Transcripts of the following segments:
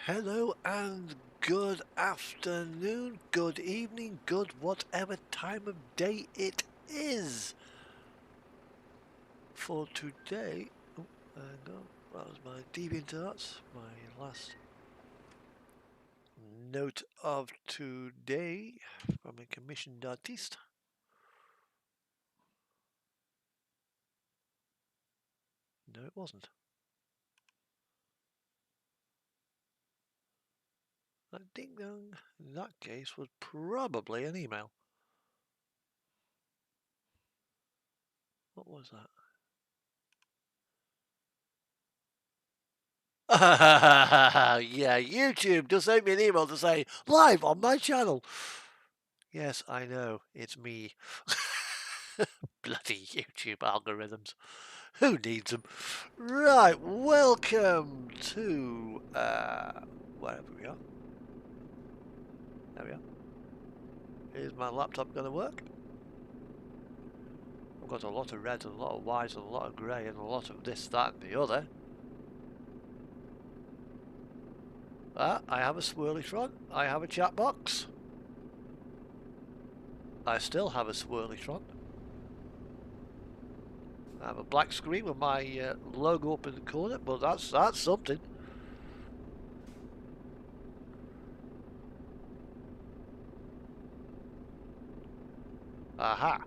Hello and good afternoon, good evening, good whatever time of day it is. For today, hang on, that was my DeviantArts, my last note of today from a commissioned artiste. No, it wasn't. That ding dong, in that case, was probably an email. What was that? Yeah, YouTube just sent me an email to say, live on my channel. Yes, I know, it's me. Bloody YouTube algorithms. Who needs them? Right, welcome to, wherever we are. There we are. Is my laptop going to work? I've got a lot of red and a lot of white and a lot of grey and a lot of this, that and the other. I have a swirly front. I have a chat box. I still have a swirly front. I have a black screen with my logo up in the corner, but that's something. Aha.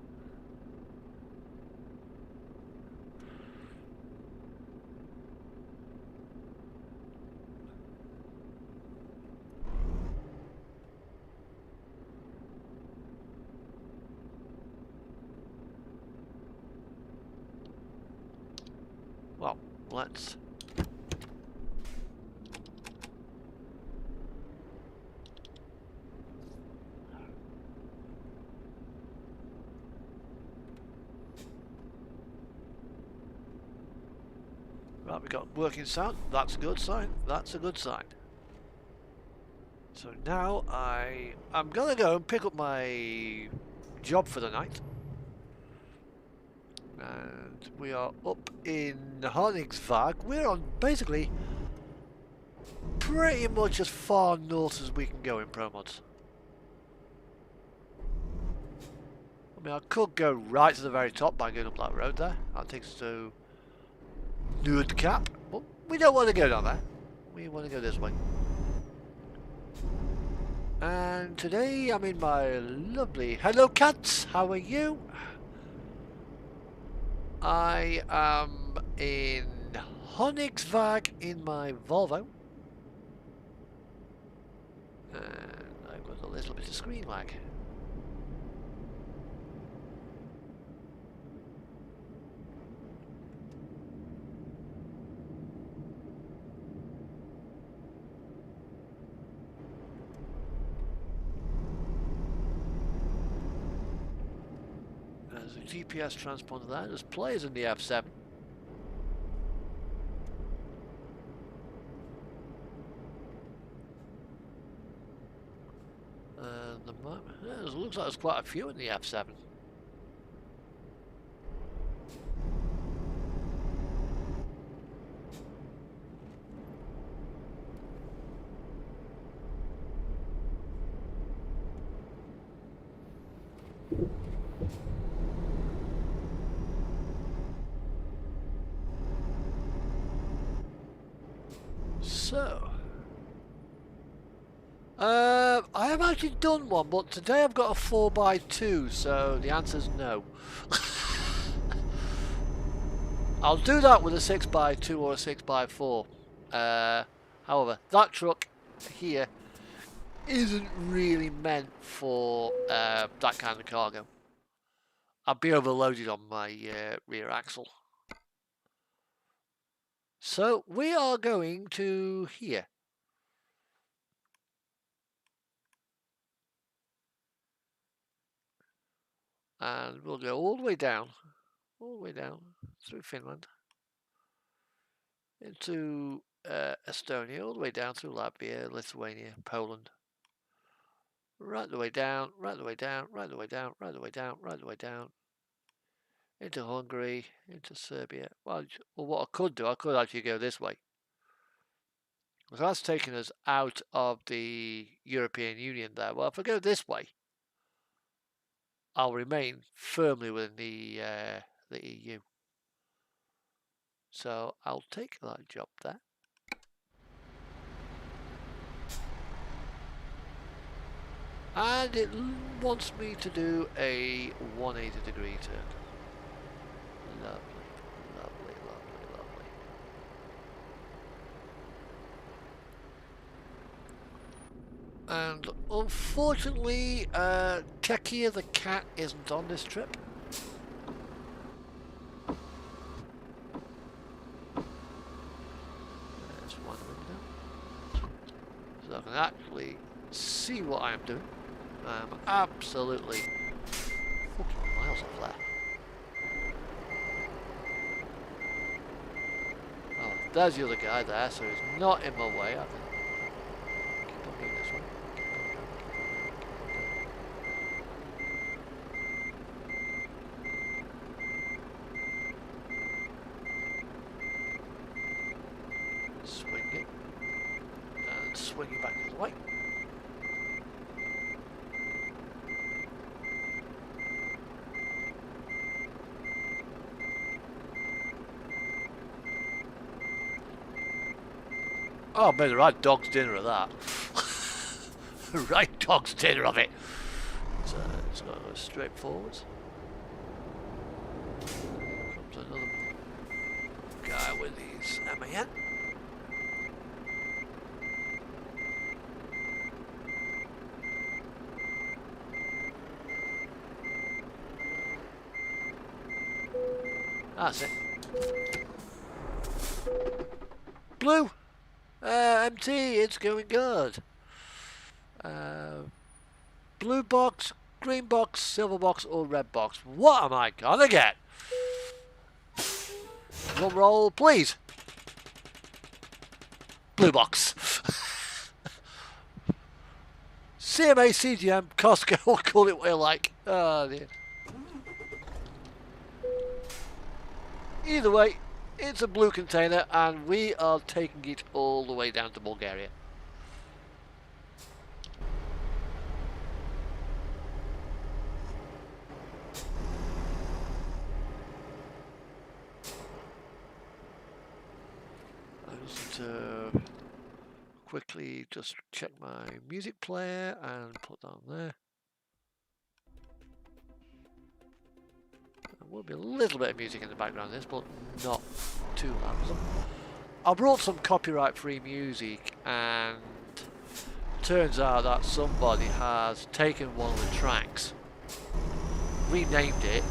Well, let's... Right, we got working sound. That's a good sign. That's a good sign. So now I'm gonna go and pick up my job for the night. And we are up in Honigsvag. We're on basically pretty much as far north as we can go in ProMods. I mean, I could go right to the very top by going up that road there. That takes us to Noordkap. But we don't want to go down there. We want to go this way. And today I'm in my lovely... Hello cats, how are you? I am in Honigsvag in my Volvo. And I've got a little bit of screen lag. There's a GPS transponder there. There's players in the F7. And it looks like there's quite a few in the F7. So, I have actually done one, but today I've got a 4x2, so the answer's no. I'll do that with a 6x2 or a 6x4. However, that truck here isn't really meant for that kind of cargo. I'd be overloaded on my rear axle. So we are going to here. And we'll go all the way down through Finland into Estonia, all the way down through Latvia, Lithuania, Poland. Right the way down, right the way down, right the way down, right the way down, right the way down. Into Hungary, into Serbia. Well, what I could do, I could actually go this way. So that's taken us out of the European Union there. Well, if I go this way, I'll remain firmly within the EU. So I'll take that job there. And it wants me to do a 180-degree turn. Lovely, lovely, lovely, lovely. And unfortunately, Tekia the cat isn't on this trip. There's one window. So I can actually see what I am doing. I'm absolutely fucking miles off there. Oh, there's the other guy there, so he's not in my way. I can keep on going this way. Swinging and swinging back this way. Oh, I made the right dog's dinner of that. Right dog's dinner of it. So it's going to go straight forwards. Comes another guy with his MAN. That's it. Blue! MT, it's going good. Blue box, green box, silver box, or red box. What am I gonna get? Drum roll, please. Blue box. CMA, CGM, Costco, or call it what you like. Oh dear. Either way, it's a blue container and we are taking it all the way down to Bulgaria. I just need to quickly just check my music player and put that on there. There will be a little bit of music in the background of this, but not too loud. I brought some copyright-free music, and turns out that somebody has taken one of the tracks, renamed it,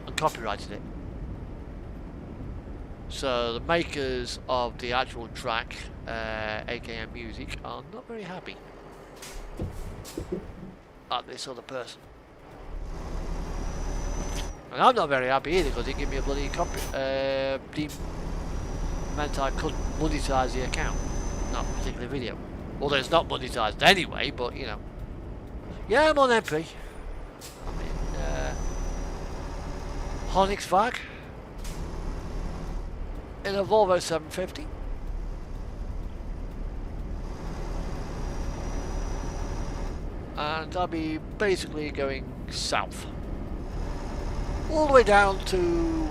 and copyrighted it. So the makers of the actual track, AKM Music, are not very happy at this other person. And I'm not very happy either because he gave me a bloody copy. Meant I could monetize the account, not particular video. Although it's not monetized anyway, but you know. Yeah, I'm on MP. I'm in Honixvag in a Volvo 750. And I'll be basically going south. All the way down to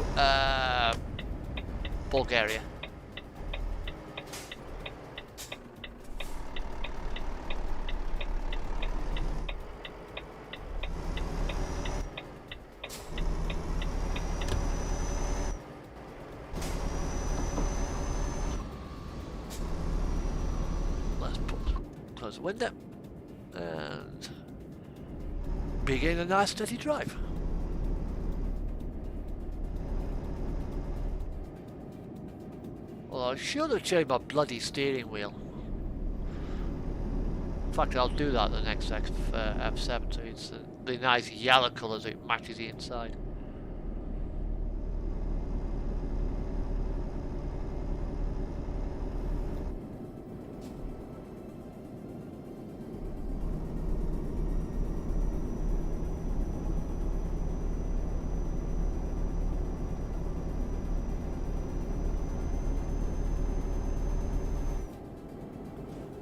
Bulgaria. Let's close the window and begin a nice steady drive. Well, I should have changed my bloody steering wheel. In fact, I'll do that the next F7, so it's the nice yellow colours, it matches the inside.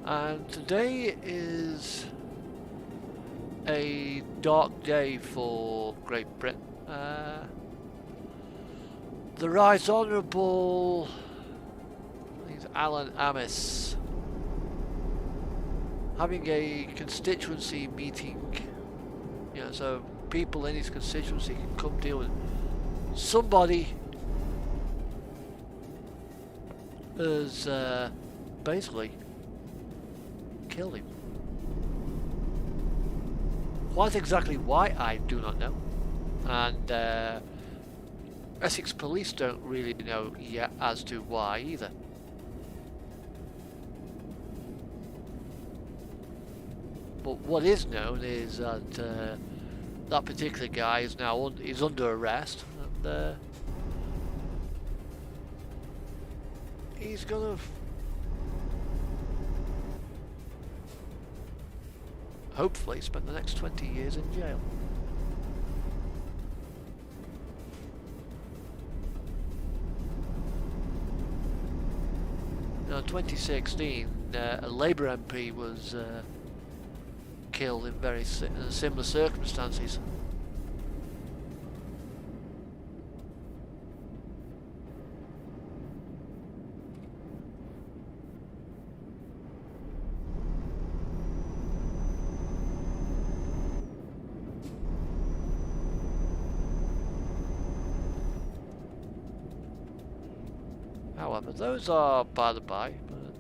And today is a dark day for Great Britain. The Right Honourable Alan Amis having a constituency meeting, you know, so people in his constituency can come deal with somebody has basically killed him. Quite exactly why, I do not know, and Essex police don't really know yet as to why either. But what is known is that that particular guy is now is under arrest, and he's gonna hopefully spend the next 20 years in jail. Now, in 2016, a Labour MP was killed in very similar circumstances. However, those are by the by. But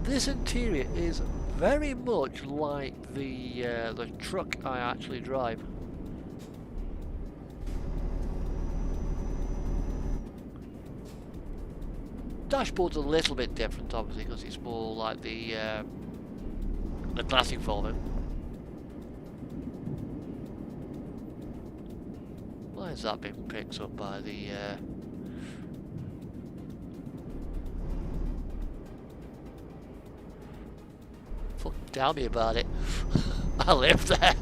this interior is very much like the truck I actually drive. Dashboard's a little bit different, obviously, because it's more like the classic Volvo. Why has that been picked up by the? Tell me about it. I live there.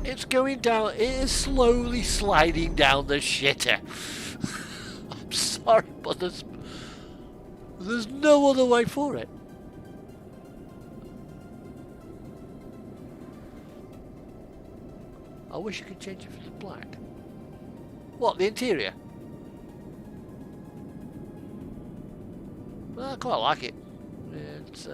It's going down. It is slowly sliding down the shitter. I'm sorry, but there's no other way for it. I wish I could change it to black. What, the interior? Well, I quite like it. It's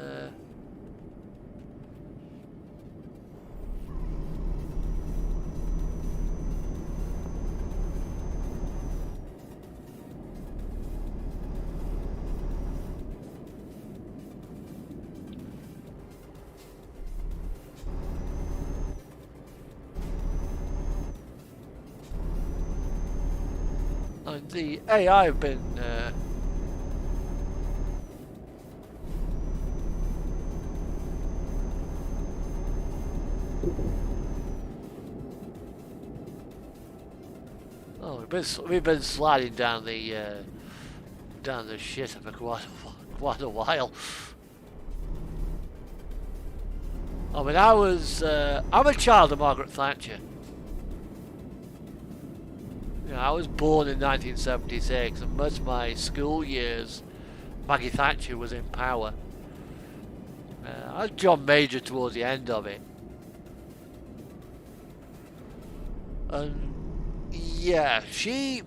and the AI have been we've been sliding down the shitter for quite a while. I mean, I'm a child of Margaret Thatcher. You know, I was born in 1976, and most of my school years, Maggie Thatcher was in power. I was John Major towards the end of it, and yeah, she,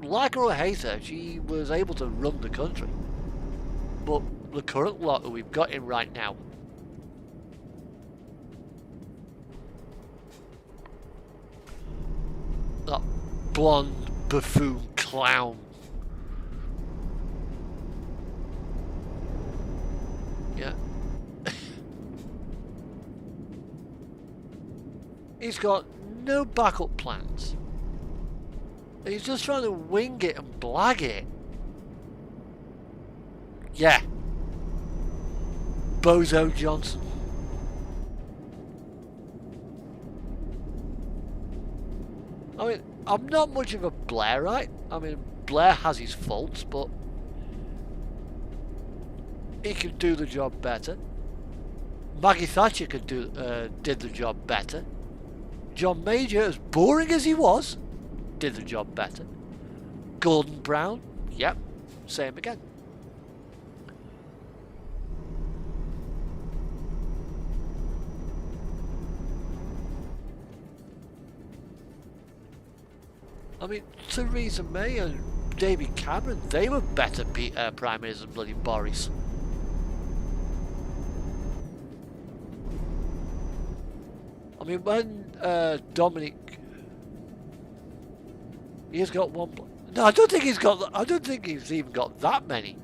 like her or hate her, she was able to run the country. But the current lot that we've got in right now, that blonde buffoon clown, yeah, he's got no backup plans. He's just trying to wing it and blag it. Yeah. Bozo Johnson. I mean, I'm not much of a Blairite. I mean, Blair has his faults, but he could do the job better. Maggie Thatcher could did the job better. John Major, as boring as he was, did the job better. Gordon Brown, yep, same again. I mean, Theresa May and David Cameron, they were better Prime Ministers than bloody Boris. I mean, when Dominic, he's got one. No, I don't think he's got. I don't think he's even got that many.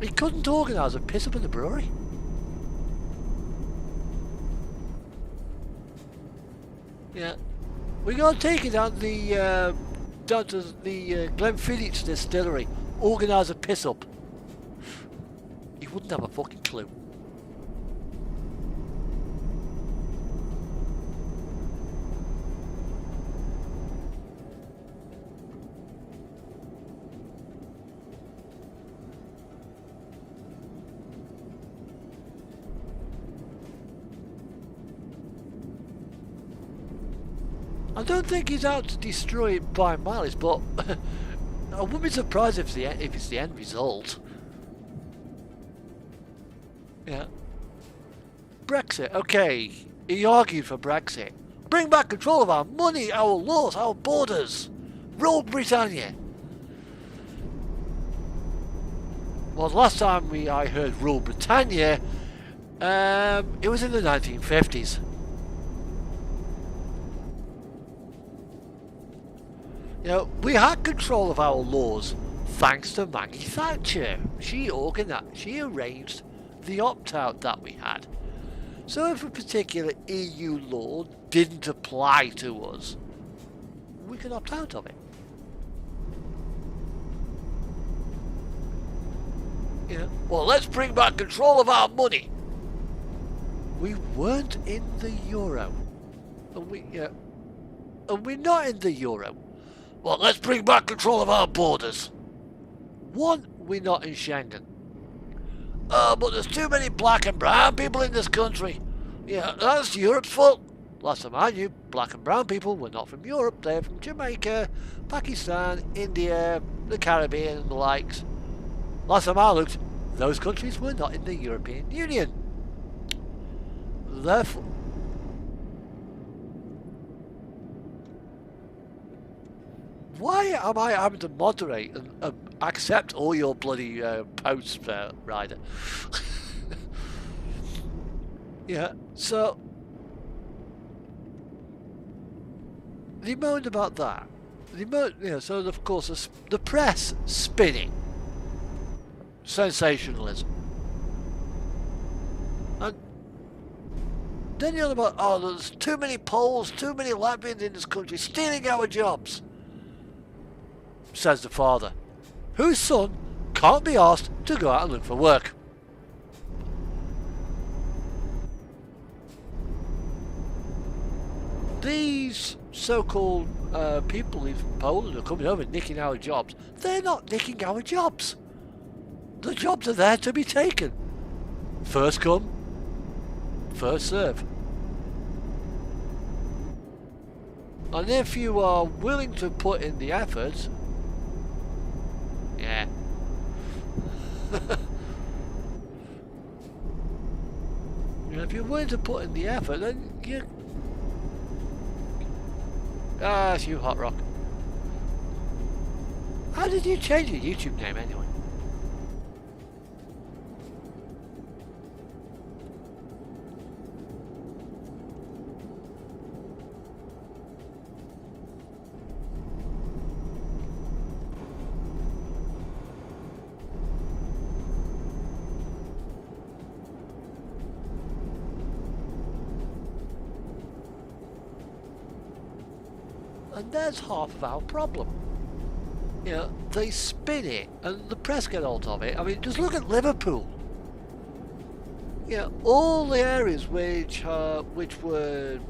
He couldn't organise a piss up in the brewery. Yeah, we're gonna take it down to the Glenfiddich distillery. Organise a piss up. He wouldn't have a fucking clue. I don't think he's out to destroy it by malice, but I wouldn't be surprised if it's the end result. Yeah. Brexit. Okay, he argued for Brexit. Bring back control of our money, our laws, our borders. Rule Britannia. Well, the last time I heard Rule Britannia, it was in the 1950s. You know, we had control of our laws thanks to Maggie Thatcher. She arranged the opt-out that we had. So if a particular EU law didn't apply to us, we could opt out of it. Yeah. Well, let's bring back control of our money. We weren't in the euro, and we're not in the euro. Well, let's bring back control of our borders. One, we're not in Schengen. Oh, but there's too many black and brown people in this country. Yeah, that's Europe's fault. Last time I knew, black and brown people were not from Europe. They're from Jamaica, Pakistan, India, the Caribbean and the likes. Last time I looked, those countries were not in the European Union. Therefore, why am I having to moderate and accept all your bloody posts, Ryder? Yeah, so they moaned about that. So of course the press spinning sensationalism, and then you're about, oh, there's too many Poles, too many Latvians in this country stealing our jobs. Says the father, whose son can't be asked to go out and look for work. These so-called people in Poland are coming over and nicking our jobs. They're not nicking our jobs. The jobs are there to be taken. First come, first serve. And if you are willing to put in the effort, yeah. If you're willing to put in the effort, then you... Ah, it's you, Hot Rock. How did you change your YouTube name anyway? And there's half of our problem. You know, they spin it and the press get hold of it. I mean, just look at Liverpool. You know, all the areas which were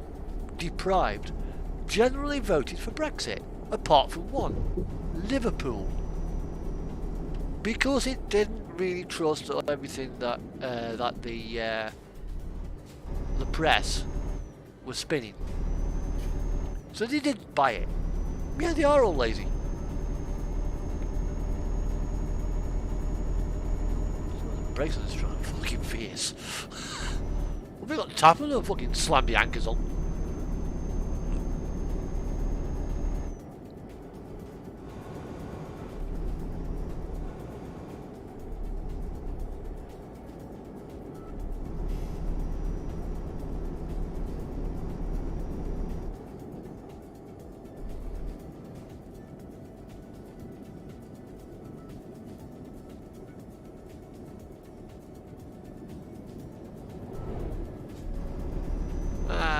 deprived generally voted for Brexit, apart from one, Liverpool. Because it didn't really trust everything that the press was spinning. So they didn't buy it. Yeah, they are all lazy. The brakes on this truck are fucking fierce. Have we got the tap on or fucking slam the anchors on?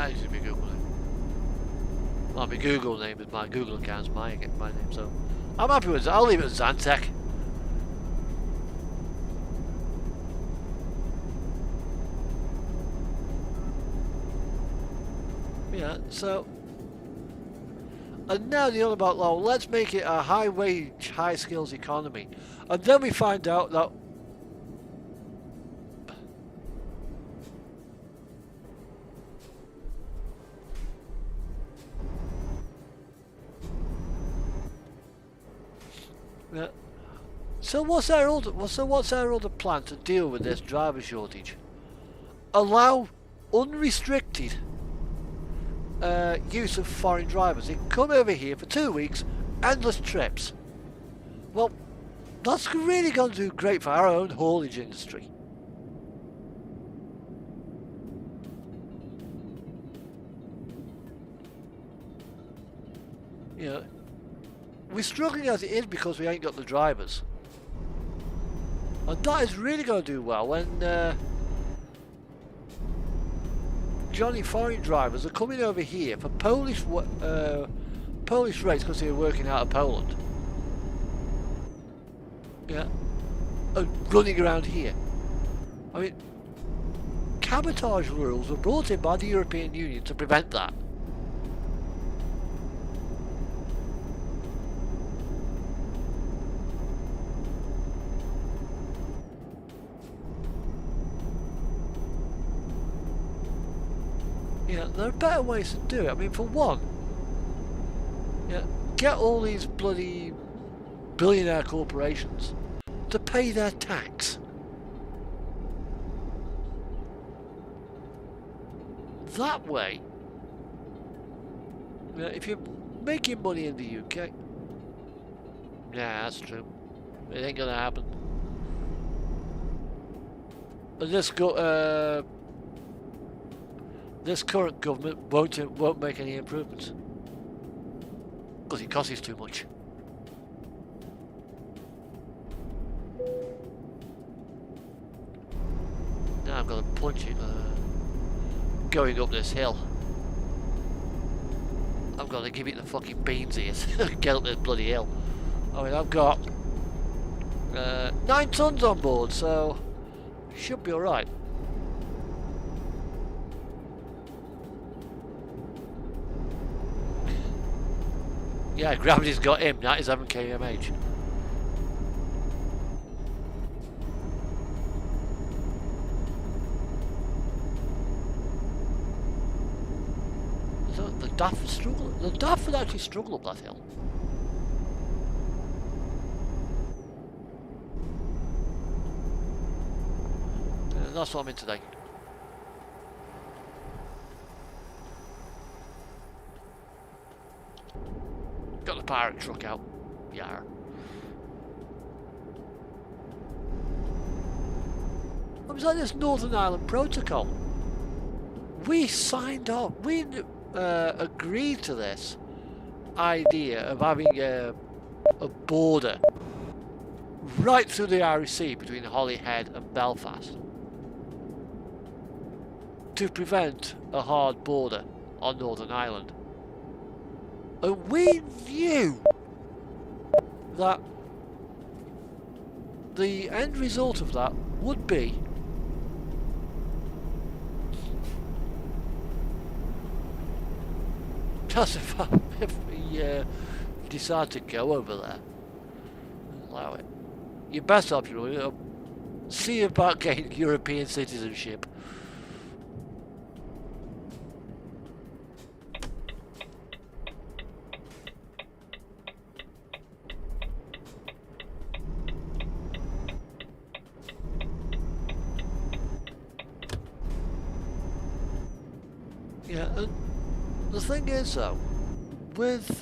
Using my Google name. Well, my Google name is my Google account's my name, so I'm happy with it. I'll leave it as Zantec. Yeah, so and now the other about well, let's make it a high wage, high skills economy, and then we find out that yeah. So what's our other plan to deal with this driver shortage? Allow unrestricted use of foreign drivers. They can come over here for 2 weeks, endless trips. Well, that's really going to do great for our own haulage industry. You know, we're struggling as it is because we ain't got the drivers. And that is really going to do well when Johnny foreign drivers are coming over here for Polish rates because they're working out of Poland. Yeah. And running around here. I mean, cabotage rules were brought in by the European Union to prevent that. Yeah, there are better ways to do it. I mean, for one, yeah, get all these bloody billionaire corporations to pay their tax. That way, yeah, if you're making money in the UK, yeah, that's true. It ain't gonna happen. And this current government won't make any improvements because it costs too much. Now I've got to punch it going up this hill. I've got to give it the fucking beans here to get up this bloody hill. I mean, I've got 9 tons on board, so should be alright. Yeah, gravity's got him, 97 kmh. So the DAF would actually struggle up that hill. And that's what I'm in today. Got the pirate truck out. Yeah. It was like this Northern Ireland Protocol. We signed up. We agreed to this idea of having a border right through the Irish Sea between Holyhead and Belfast to prevent a hard border on Northern Ireland. And we knew that the end result of that would be just if we decide to go over there and allow it. Your best option will see about getting European citizenship. Yeah, and the thing is though, with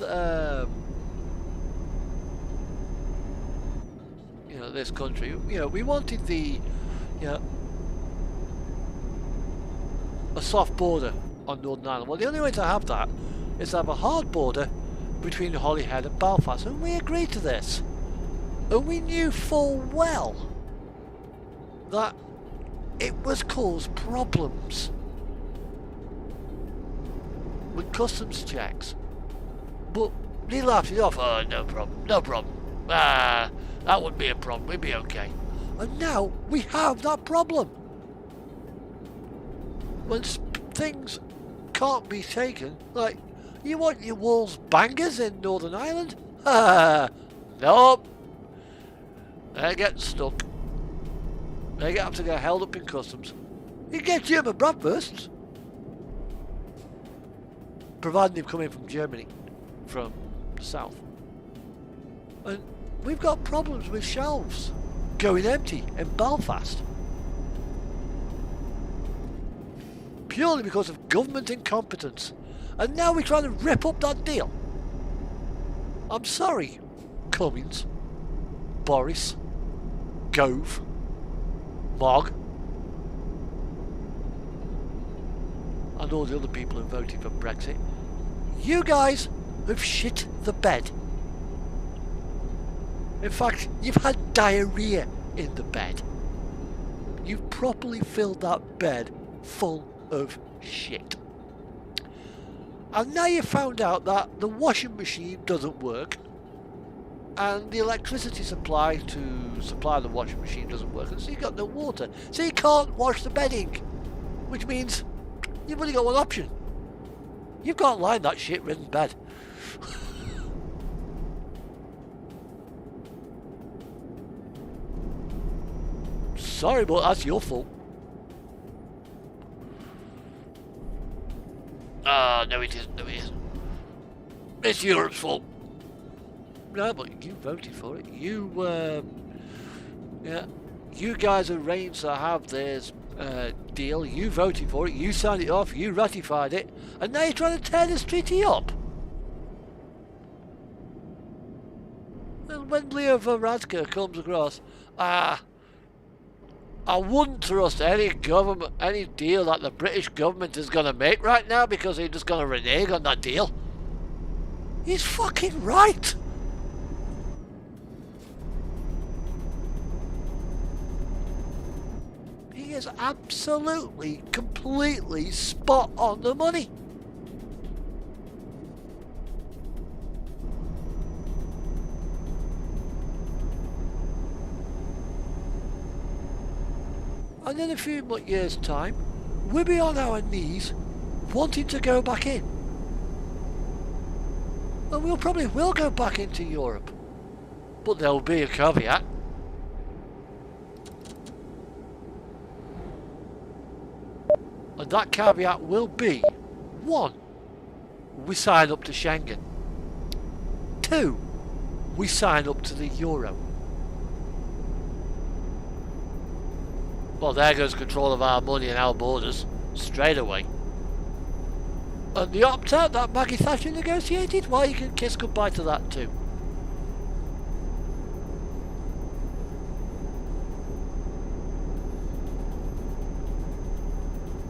you know, this country, you know, we wanted the, you know, a soft border on Northern Ireland. Well, the only way to have that is to have a hard border between Holyhead and Belfast, and we agreed to this. And we knew full well that it was cause problems with customs checks. But they laughed it off. Oh, no problem, no problem. Ah, that wouldn't be a problem, we'd be okay. And now we have that problem. When things can't be taken, like, you want your walls bangers in Northern Ireland? Nope. They're getting stuck. They have to get held up in customs. You can get German bratwursts, providing they've come in from Germany, from the south. And we've got problems with shelves going empty in Belfast. Purely because of government incompetence. And now we're trying to rip up that deal. I'm sorry, Cummings, Boris, Gove, Mogg, and all the other people who voted for Brexit. You guys have shit the bed. In fact, you've had diarrhea in the bed. You've properly filled that bed full of shit. And now you found out that the washing machine doesn't work, and the electricity supply to supply the washing machine doesn't work, and so you've got no water, so you can't wash the bedding, which means you've only got one option. You've got to line that shit-ridden bed. Sorry, but that's your fault. Ah, no it isn't, no it isn't. It's Europe's fault. No, but you voted for it. You, yeah, you guys arranged to have this deal. You voted for it. You signed it off. You ratified it. And now you're trying to tear this treaty up. And when Leo Varadkar comes across, I wouldn't trust any government, any deal that the British government is going to make right now because they're just going to renege on that deal. He's fucking right. He is absolutely, completely spot on the money. And in a few years' time, we'll be on our knees wanting to go back in. And we'll probably will go back into Europe. But there'll be a caveat. And that caveat will be, 1, we sign up to Schengen. 2, we sign up to the Euro. Well, there goes control of our money and our borders, straight away. And the opt-out that Maggie Thatcher negotiated, well, you can kiss goodbye to that too.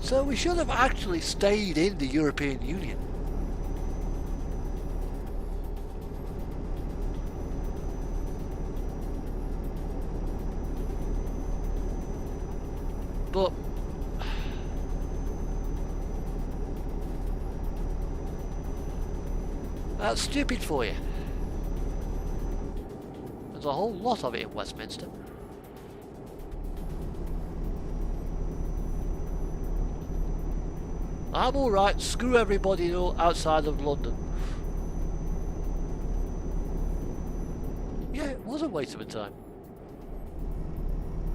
So we should have actually stayed in the European Union. But that's stupid for you. There's a whole lot of it in Westminster. I'm alright, screw everybody outside of London. Yeah, it was a waste of a time.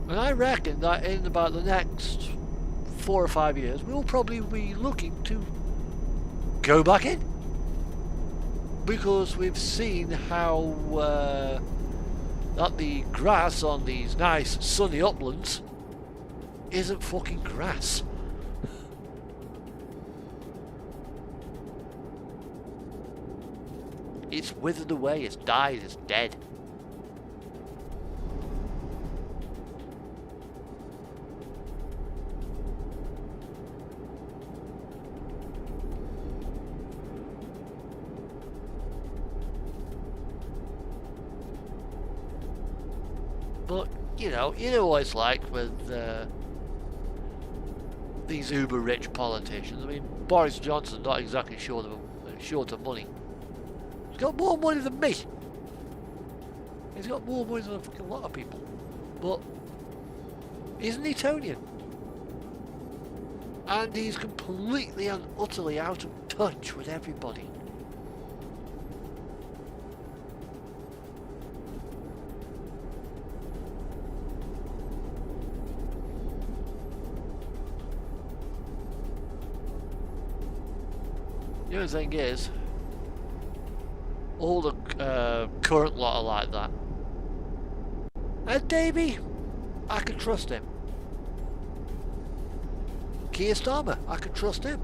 And I reckon that in about the next 4 or 5 years, we'll probably be looking to go back in. Because we've seen how that the grass on these nice sunny uplands isn't fucking grass. It's withered away, it's died, it's dead. But, you know what it's like with these uber-rich politicians. I mean, Boris Johnson's not exactly short of money. He's got more money than me. He's got more money than a fucking lot of people. But he's an Etonian. And he's completely and utterly out of touch with everybody. The only thing is, all the current lot are like that. Ed Davey, I can trust him. Keir Starmer, I can trust him.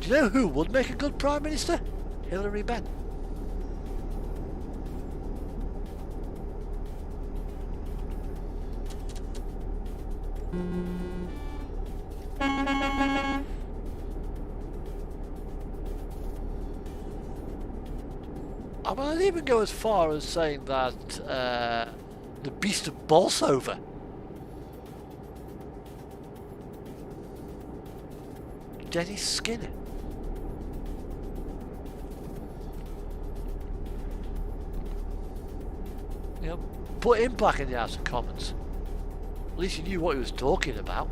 Do you know who would make a good Prime Minister? Hilary Benn. I mean, I'd even go as far as saying that the Beast of Bolsover, Dennis Skinner. You know, put him back in the House of Commons. At least he knew what he was talking about.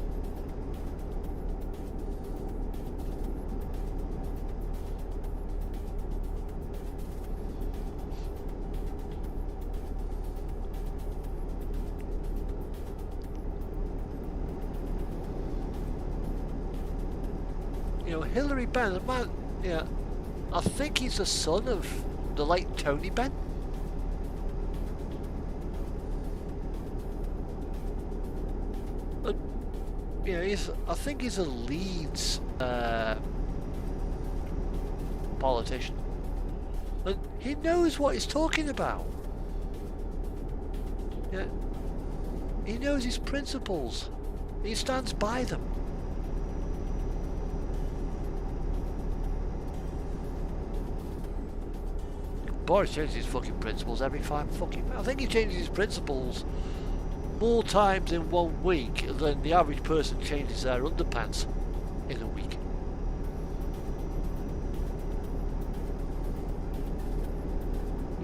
You know, Hilary Benn, the man, yeah, I think he's the son of the late Tony Benn. But, you know, I think he's a Leeds politician. And he knows what he's talking about. Yeah, he knows his principles. He stands by them. Boris changes his fucking principles every time fucking... I think he changes his principles more times in 1 week than the average person changes their underpants in a week.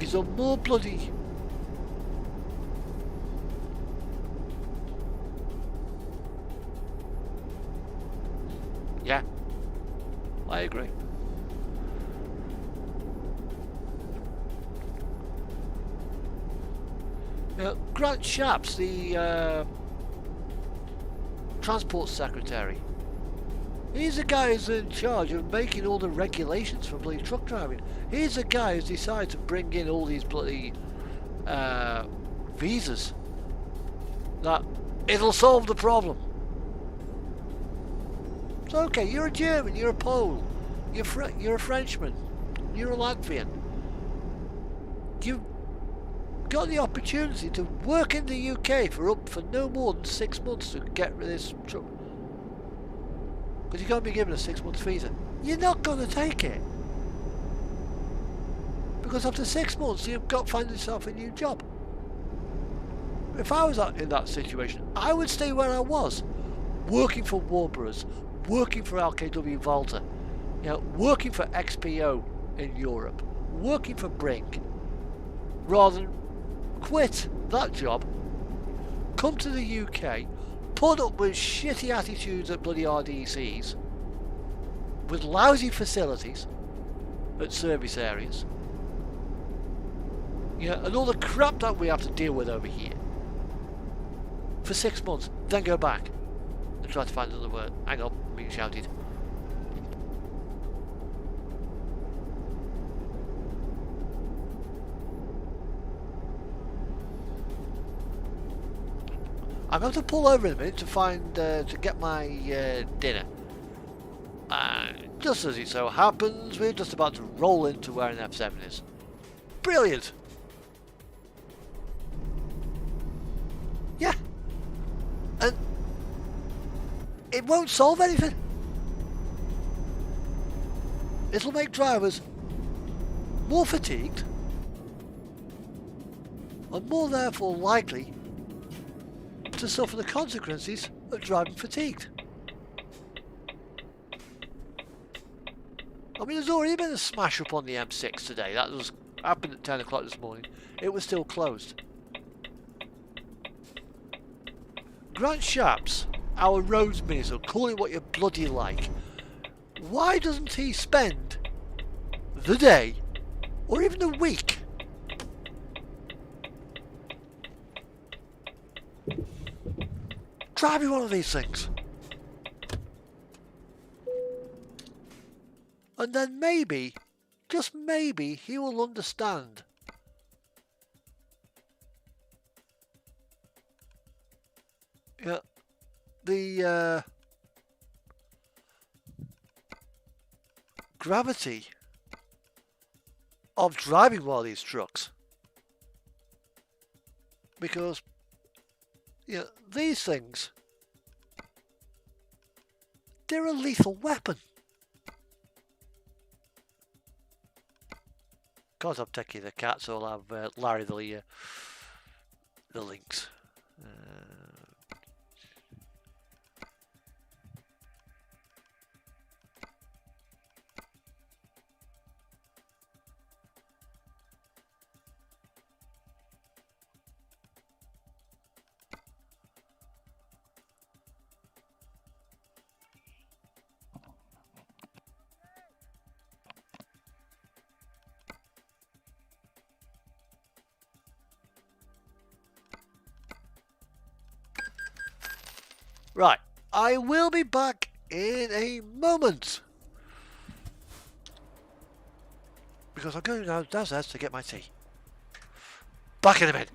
He's a more bloody... Yeah, I agree. Grant Shapps, the Transport Secretary, he's the guy who's in charge of making all the regulations for bloody truck driving. He's the guy who's decided to bring in all these bloody visas. That it'll solve the problem. It's okay, you're a German, you're a Pole, you're a Frenchman, you're a Latvian. You've got the opportunity to work in the UK for no more than 6 months to get rid of this truck. Because you're going to be given a 6-month visa. You're not going to take it. Because after 6 months you've got to find yourself a new job. If I was in that situation, I would stay where I was. Working for Warburg's, working for LKW Volta, you know, working for XPO in Europe, working for Brink, rather than quit that job, come to the UK, put up with shitty attitudes at bloody RDCs, with lousy facilities at service areas, you know, and all the crap that we have to deal with over here for 6 months, then go back and try to find another word. Hang on, I'm being shouted. I'm going to pull over in a minute to find to get my dinner, and just as it so happens, we're just about to roll into where an F7 is. Brilliant! Yeah. And it won't solve anything. It'll make drivers more fatigued and more therefore likely to suffer the consequences of driving fatigued. I mean, there's already been a smash up on the M6 today. That was happened at 10 o'clock this morning. It was still closed. Grant Shapps, our roads minister, call it what you bloody like. Why doesn't he spend the day or even the week driving one of these things? And then maybe, just maybe, he will understand the gravity of driving one of these trucks. Because these things, they're a lethal weapon. Of course, I'm taking the cat, so I'll have Larry the links. Right, I will be back in a moment. Because I'm going downstairs to get my tea. Back in a minute.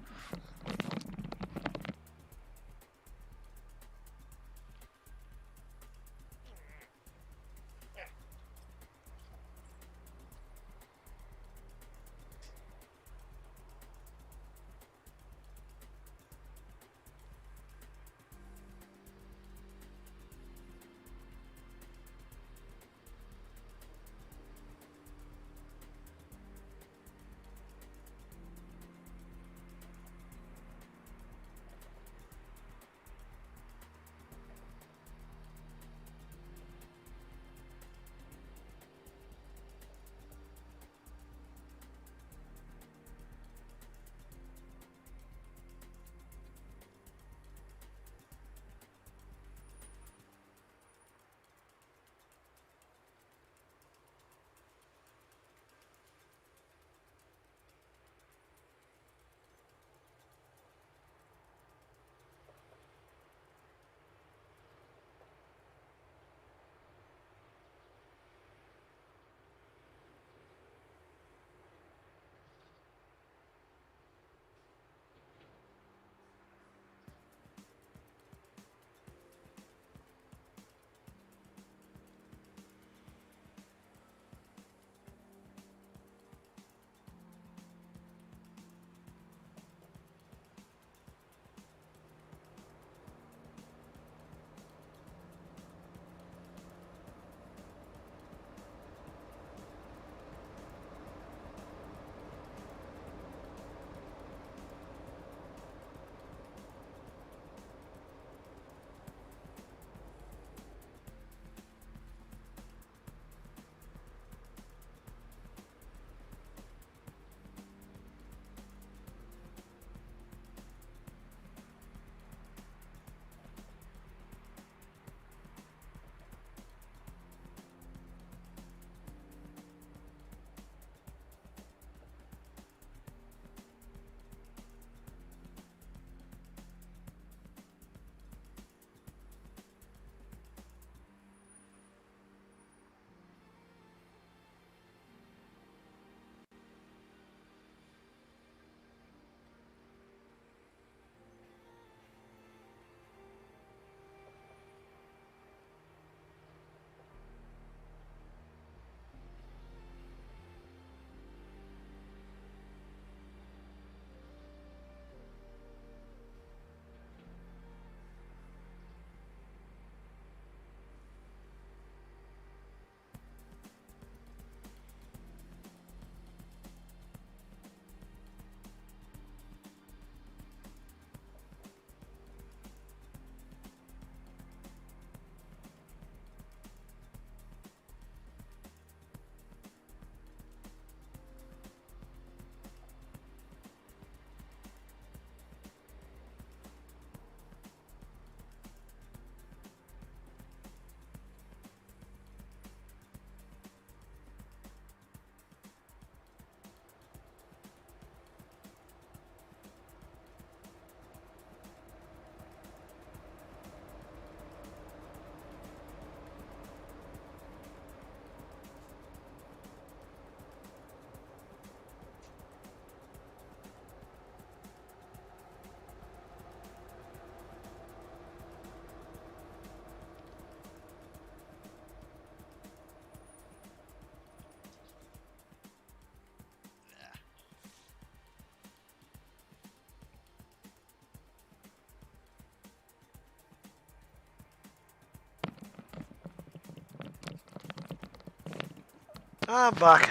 I'm back.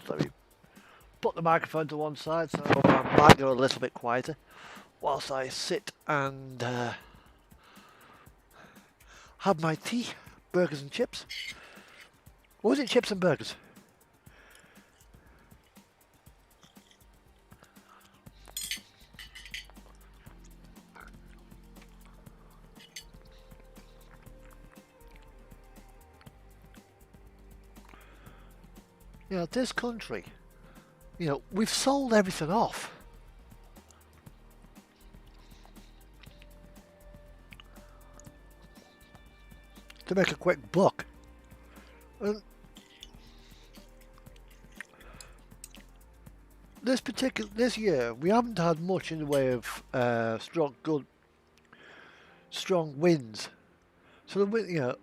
Let me put the microphone to one side so I might go a little bit quieter whilst I sit and have my tea, burgers and chips. Or was it chips and burgers? You know, this country, you know, we've sold everything off. To make a quick buck. And this year, we haven't had much in the way of strong winds. So you know,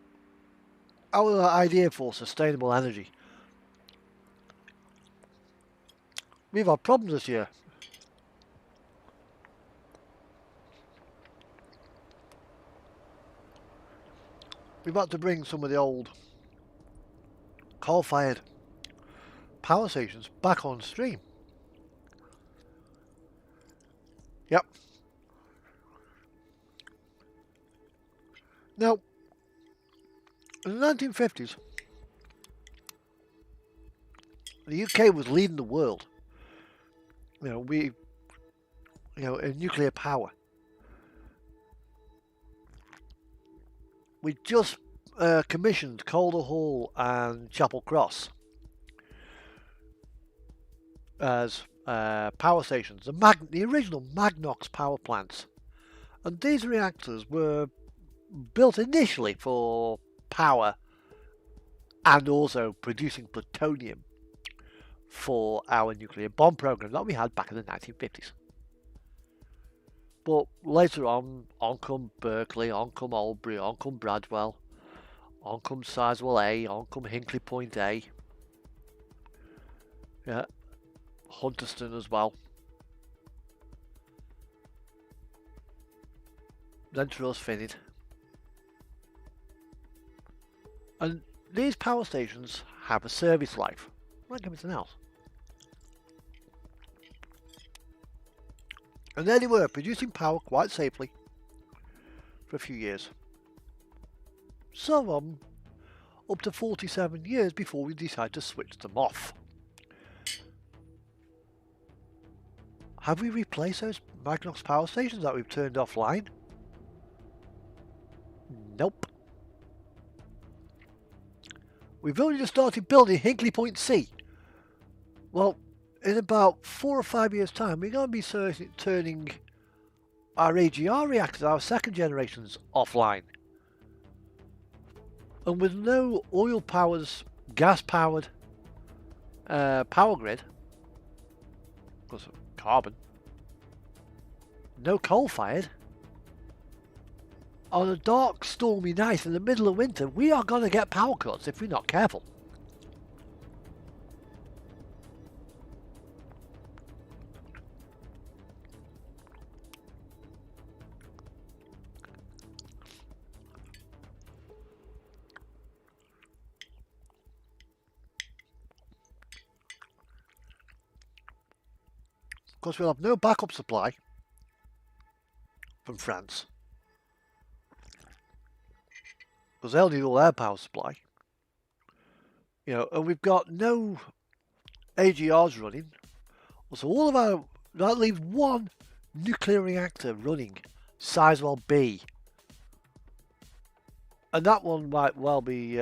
our idea for sustainable energy, we've had problems this year. We've had to bring some of the old coal-fired power stations back on stream. Yep. Now, in the 1950s, the UK was leading the world. You know, in nuclear power. We just commissioned Calder Hall and Chapel Cross as power stations, the original Magnox power plants. And these reactors were built initially for power and also producing plutonium for our nuclear bomb program that we had back in the 1950s. But later on come Berkeley, on come Albury, on come Bradwell, on come Sizewell A, on come Hinkley Point A. Yeah, Hunterston as well. Then Trustfinned. And these power stations have a service life, like everything else. And there they were, producing power quite safely for a few years. Some of them up to 47 years before we decided to switch them off. Have we replaced those Magnox power stations that we've turned offline? Nope. We've only just started building Hinkley Point C. Well, in about 4 or 5 years' time, we're going to be turning our AGR reactors, our second generations, offline. And with no oil powers, gas powered power grid, because of carbon, no coal fired, on a dark stormy night in the middle of winter, we are going to get power cuts if we're not careful. Of course, we'll have no backup supply from France, because they'll need all their power supply. You know, and we've got no AGRs running. So all of our, that leaves one nuclear reactor running, Sizewell B. And that one might well be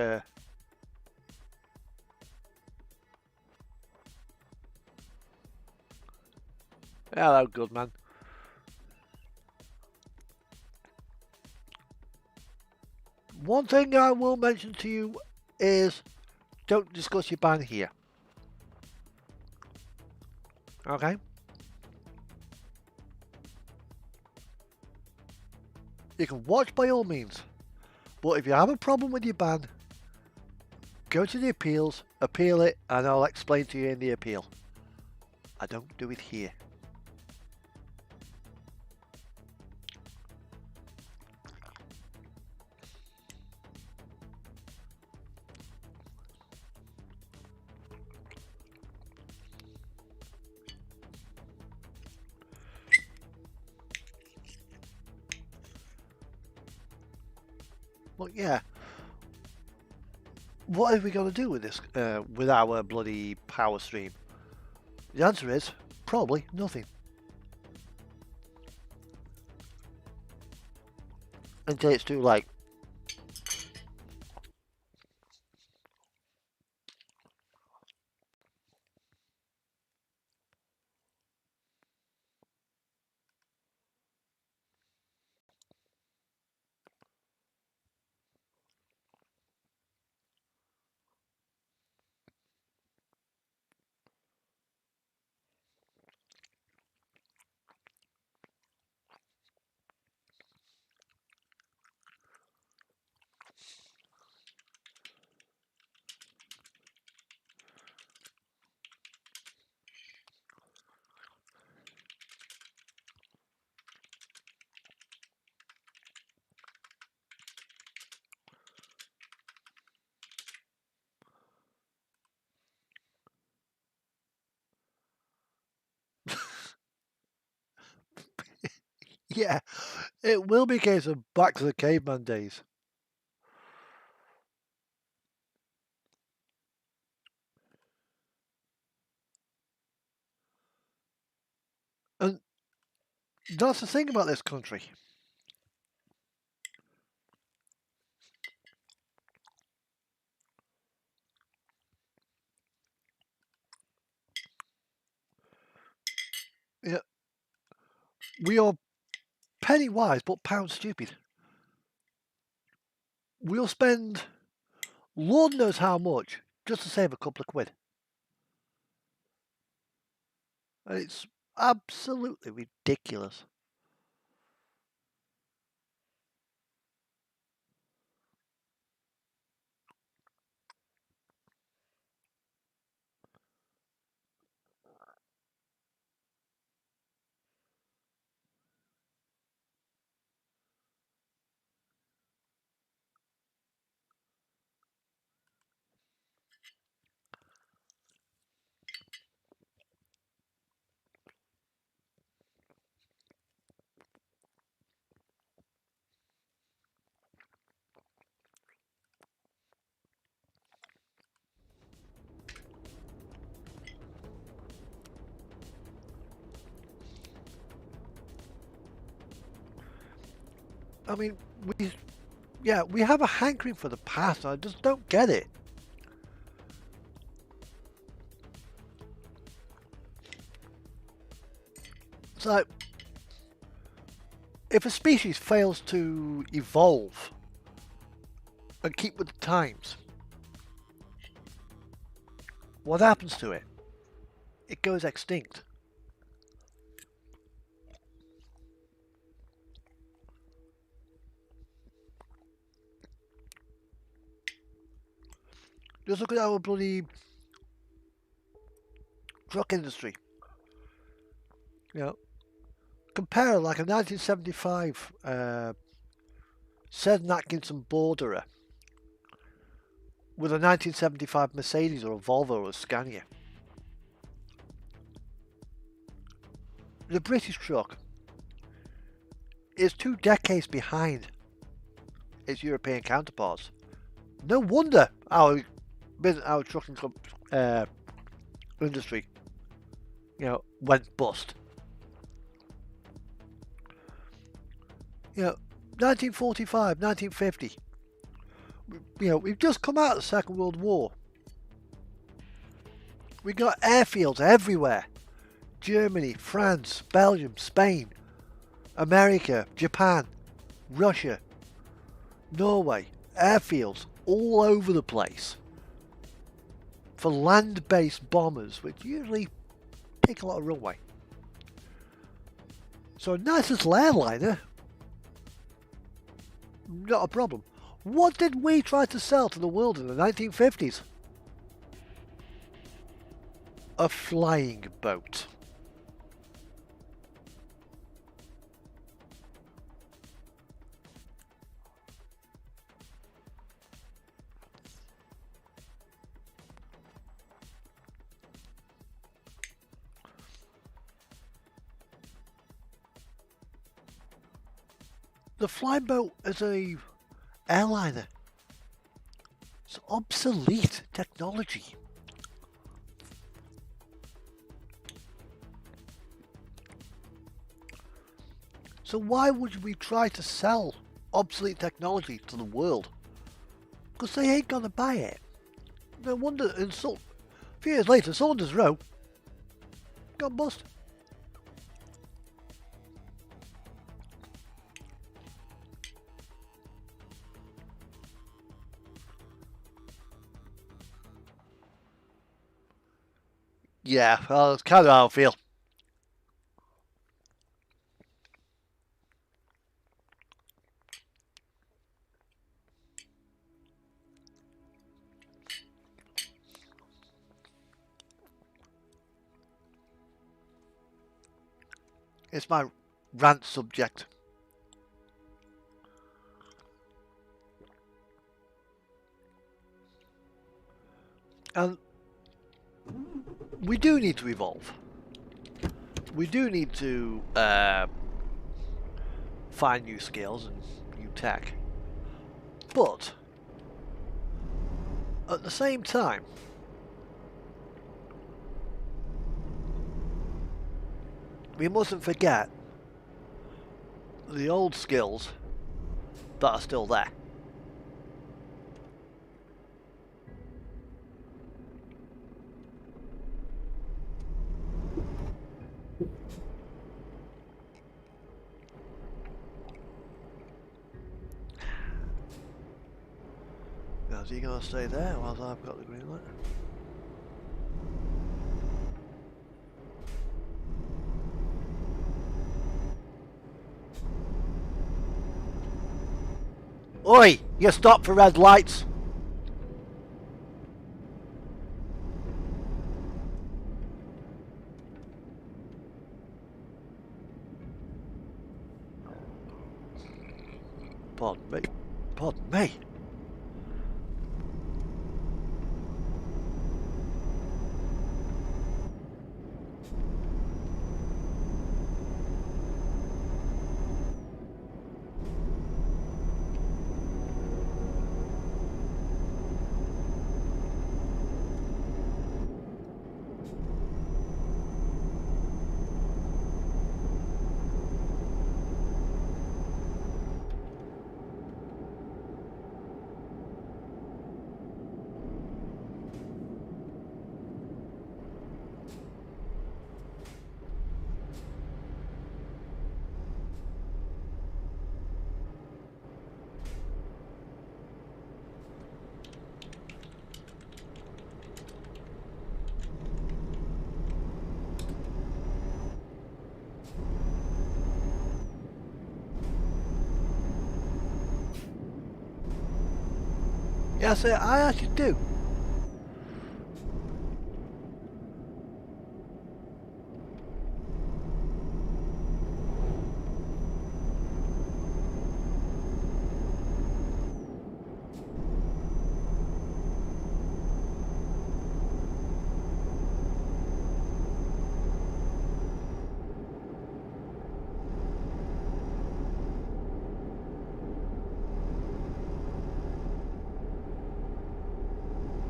hello, good man. One thing I will mention to you is don't discuss your ban here. Okay? You can watch by all means, but if you have a problem with your ban, go to the appeals, appeal it, and I'll explain to you in the appeal. I don't do it here. But yeah, what are we going to do with this, with our bloody power stream? The answer is probably nothing. Until it's too late. Yeah, it will be a case of back to the caveman days. And that's the thing about this country. Yeah, we are penny wise but pound stupid. We'll spend Lord knows how much just to save a couple of quid. And it's absolutely ridiculous. I mean, we have a hankering for the past. I just don't get it. It's like, if a species fails to evolve and keep with the times, what happens to it? It goes extinct. Just look at our bloody truck industry. You know, compare like a 1975 Seth Atkinson Borderer with a 1975 Mercedes or a Volvo or a Scania. The British truck is 2 decades behind its European counterparts. No wonder our trucking industry, went bust. 1945, 1950. We've just come out of the Second World War. We got airfields everywhere. Germany, France, Belgium, Spain, America, Japan, Russia, Norway, airfields all over the place for land-based bombers, which usually take a lot of runway. So a nice little airliner, not a problem. What did we try to sell to the world in the 1950s? A flying boat. The flying boat as a airliner. It's obsolete technology. So why would we try to sell obsolete technology to the world? Because they ain't gonna buy it. No wonder a few years later, Saunders Row got bust. Yeah, well, that's kind of how I feel. It's my rant subject. And we do need to evolve. We do need to find new skills and new tech. But at the same time, we mustn't forget the old skills that are still there. Now, is he going to stay there while I've got the green light? Oi! You stop for red lights! Pardon me. Pardon me. Yes, I actually do.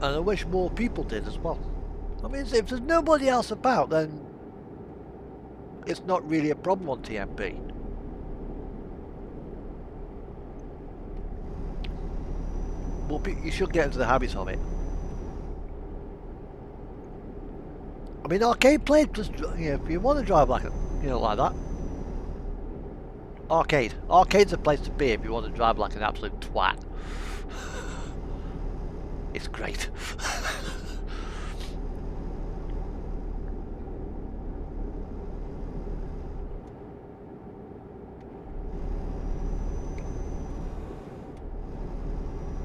And I wish more people did as well. I mean, if there's nobody else about, then it's not really a problem on TMP. But you should get into the habit of it. I mean, arcade players, just, you know, if you want to drive like like that. Arcade's a place to be if you want to drive like an absolute twat. It's great.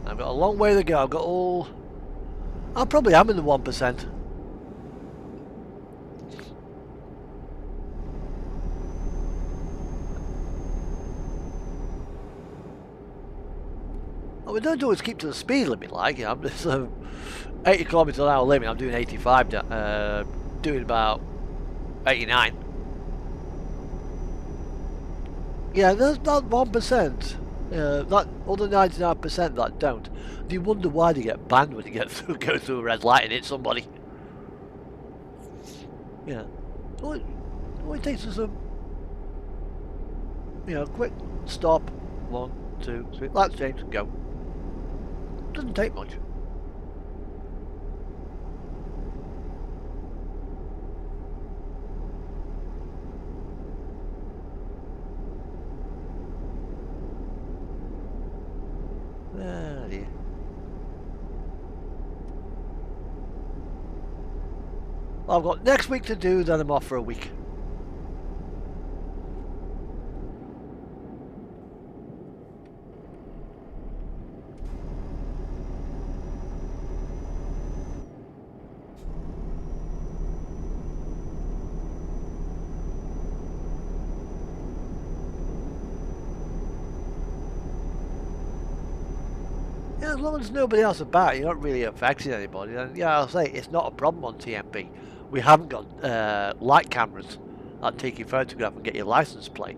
I've got a long way to go. I've got all... I probably am in the 1%. What we don't do is keep to the speed limit, like, I'm just 80 kilometers an hour limit. I'm doing 85, doing about 89. Yeah, there's not 1%. That other 99% that don't, you wonder why they get banned when you go through a red light and hit somebody. Yeah, all it takes is some, quick stop. 1, 2, 3. Lights change and go. Doesn't take much. Ah, dear. I've got next week to do, then I'm off for a week. Yeah, as long as there's nobody else about, you're not really affecting anybody. And yeah, I'll say it's not a problem on TMB. We haven't got light cameras that take your photograph and get your license plate.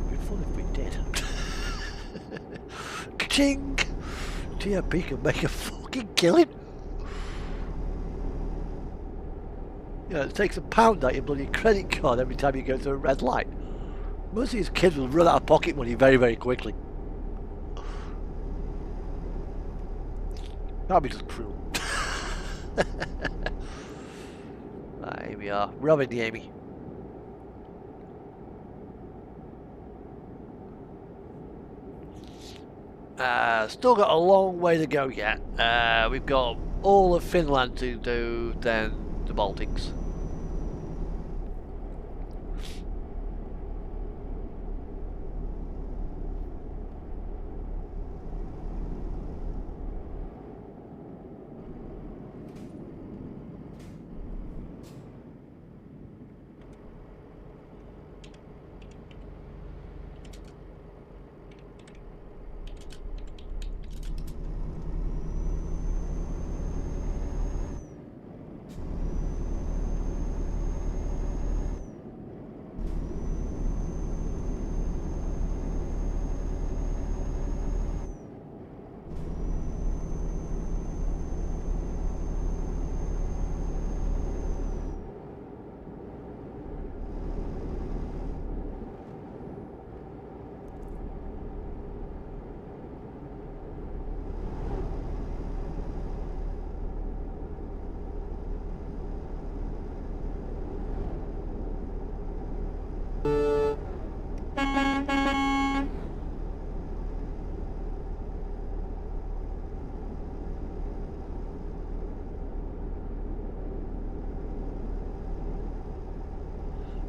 It'd be fun if we did. Ka-ching! TMB can make a fucking killing. It takes £1 out your bloody credit card every time you go through a red light. Most of these kids will run out of pocket money very, very quickly. That'd be just cruel. Right, here we are, robbing the Amy. Still got a long way to go yet. We've got all of Finland to do, then the Baltics.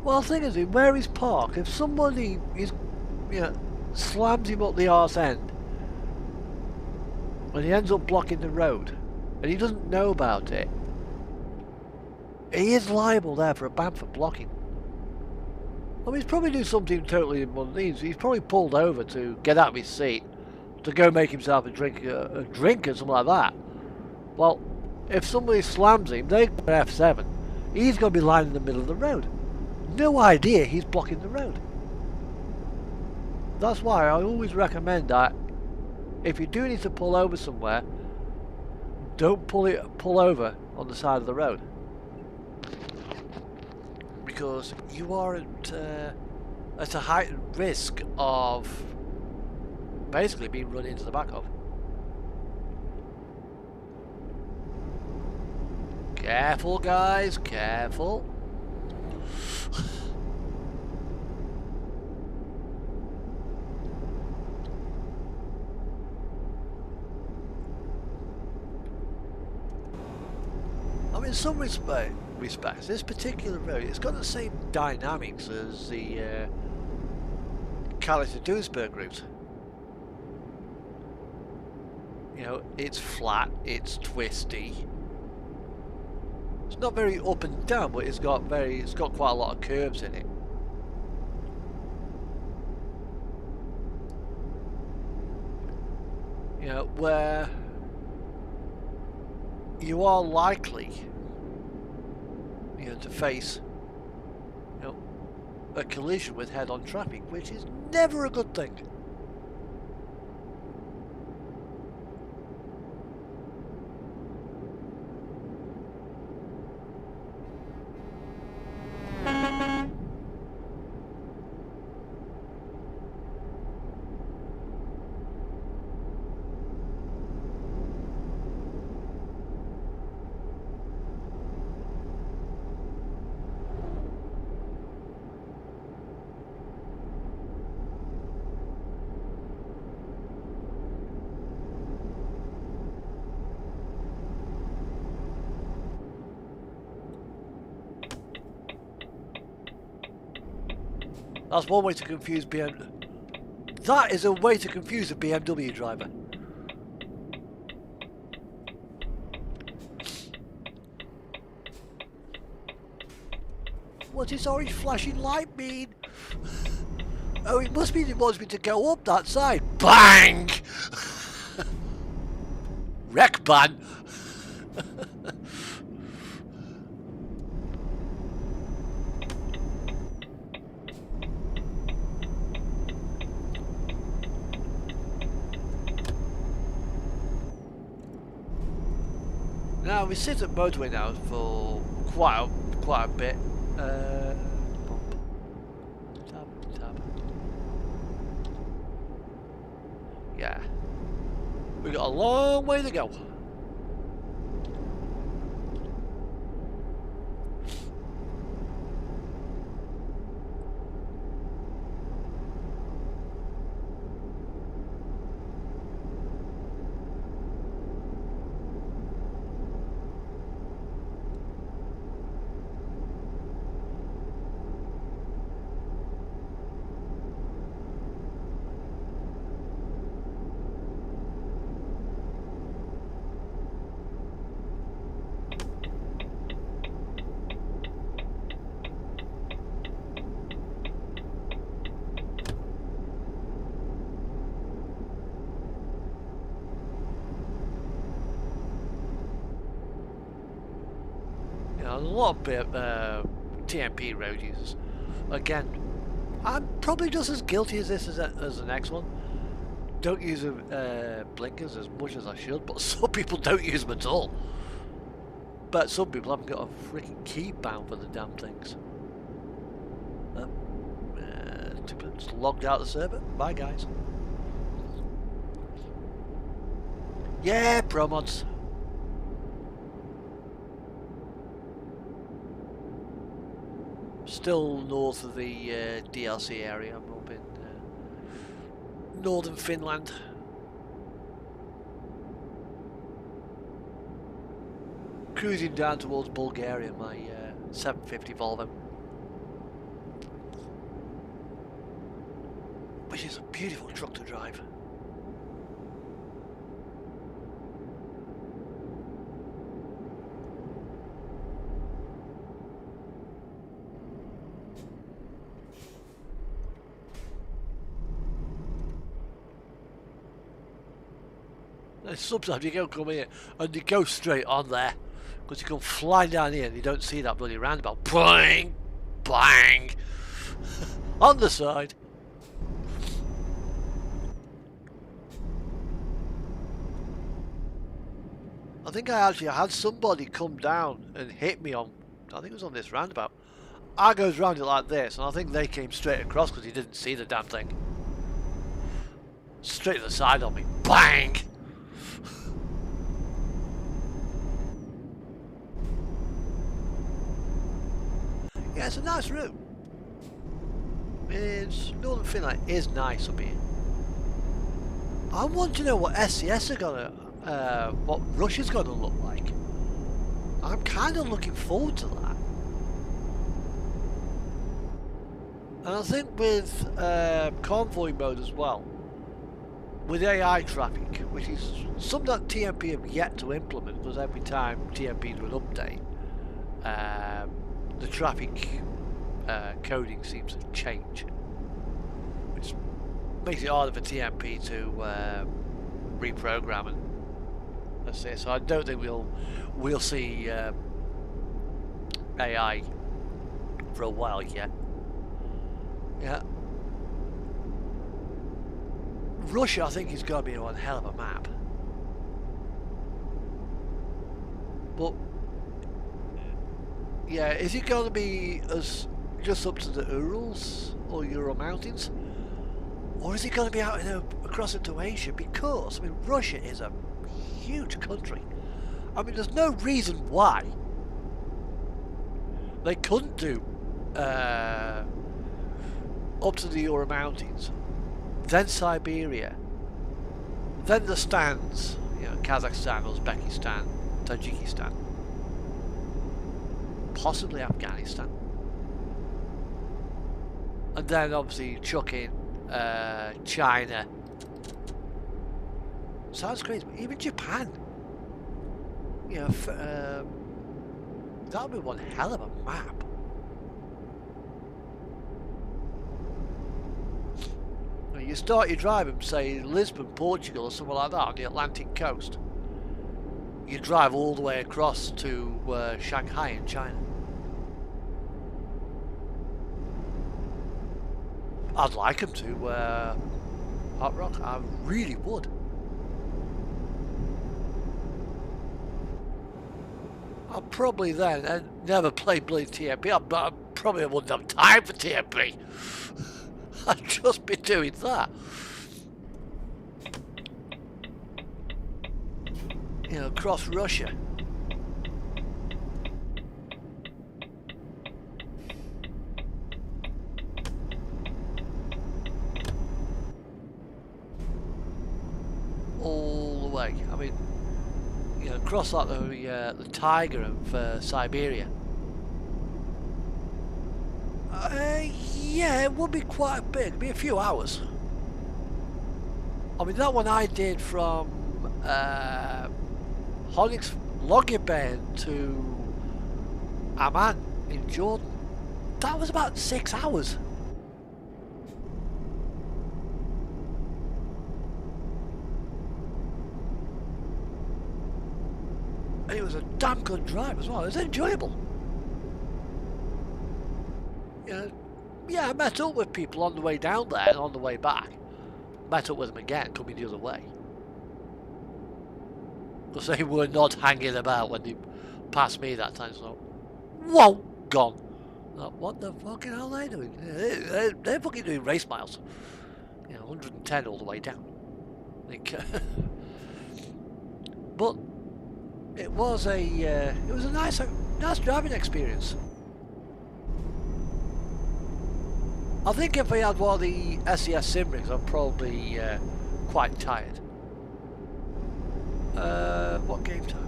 Well, the thing is, where he's parked, if somebody slams him up the arse end and he ends up blocking the road and he doesn't know about it, he is liable there for a ban for blocking. I mean, he's probably doing something totally mundane. He's probably pulled over to get out of his seat to go make himself a drink or something like that. Well, if somebody slams him, they go F7. He's going to be lying in the middle of the road. No idea he's blocking the road. That's why I always recommend that if you do need to pull over somewhere, don't pull over on the side of the road, because you are at a heightened risk of basically being run into the back of. Careful, guys, careful. I mean, in some respects, this particular road, it's got the same dynamics as the Calais to Duisburg route. You know, it's flat, it's twisty. It's not very up and down, but it's got quite a lot of curves in it. You know, where you are likely, you know, to face, you know, a collision with head-on traffic, which is never a good thing. That's one way to confuse BMW. That is a way to confuse a BMW driver. What does orange flashing light mean? Oh, it must mean it wants me to go up that side. Bang! Wreck ban! Now we sit at motorway now for quite a bit. Tab. Yeah, we got a long way to go. A lot of TMP road users. Again, I'm probably just as guilty as this as the next one. Don't use blinkers as much as I should, but some people don't use them at all. But some people haven't got a freaking key bound for the damn things. Just logged out the server. Bye, guys. Yeah, pro mods. Still north of the DLC area. I'm up in northern Finland. Cruising down towards Bulgaria in my 750 Volvo, which is a beautiful truck to drive. Sometimes you go come here and you go straight on there because you come flying down here and you don't see that bloody roundabout. Bang! Bang! On the side. I think I actually had somebody come down and hit me on, I think it was on this roundabout. I goes round it like this and I think they came straight across because he didn't see the damn thing. Straight to the side on me. Bang! Yeah, it's a nice route. Northern Finland is nice up here. I want to know what SCS are gonna, what Russia's gonna look like. I'm kind of looking forward to that. And I think with convoy mode as well, with AI traffic, which is something that TMP have yet to implement, because every time TMP do an update, the traffic coding seems to change, which makes it harder for TMP to reprogram and that's it. So I don't think we'll see AI for a while yet. Yeah. Russia, I think, is going to be one hell of a map. But yeah, is it going to be as just up to the Urals or Ural Mountains, or is it going to be out across into Asia? Because I mean, Russia is a huge country. I mean, there's no reason why they couldn't do up to the Ural Mountains, then Siberia, then the stands, you know, Kazakhstan, Uzbekistan, Tajikistan, possibly Afghanistan, and then obviously chuck in China. Sounds crazy, but even Japan, you know, that would be one hell of a map. You start your drive in, say, Lisbon, Portugal, or somewhere like that on the Atlantic coast. You drive all the way across to Shanghai in China. I'd like them to Hot Rock. I really would. I'll probably then never play bloody TMP. I probably wouldn't have time for TMP. I'd just be doing that. You know, across Russia. All the way. I mean, you know, across like the Tiger of Siberia. Yeah, it would be quite a bit. It'd be a few hours. I mean, that one I did from Honix Longyearbyen to Amman in Jordan. That was about 6 hours. And it was a damn good drive as well. It was enjoyable. Yeah, I met up with people on the way down there and on the way back. Met up with them again, coming the other way. Because they were not hanging about when they passed me that time. So, whoa, gone. Like, what the fucking hell are they doing? They're fucking doing race miles. You know, 110 all the way down. I think. But it was a nice driving experience. I think if I had one of the SES sim rigs, I'm probably quite tired. What game time?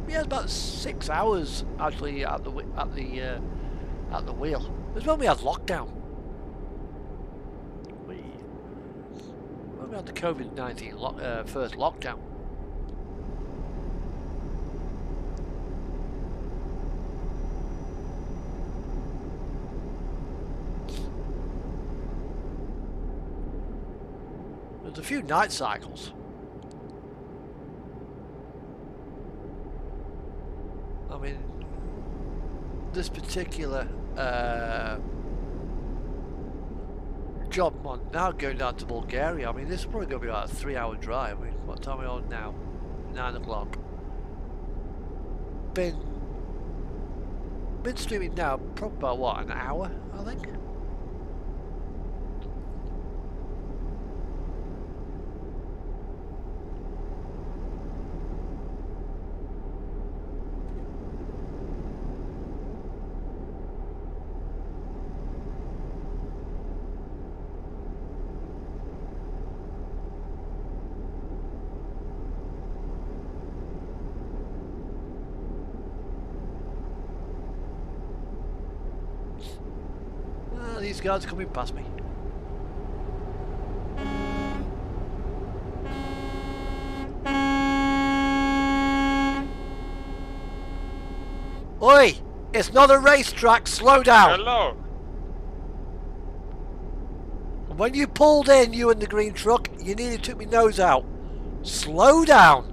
Yeah, it's about 6 hours actually at the wheel. It was when we had lockdown. When we had the COVID-19 first lockdown. There's a few night cycles. I mean, this particular job I'm on now, going down to Bulgaria. I mean, this is probably going to be about a 3-hour drive. I mean, what time are we on now? 9 o'clock. Been streaming now, probably about what, an hour, I think. These guys are coming past me. Oi! It's not a racetrack, slow down! Hello! When you pulled in, you and the green truck, You nearly took my nose out. Slow down.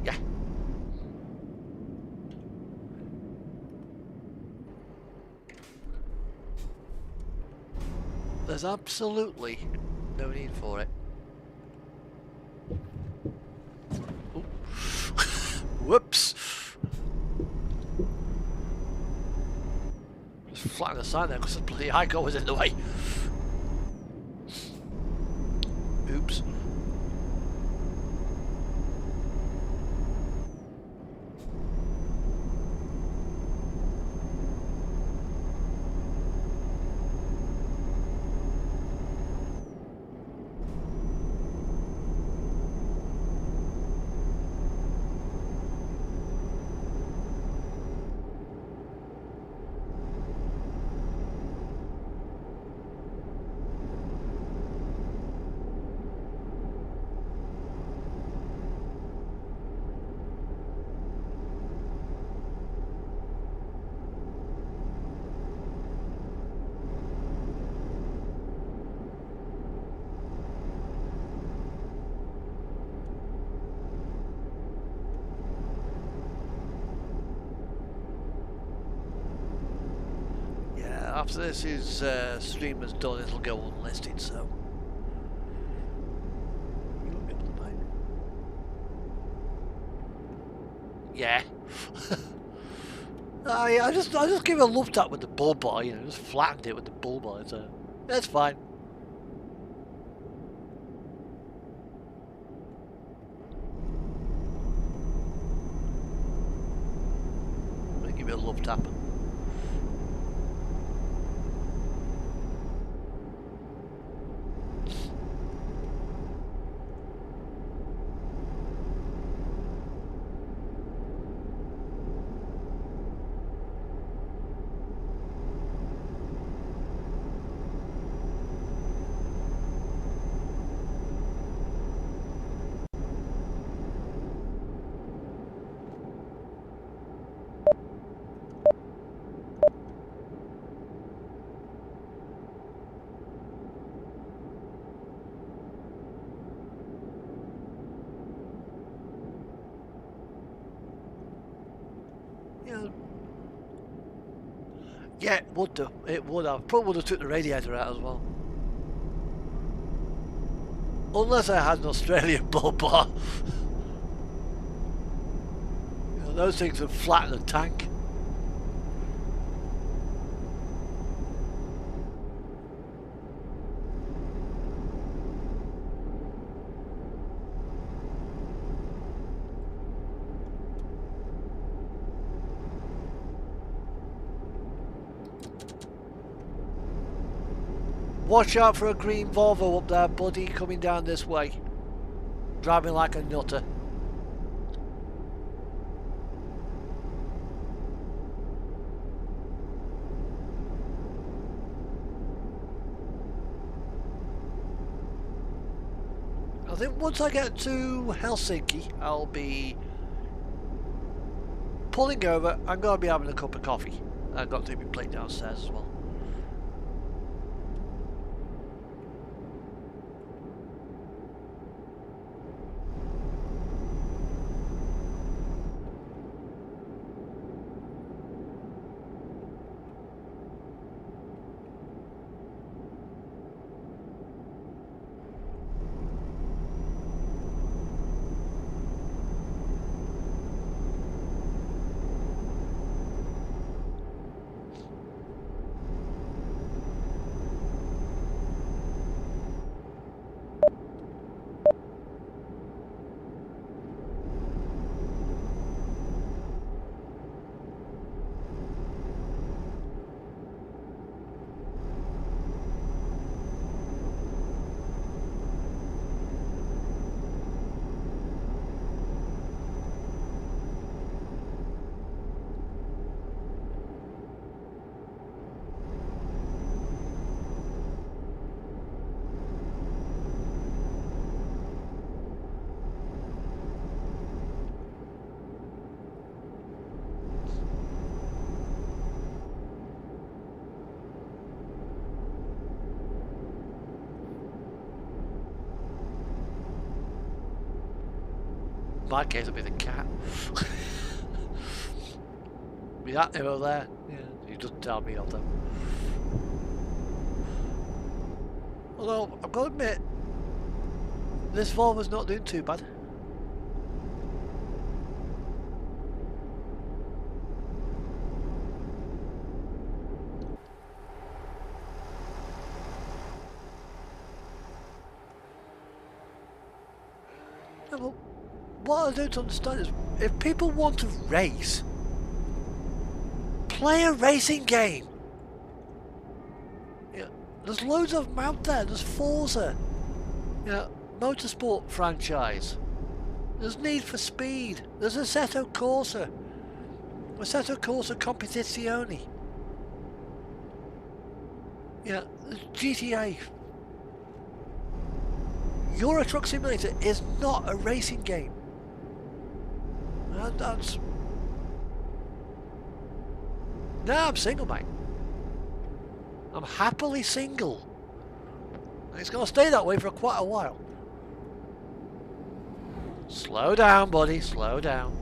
Yeah. There's absolutely no need for it. Ooh. Whoops. Just flatten the sign there because the bloody icon was in the way. Oops. After this is stream is done, it'll go unlisted, so you won't be able to buy it. Yeah. I just give it a love tap with the bull bar, you know, just flattened it with the bull bar, so that's fine. I'm gonna give it a love tap. Yeah, it would do. It would have. Probably would have took the radiator out as well. Unless I had an Australian bull bar. You know, those things would flatten the tank. Watch out for a green Volvo up there, buddy, coming down this way. Driving like a nutter. I think once I get to Helsinki, I'll be pulling over. I'm going to be having a cup of coffee. I've got to take my plate downstairs as well. In my case, it'll be the cat. Be that hero there. Yeah, he doesn't tell me of them. Although, I've got to admit, this Volvo's not doing too bad. Yeah, well, what I don't understand is, if people want to race, play a racing game. Yeah, there's loads of them out there. There's Forza. Yeah, motorsport franchise. There's Need for Speed. There's Assetto Corsa. Assetto Corsa Competizione. Yeah, there's GTA. Euro Truck Simulator is not a racing game. That's... No, I'm single, mate. I'm happily single. And it's going to stay that way for quite a while. Slow down, buddy. Slow down.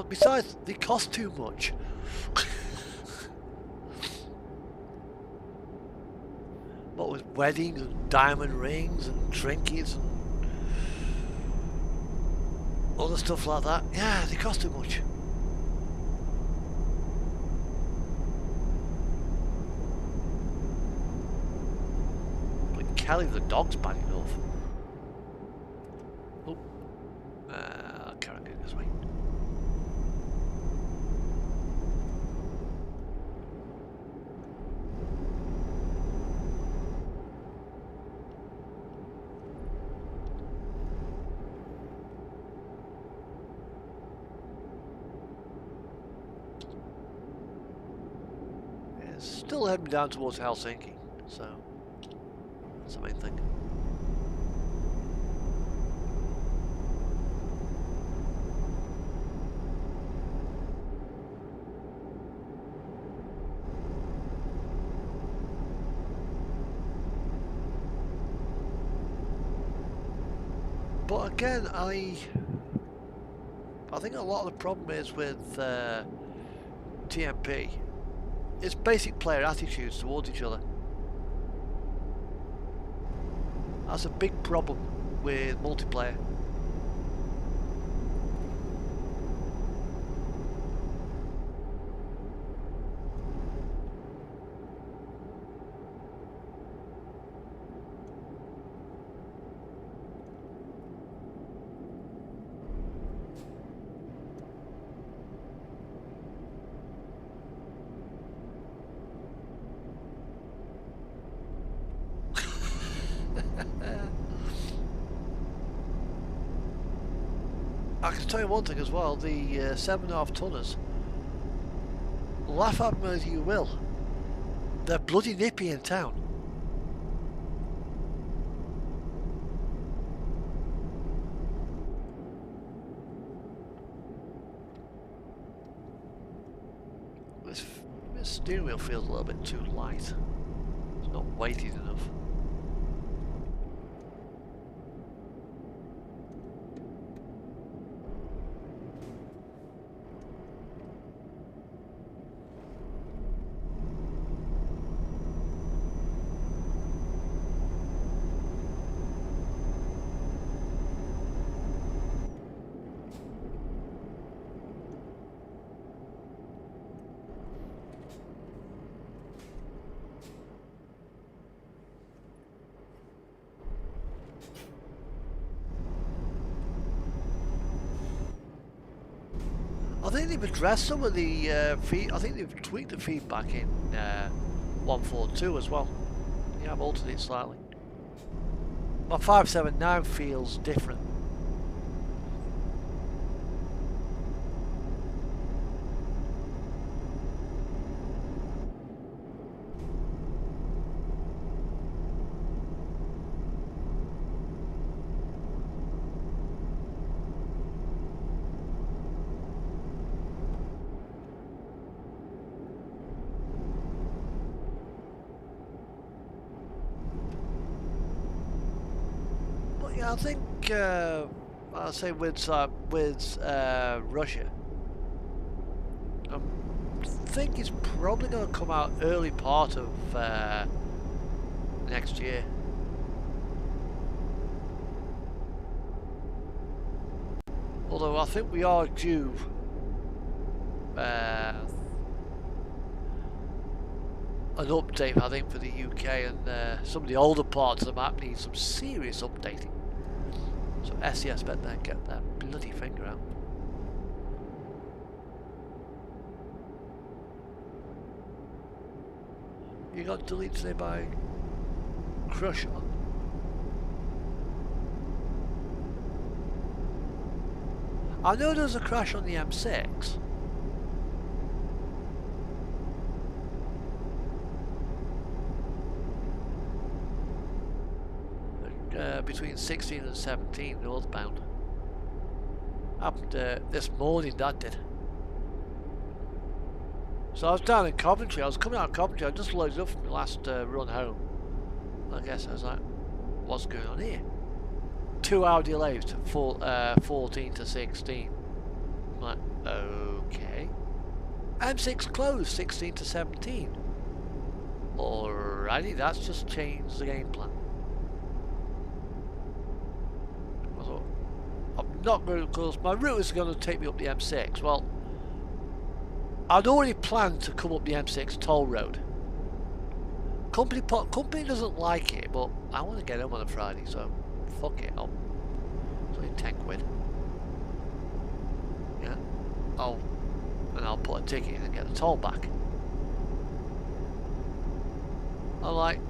Besides, they cost too much. What with weddings and diamond rings and trinkets and other stuff like that. Yeah, they cost too much. But Kelly the dog's bad enough. Oh, I can't go this way. Still heading down towards Helsinki, so that's the main thing. But again, I think a lot of the problem is with TMP. It's basic player attitudes towards each other. That's a big problem with multiplayer. I can tell you one thing as well, the 7.5 tonners, laugh at me as you will, they're bloody nippy in town. This steering wheel feels a little bit too light, it's not weighted enough. think they've addressed some of the feed. I think they've tweaked the feedback in 142 as well. Yeah, I've altered it slightly. My 579 feels different. Yeah, I think I'll say with Russia, I think it's probably going to come out early part of next year. Although I think we are due an update, I think, for the UK, and some of the older parts of the map need some serious updating. So SES better then get that bloody finger out. You got deleted today by Crusher. I know there was a crash on the M6. Between 16 and 17 northbound. Happened this morning, that did. So I was down in Coventry. I was coming out of Coventry. I just loaded up from the last run home. I guess I was like, what's going on here? 2 hour delays to 14 to 16. I'm like, okay. M6 closed 16 to 17. Alrighty, that's just changed the game plan. I thought, I'm not going to, because my route is going to take me up the M6. Well, I'd already planned to come up the M6 toll road. Company doesn't like it, but I want to get home on a Friday, so fuck it. It's only 10 quid. Yeah. And I'll put a ticket in and get the toll back. I'm like,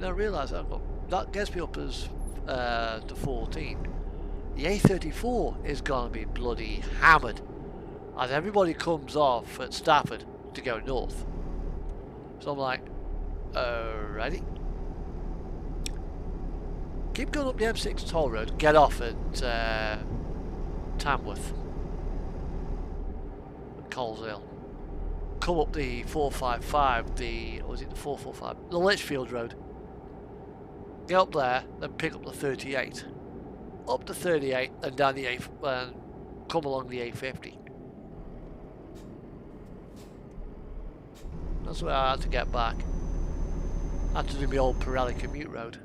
now I realise that gets me up as to 14. The A34 is going to be bloody hammered as everybody comes off at Stafford to go north. So I'm like, alrighty. Keep going up the M6 toll road, get off at Tamworth, Coleshill. Come up the 455, or was it the 445? The Litchfield Road. Get up there, then pick up the 38. Up the 38, and down the A, and come along the A50. That's where I had to get back. I had to do my old Pirelli commute road.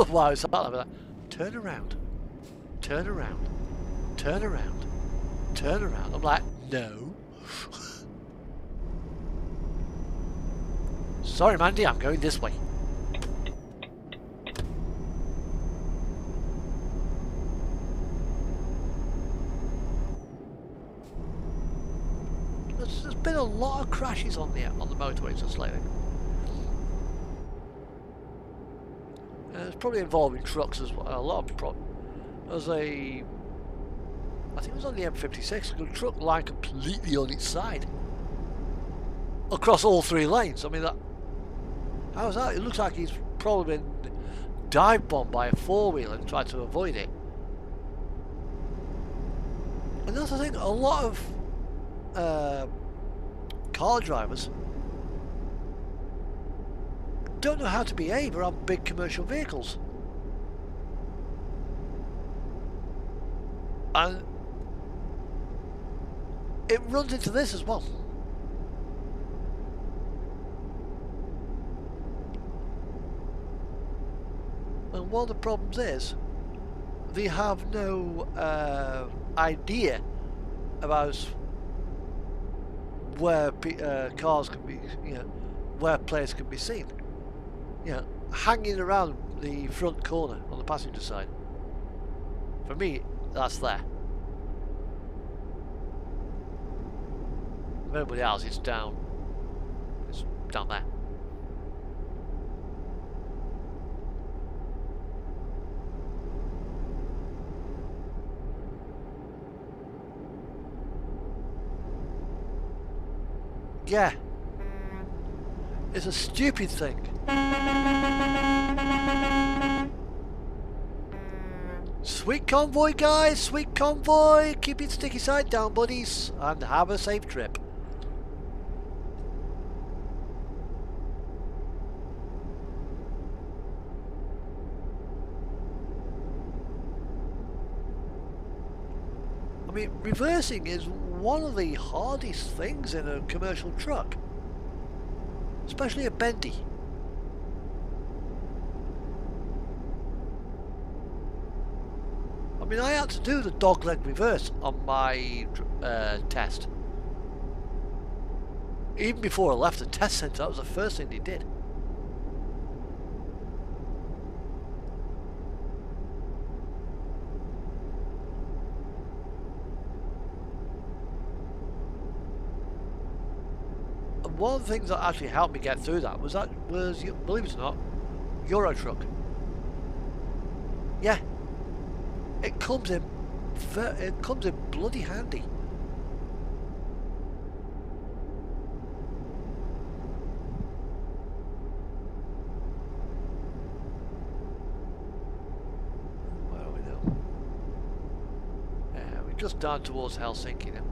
Wow, it's like, turn around, turn around, turn around, turn around. I'm like, no. Sorry, Mandy, I'm going this way. There's been a lot of crashes on the motorways just lately. It's probably involving trucks as well. A lot of there's I think it was on the M56. A truck lying completely on its side across all 3 lanes. I mean, how's that? It looks like he's probably been dive bombed by a 4-wheeler and tried to avoid it. And that's the thing. A lot of car drivers don't know how to behave around big commercial vehicles. And it runs into this as well. And one of the problems is they have no idea about where cars can be, where players can be seen. Hanging around the front corner on the passenger side. For me, that's there. For everybody else, it's down. It's down there. Yeah. It's a stupid thing. Sweet convoy, guys! Sweet convoy! Keep your sticky side down, buddies, and have a safe trip. I mean, reversing is one of the hardest things in a commercial truck, especially a bendy. I mean, I had to do the dogleg reverse on my test. Even before I left the test centre, that was the first thing they did. And one of the things that actually helped me get through that was, believe it or not, Euro truck. Yeah. It comes in bloody handy. Where are we now? Yeah, we're just down towards Helsinki now.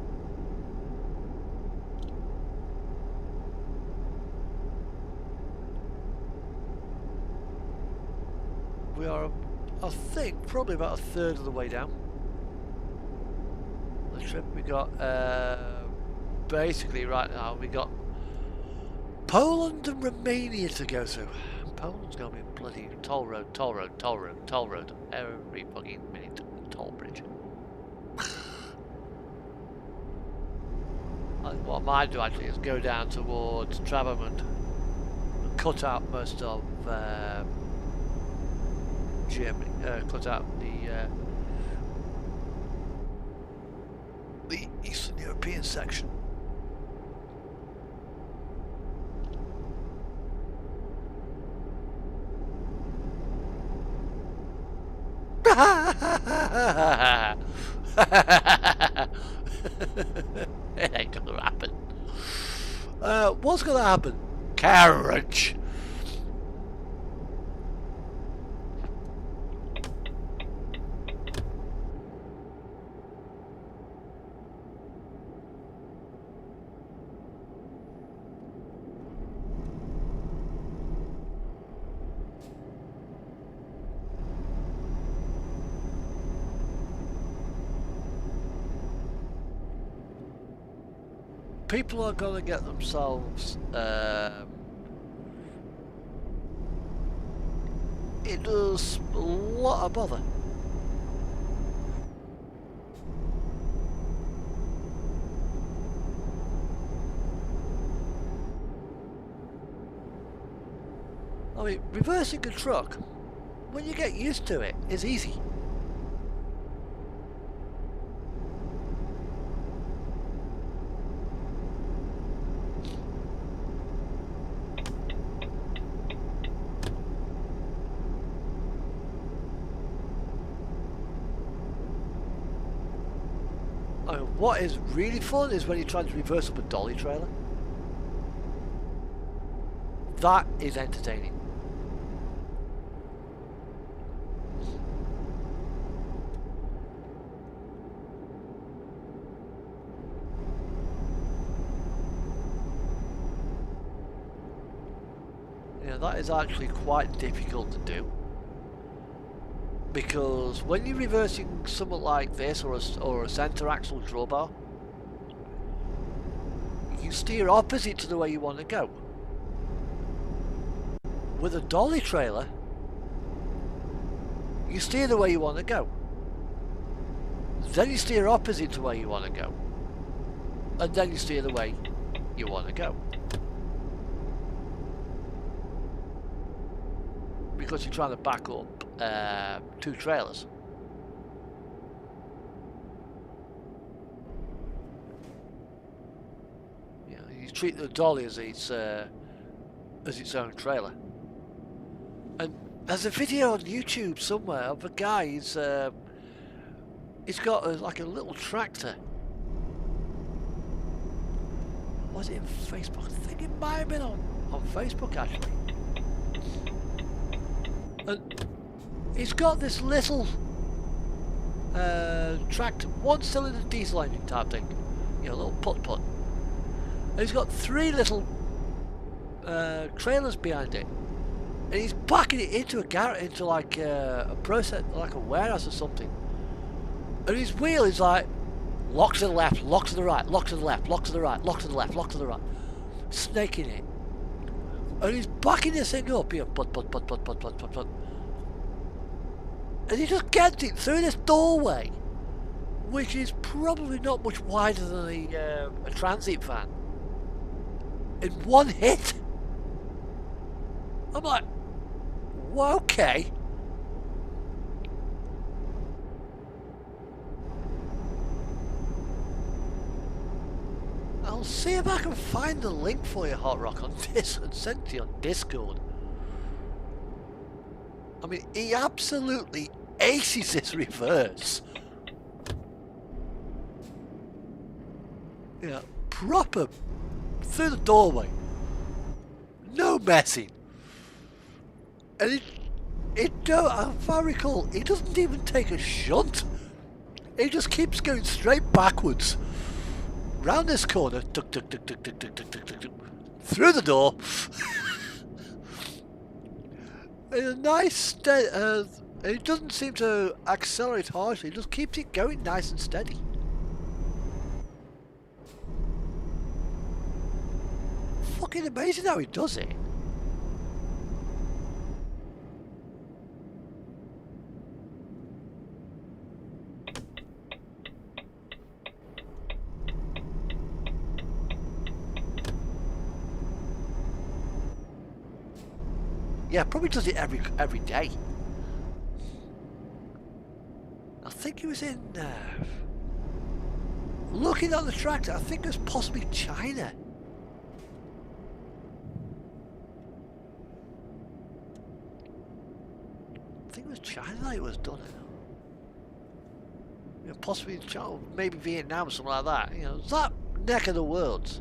We are, I think, probably about a third of the way down the trip. We got basically right now we got Poland and Romania to go through. Poland's gonna be a bloody toll road, toll road, toll road, toll road every fucking minute. Toll bridge. What I might do actually is go down towards Travemund and cut out most of Germany, cut out the Eastern European section. It ain't gonna happen. What's gonna happen? Carriage. People are going to get themselves it does a lot of bother. I mean, reversing a truck, when you get used to it, is easy. What is really fun is when you try to reverse up a dolly trailer. That is entertaining. Yeah, that is actually quite difficult to do. Because when you're reversing something like this, or a centre axle drawbar, you steer opposite to the way you want to go. With a dolly trailer, you steer the way you want to go. Then you steer opposite to where you want to go. And then you steer the way you want to go. Because you're trying to back up two trailers. treat the dolly as its own trailer. And there's a video on YouTube somewhere of a guy. He's got like a little tractor. Was it in Facebook? I think it might have been on Facebook actually. And he's got this little tractor, one cylinder diesel engine type thing, you know, a little putt. And he's got 3 little trailers behind it, and he's backing it into a garage, into like a process, like a warehouse or something. And his wheel is like lock to the left, lock to the right, lock to the left, lock to the right, lock to the left, lock to the right, snaking it. And he's backing this thing up here, putt. And he just gets it through this doorway, which is probably not much wider than a transit van, in one hit. I'm like, well, okay. I'll see if I can find the link for you, Hot Rock, on this and send it to you on Discord. I mean, he absolutely aces this reverse. Yeah, proper through the doorway. No messing. And if I recall, he doesn't even take a shunt. He just keeps going straight backwards. Round this corner, tuck, through the door. In a nice steady. It doesn't seem to accelerate harshly. It just keeps it going nice and steady. Fucking amazing how he does it. Yeah, probably does it every day. I think he was in looking at the tractor. I think it was possibly China. I think it was China that it was done in. You know, possibly China, maybe Vietnam or something like that. You know, that neck of the world.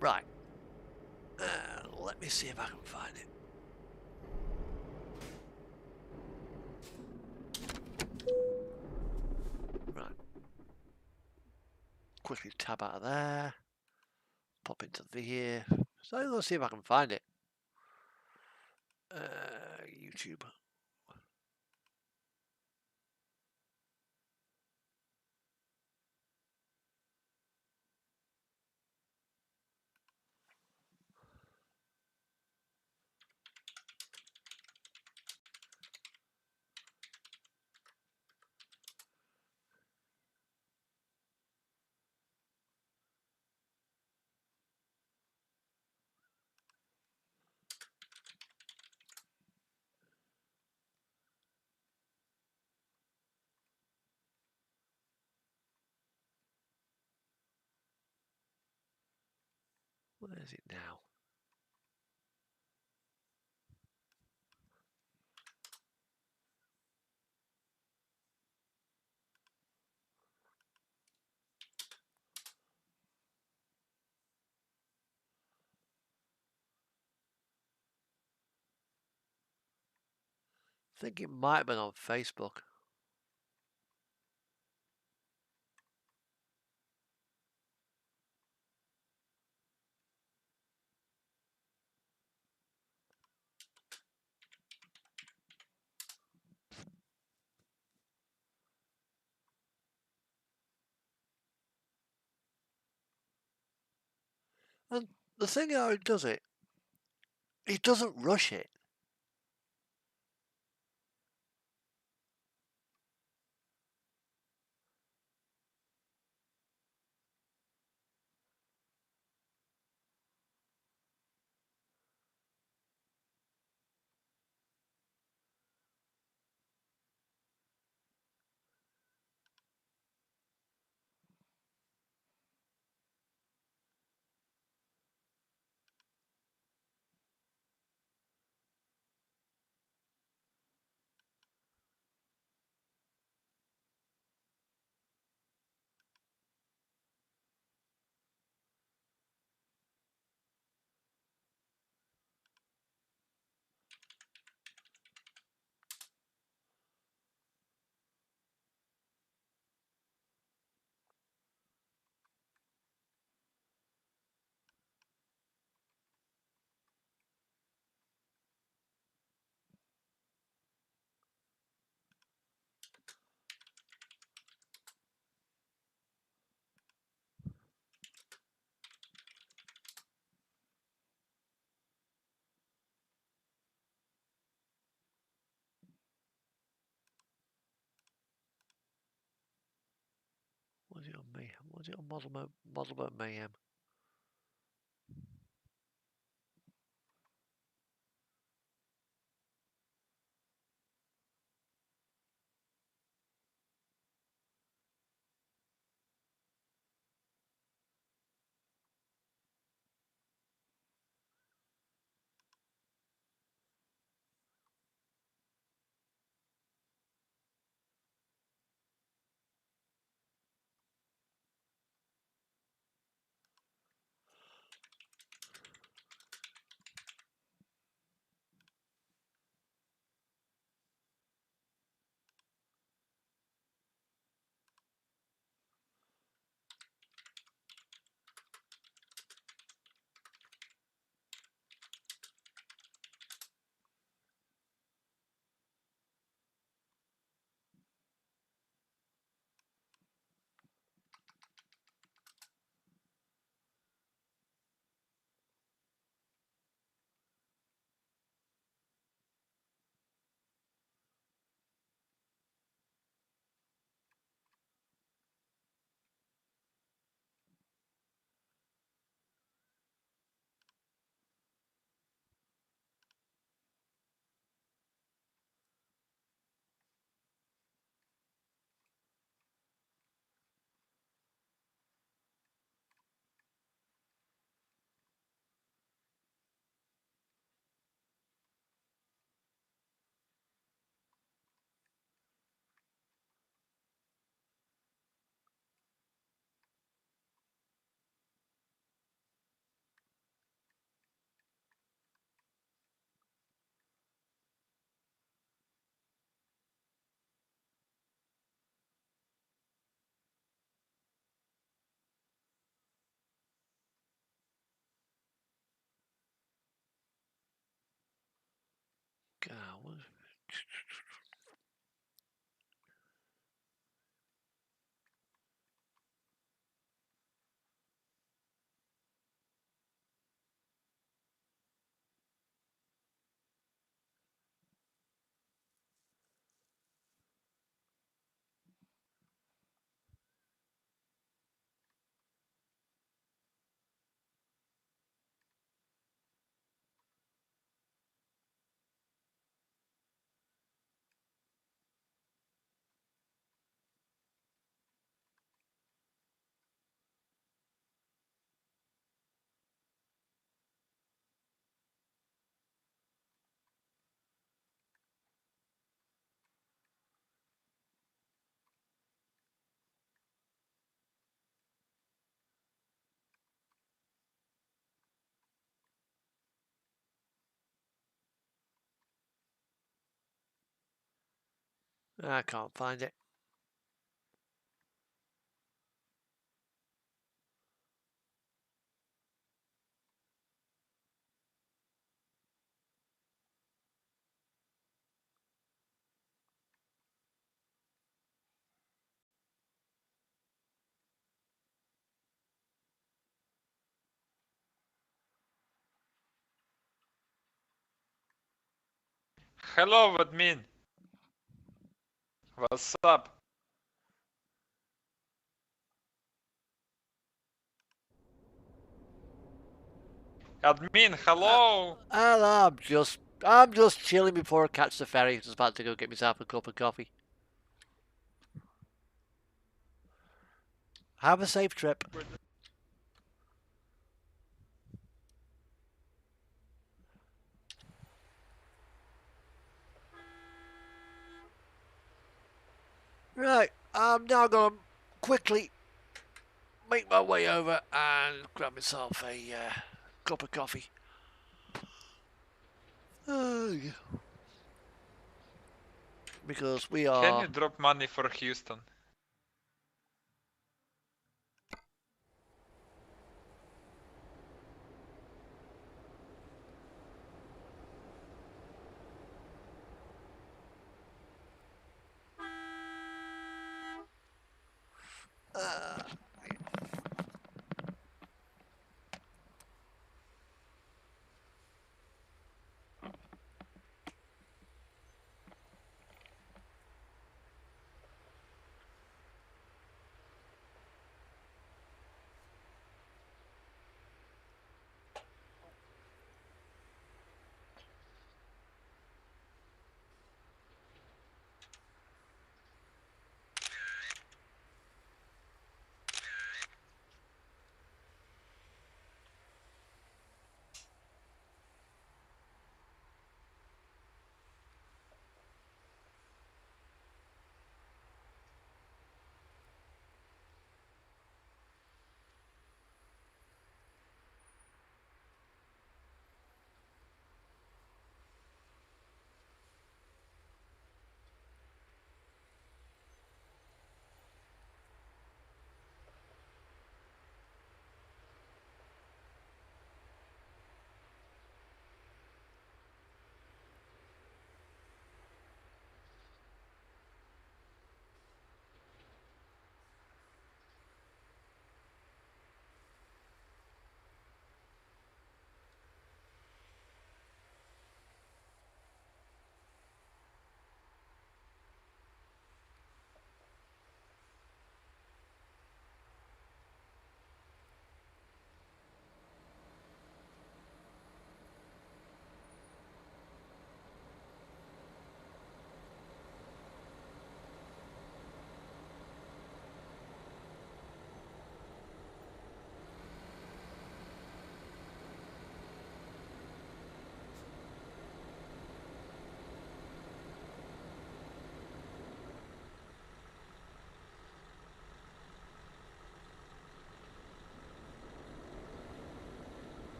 Right. Let me see if I can find it. Right. Quickly tab out of there. Pop into here. So let's see if I can find it. YouTube. Where is it now? I think it might have been on Facebook. And the thing how he does it, he doesn't rush it. Mayhem. Was it on Model Mode Mayhem? God, I can't find it. Hello, admin. What's up? Admin, hello. And I'm just chilling before I catch the ferry. Just about to go get myself a cup of coffee. Have a safe trip. Right, I'm now going to quickly make my way over and grab myself a cup of coffee. Because we Can are... you drop money for Houston?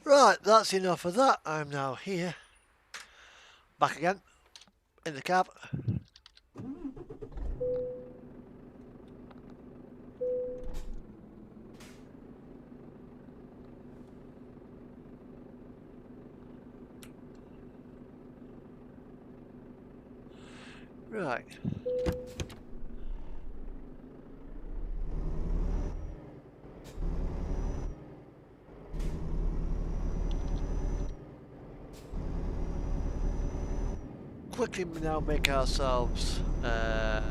Right, that's enough of that. I'm now here. Back again. In the cab. Right. Quickly now make ourselves head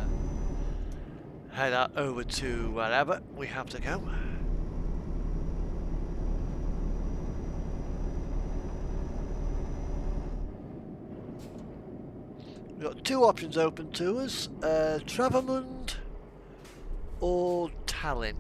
out over to wherever we have to go. We've got two options open to us, Travemund or Tallinn.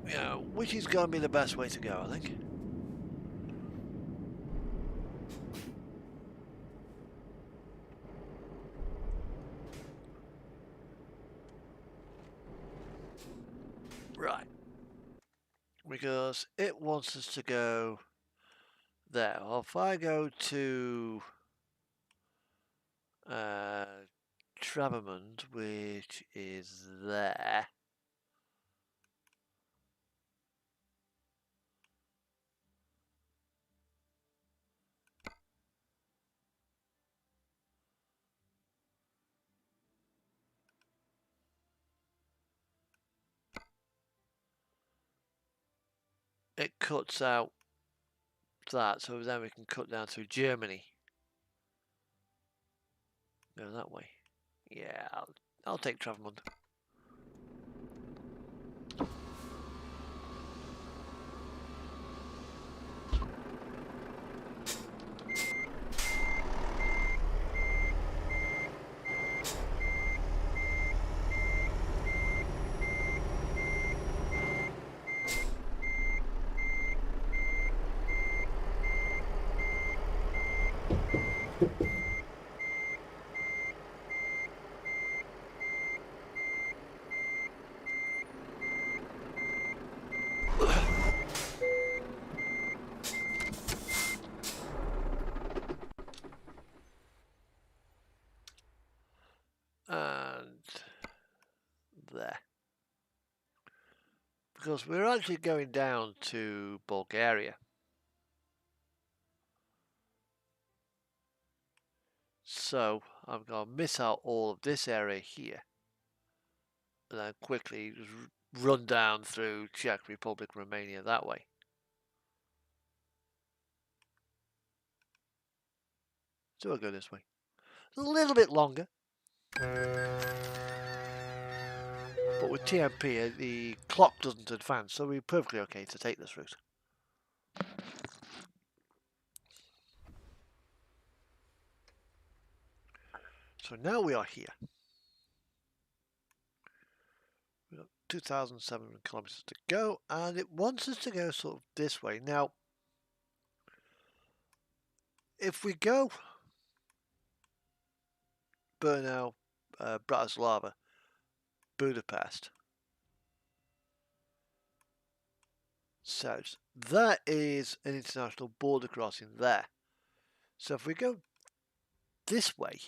Yeah, which is going to be the best way to go, I think. Right. Because it wants us to go there. Well, if I go to Travemund, which is there. It cuts out that, so then we can cut down through Germany. Go that way. Yeah, I'll take Travemund. And there. Because we're actually going down to Bulgaria. So I'm going to miss out all of this area here. And then quickly just run down through Czech Republic, Romania that way. So we'll go this way. It's a little bit longer. But with TMP, the clock doesn't advance, so we're perfectly okay to take this route. So now we are here. We've got 2,700 kilometers to go, and it wants us to go sort of this way. Now, if we go Brno, Bratislava, Budapest, south, that is an international border crossing there. So if we go this way,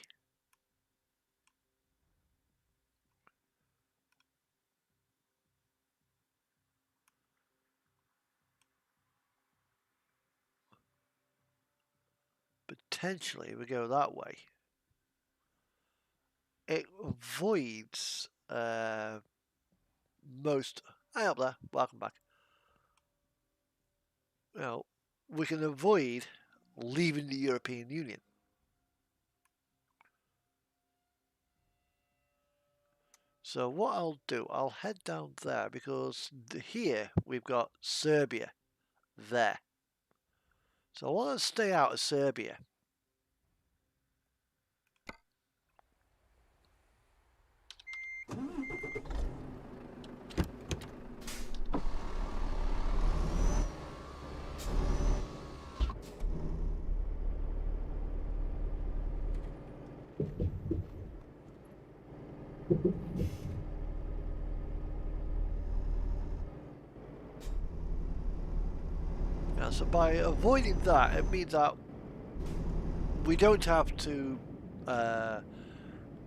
potentially we go that way, it avoids most. Hi up there, welcome back. Well, we can avoid leaving the European Union. So what I'll do, I'll head down there because here we've got Serbia there. So I want to stay out of Serbia. Now, so by avoiding that, it means that we don't have to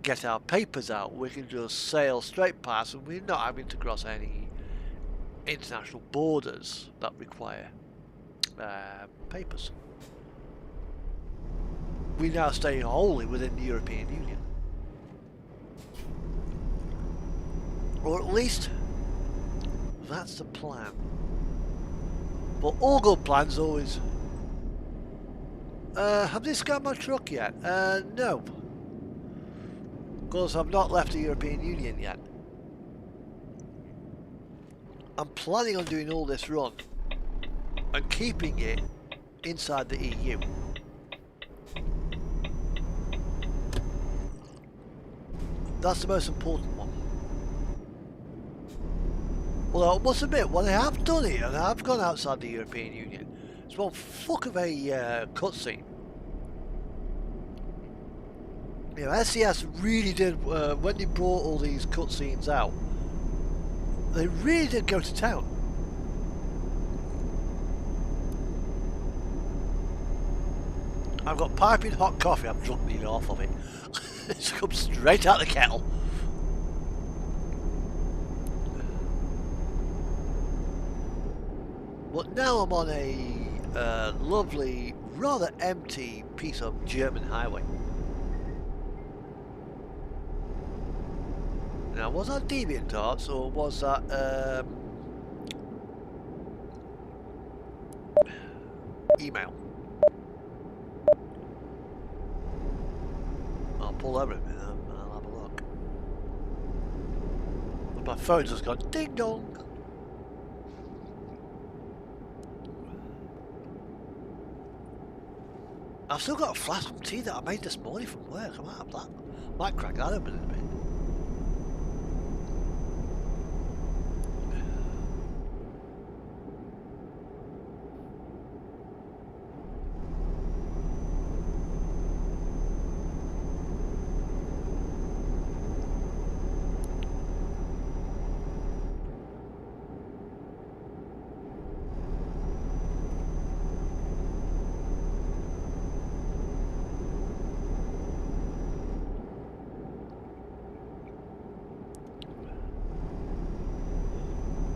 get our papers out. We can just sail straight past, and we're not having to cross any international borders that require papers. We now stay wholly within the European Union. Or at least, that's the plan. But all good plans always... have they scanned my truck yet? No. Because I've not left the European Union yet. I'm planning on doing all this run and keeping it inside the EU. That's the most important one. Although I must admit, when I have done it and I have gone outside the European Union, it's one fuck of a cutscene. You know, SES really did, when they brought all these cutscenes out, they really did go to town. I've got piping hot coffee, I've drunk nearly half of it. It's come straight out of the kettle. But now I'm on a lovely, rather empty piece of German highway. Now, was that DeviantArts or was that email? I'll pull over a minute and I'll have a look. My phone's just gone ding dong. I've still got a flask of tea that I made this morning from work. I might crack that open in a bit.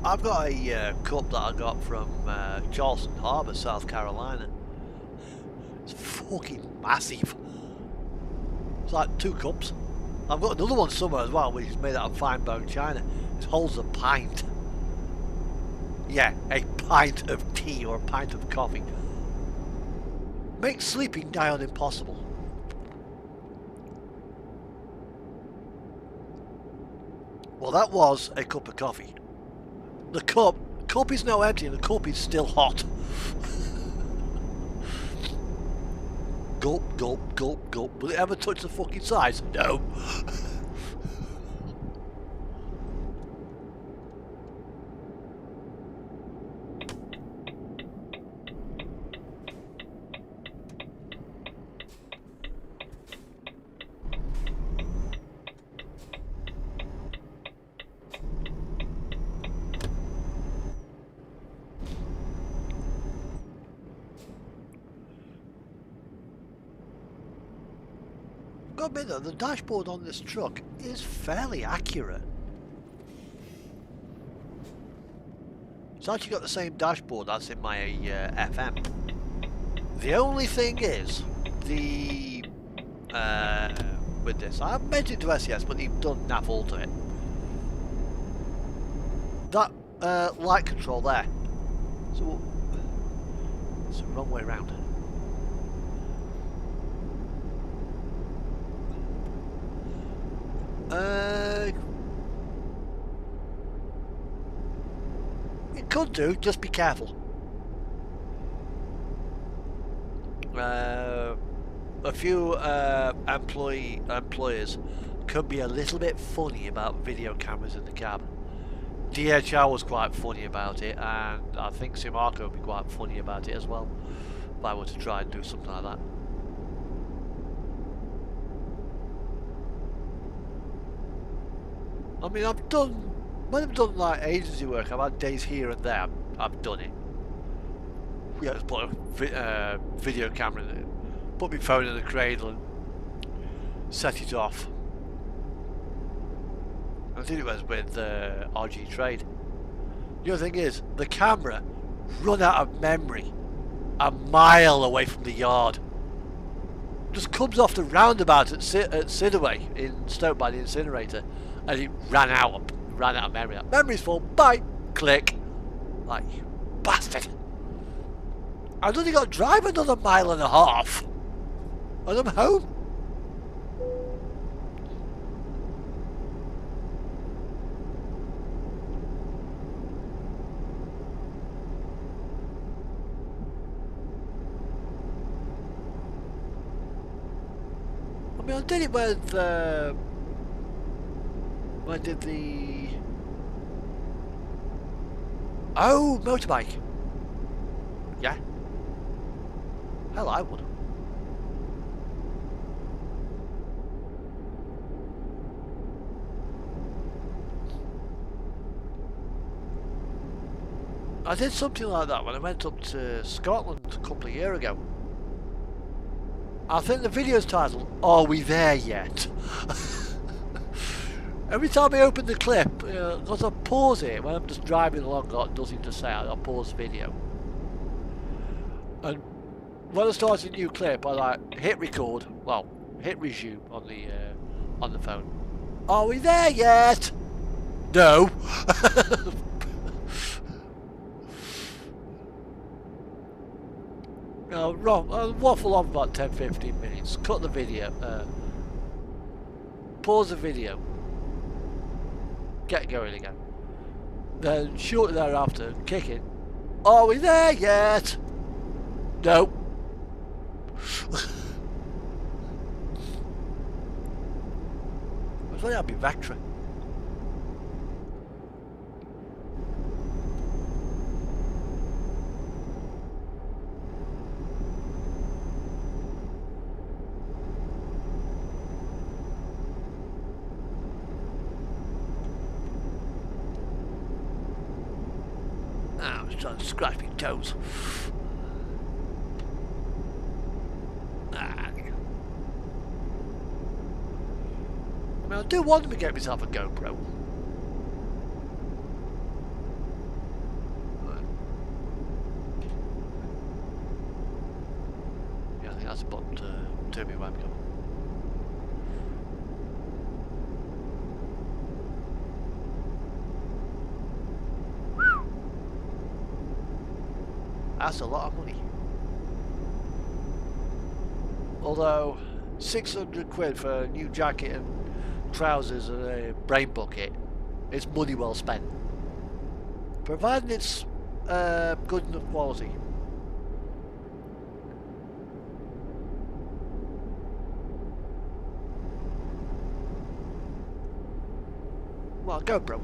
I've got a cup that I got from Charleston Harbour, South Carolina. It's fucking massive. It's like 2 cups. I've got another one somewhere as well, which is made out of fine bone china. It holds a pint. Yeah, a pint of tea or a pint of coffee. Makes sleeping nigh on impossible. Well, that was a cup of coffee. The cup is now empty and the cup is still hot. Gulp, gulp, gulp, gulp. Will it ever touch the fucking sides? No. I've got to admit though, the dashboard on this truck is fairly accurate. It's actually got the same dashboard that's in my FM. The only thing is, with this, I haven't mentioned to SES, but they've done nav to it. That light control there. So it's the wrong way around. It could do, just be careful. A few employers could be a little bit funny about video cameras in the cabin. DHL was quite funny about it, and I think Simarco would be quite funny about it as well, if I were to try and do something like that. I mean, when I've done like agency work, I've had days here and there, I've done it. Yeah, just put a video camera in it. Put my phone in the cradle and set it off. I think it was with RG Trade. The other thing is, the camera run out of memory a mile away from the yard. Just comes off the roundabout at Sidaway in Stoke by the incinerator, and it ran out of memory. Memory's full. Bye. Click. Like, you bastard. I've only got to drive another mile and a half, and I'm home. I mean, I did it with I did the motorbike. Yeah. Hell, I would. I did something like that when I went up to Scotland a couple of years ago. I think the video's titled, "Are We There Yet?" Every time I open the clip, because I pause it when I'm just driving along, got nothing to say, I'll pause the video. And when I start a new clip, I like hit record, well, hit resume on the phone. Are we there yet? No. No, wrong. I'll waffle on for about 10-15 minutes. Cut the video. Pause the video. Get going again. Then shortly thereafter, kick it. Are we there yet? No. I was really happy Vectra. I was trying to scratch my toes. I mean, I do want to get myself a GoPro. Yeah, I think that's about turn me webcam. That's a lot of money. Although 600 quid for a new jacket and trousers and a brain bucket, it's money well spent. Providing it's good enough quality. Well, GoPro.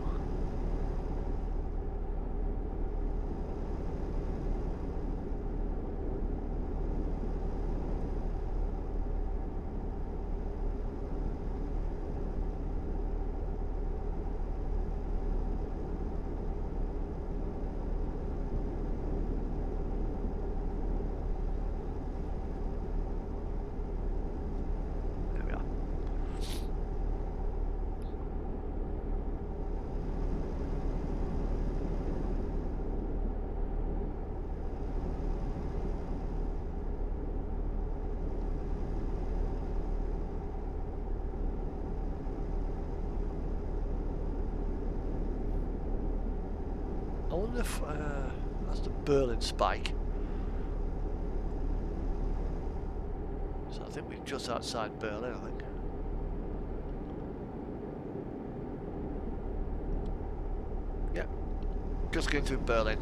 I wonder if that's the Berlin spike. So I think we're just outside Berlin, I think. Yep, just going through Berlin.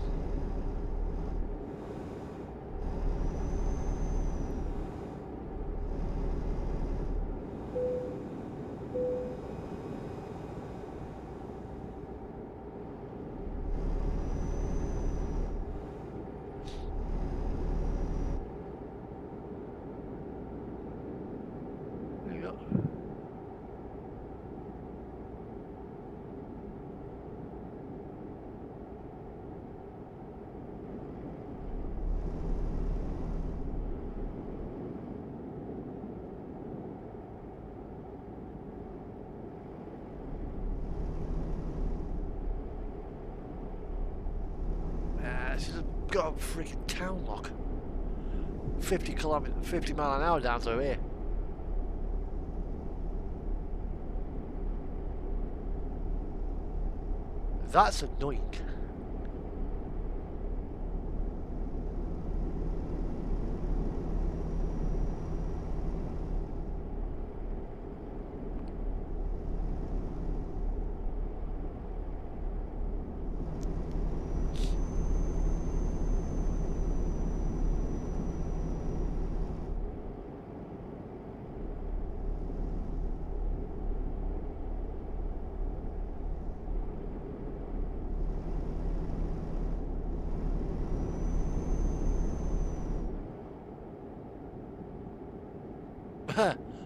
This has got a freaking town lock. 50 mile an hour down through here. That's annoying.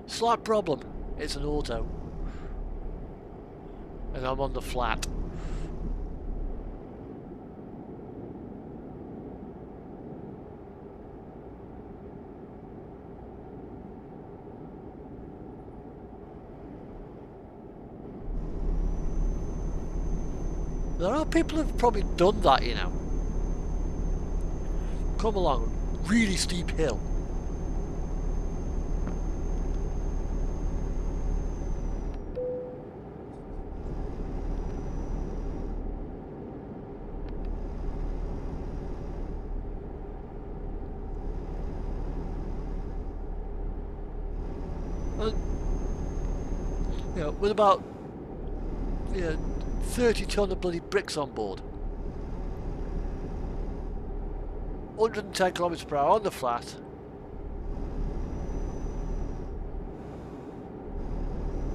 Slight problem. It's an auto. And I'm on the flat. There are people who've probably done that, you know. Come along, really steep hill. You know, with about 30 ton of bloody bricks on board. 110 kilometers per hour on the flat.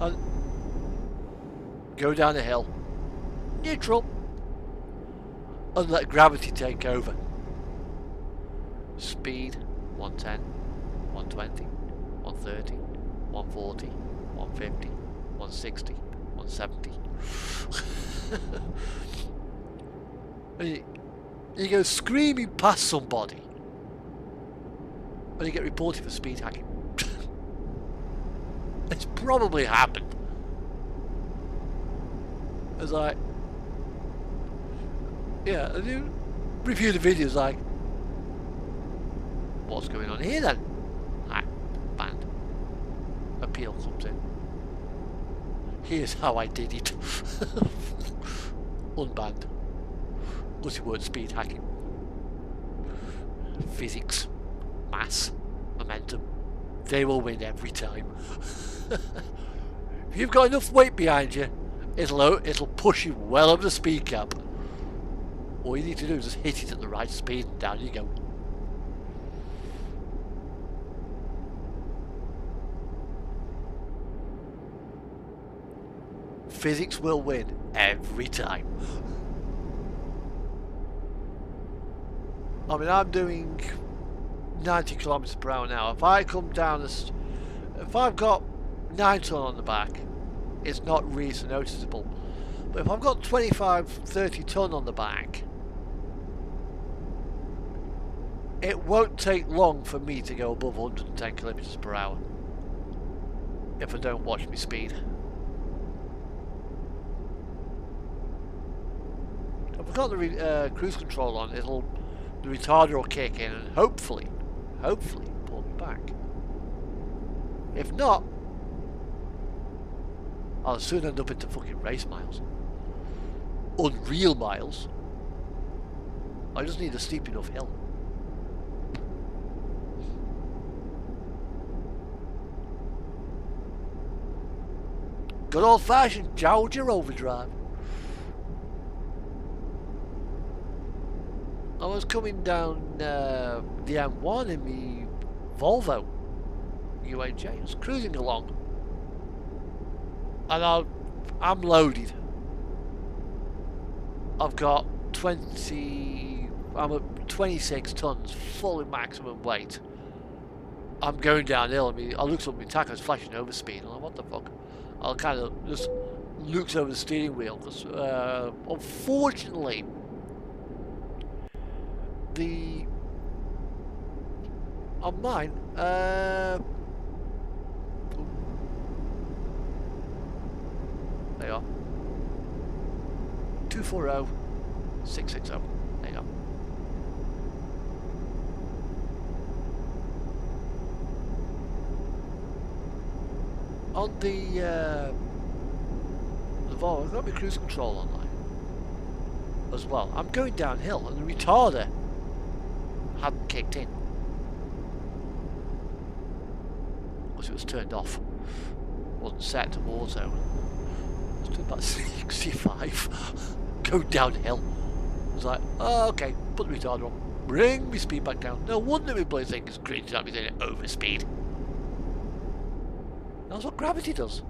And go down the hill. Neutral. And let gravity take over. Speed 110, 120, 130, 140, 150, 160, 170. And you go screaming past somebody and you get reported for speed hacking. It's probably happened. It's like, yeah, and you review the videos like, what's going on here then? Right, banned. Appeal comes in. Here's how I did it. Unbanned. Because it weren't speed hacking. Physics, mass, momentum. They will win every time. If you've got enough weight behind you, it'll push you well over the speed cap. All you need to do is just hit it at the right speed and down you go. Physics will win every time. I mean, I'm doing 90 kilometers per hour now. If I come down this, if I've got 9 ton on the back, it's not really so noticeable. But if I've got 25, 30 ton on the back, it won't take long for me to go above 110 kilometers per hour if I don't watch my speed. If I've got the cruise control on, the retarder will kick in and hopefully pull me back. If not, I'll soon end up into fucking race miles. Unreal miles. I just need a steep enough hill. Good old fashioned Georgia overdrive. I was coming down the M1 in my Volvo UHJ. I was cruising along, and I'm loaded. I've got 20. I'm at 26 tons, fully maximum weight. I'm going downhill. I mean, I looked up my tacho's flashing over speed. I'm like, what the fuck? I'll kind of just looks over the steering wheel because unfortunately. On mine, there you are. 240 660. There you go. on the Volvo, I've got my cruise control online as well. I'm going downhill and the retarder hadn't kicked in because it was turned off. It wasn't set to auto. It's doing about 65 going downhill. I was like, oh, okay, put the retarder on, bring my speed back down. No wonder my bloody thing is green at me saying over speed. That's what gravity does.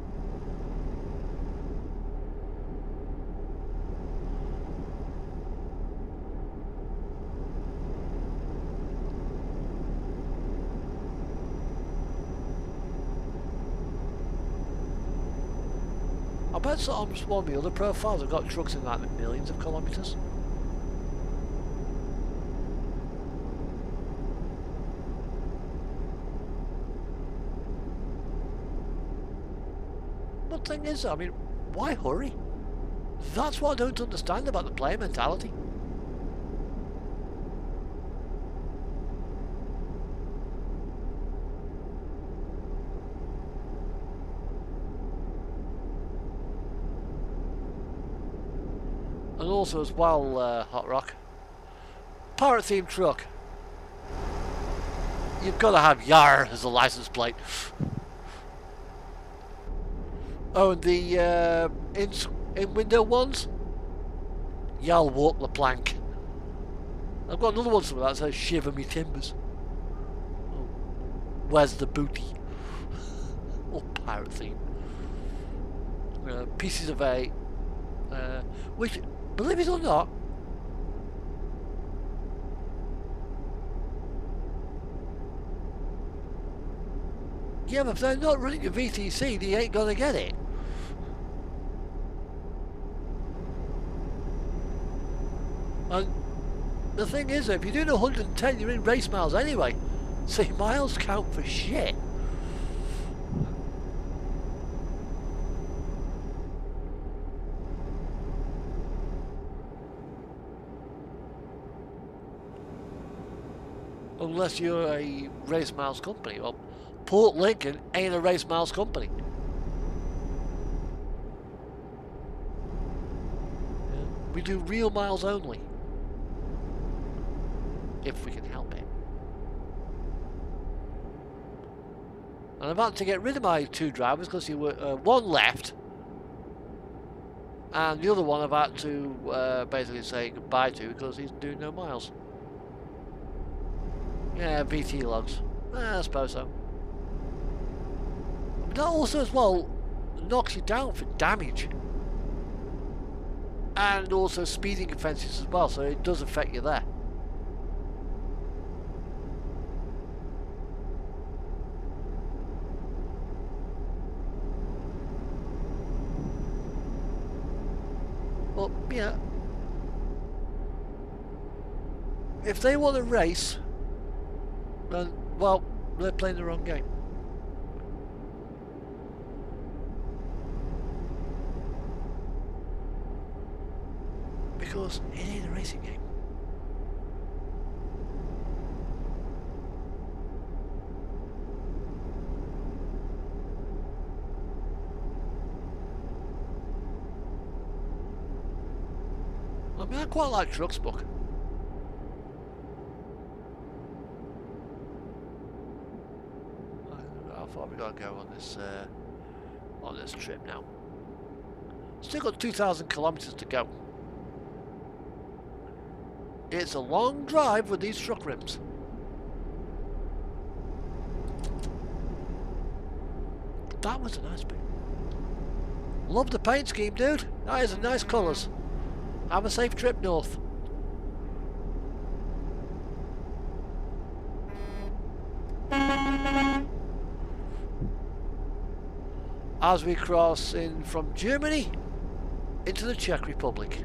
I bet some one of the other profiles have got trucks in like the millions of kilometres. But the thing is, I mean, why hurry? That's what I don't understand about the player mentality. And also as well, Hot Rock, pirate themed truck. You've got to have YAR as a license plate. Oh, and the in window ones, y'all walk the plank. I've got another one somewhere that says shiver me timbers. Oh, where's the booty? Or pirate theme. Pieces of 8. Which, believe it or not, yeah, but if they're not running a VTC, they ain't gonna get it. And the thing is, if you're doing 110, you're in race miles anyway. So your miles count for shit. Unless you're a race miles company. Well, Port Lincoln ain't a race miles company. Yeah. We do real miles only. If we can help it. And I'm about to get rid of my 2 drivers because you were one left, and the other one I've had to basically say goodbye to because he's doing no miles. Yeah, VT logs. I suppose so. But that also as well knocks you down for damage. And also speeding offences as well, so it does affect you there. Well, yeah. If they want to race, then, well, they're playing the wrong game. Because it ain't a racing game. I mean, I quite like Trucks Book. How far we got to go on this trip now? Still got 2,000 kilometers to go. It's a long drive with these truck rims. That was a nice bit. Love the paint scheme, dude. That is a nice colours. Have a safe trip north. As we cross in from Germany into the Czech Republic.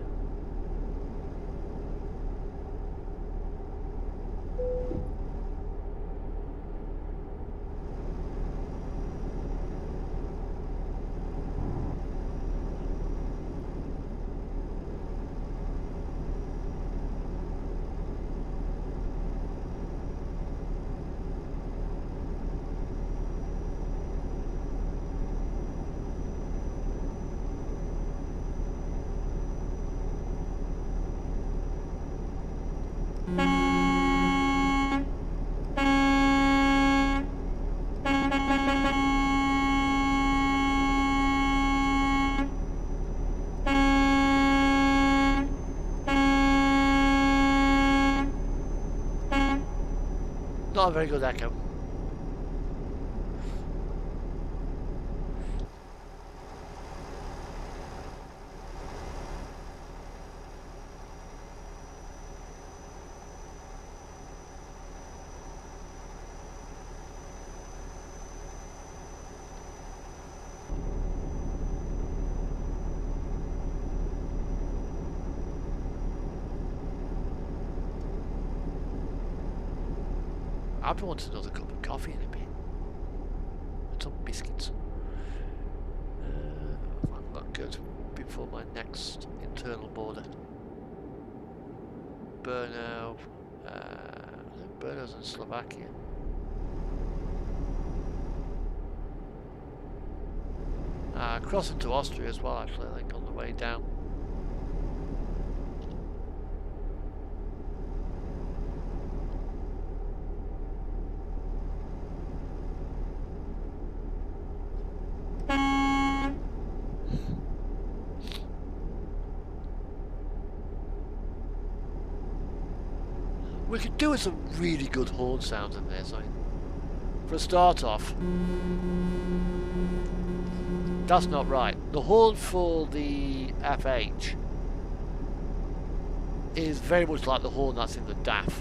Not a very good echo. I'd want another cup of coffee in a bit. And some biscuits. I've got good before my next internal border. Brno. I think Brno's in Slovakia. Crossing to Austria as well, actually, I think, on the way down. We could do with some really good horn sounds in there, so for a start off, that's not right. The horn for the FH is very much like the horn that's in the DAF.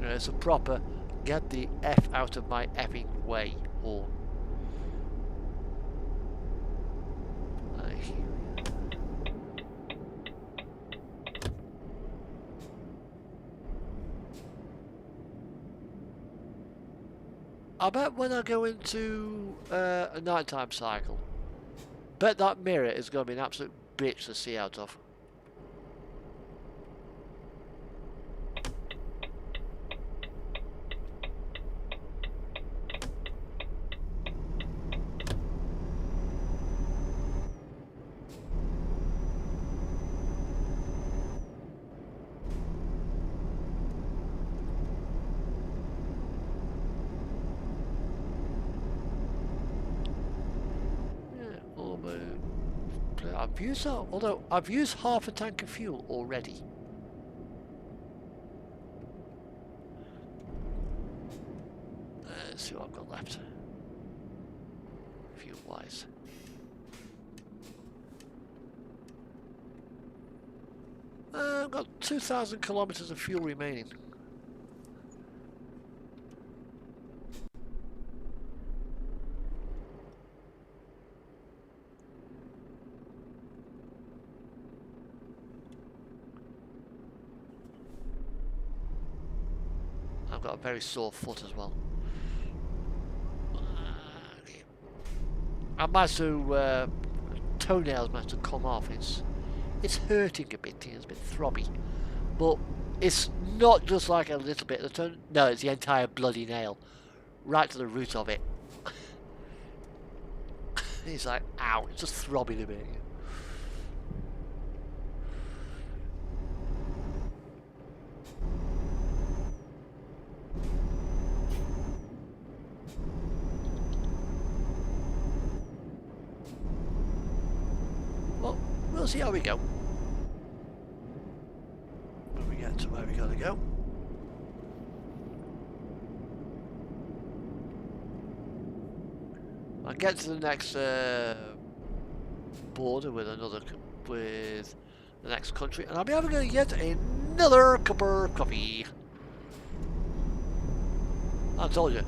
It's a proper get the F out of my effing way horn. I bet when I go into a nighttime cycle, bet that mirror is going to be an absolute bitch to see out of. Although I've used half a tank of fuel already. Let's see what I've got left. Fuel wise. I've got 2,000 kilometers of fuel remaining. I've got a very sore foot as well. I managed to toenails managed to come off. It's hurting a bit. It's a bit throbby, but it's not just like a little bit of the toe. No, it's the entire bloody nail, right to the root of it. It's like, ow! It's just throbbing a bit. We'll see how we go. When we get to where we gotta go. I'll get to the next border with the next country, and I'll be having to get another cup of coffee. I told you.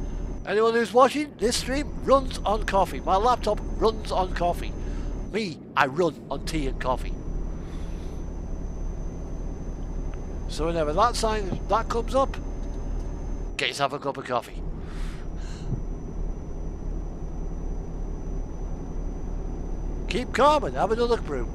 Anyone who's watching this stream runs on coffee. My laptop runs on coffee. Me, I run on tea and coffee. So whenever that comes up, get yourself a cup of coffee. Keep calm and have another brew.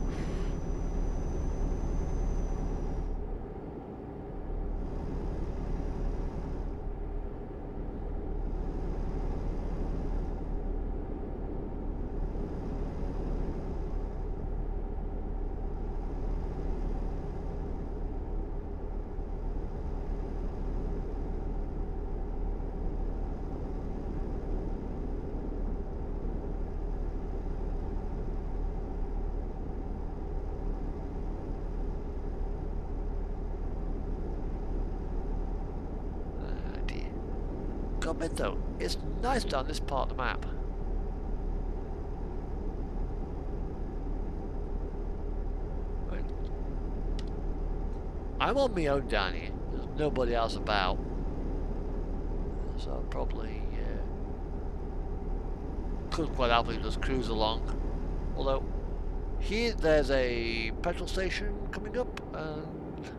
admit though, it's nice down this part of the map. Right. I'm on my own down here. There's nobody else about. So I'll probably could quite happily just cruise along. Although here there's a petrol station coming up, and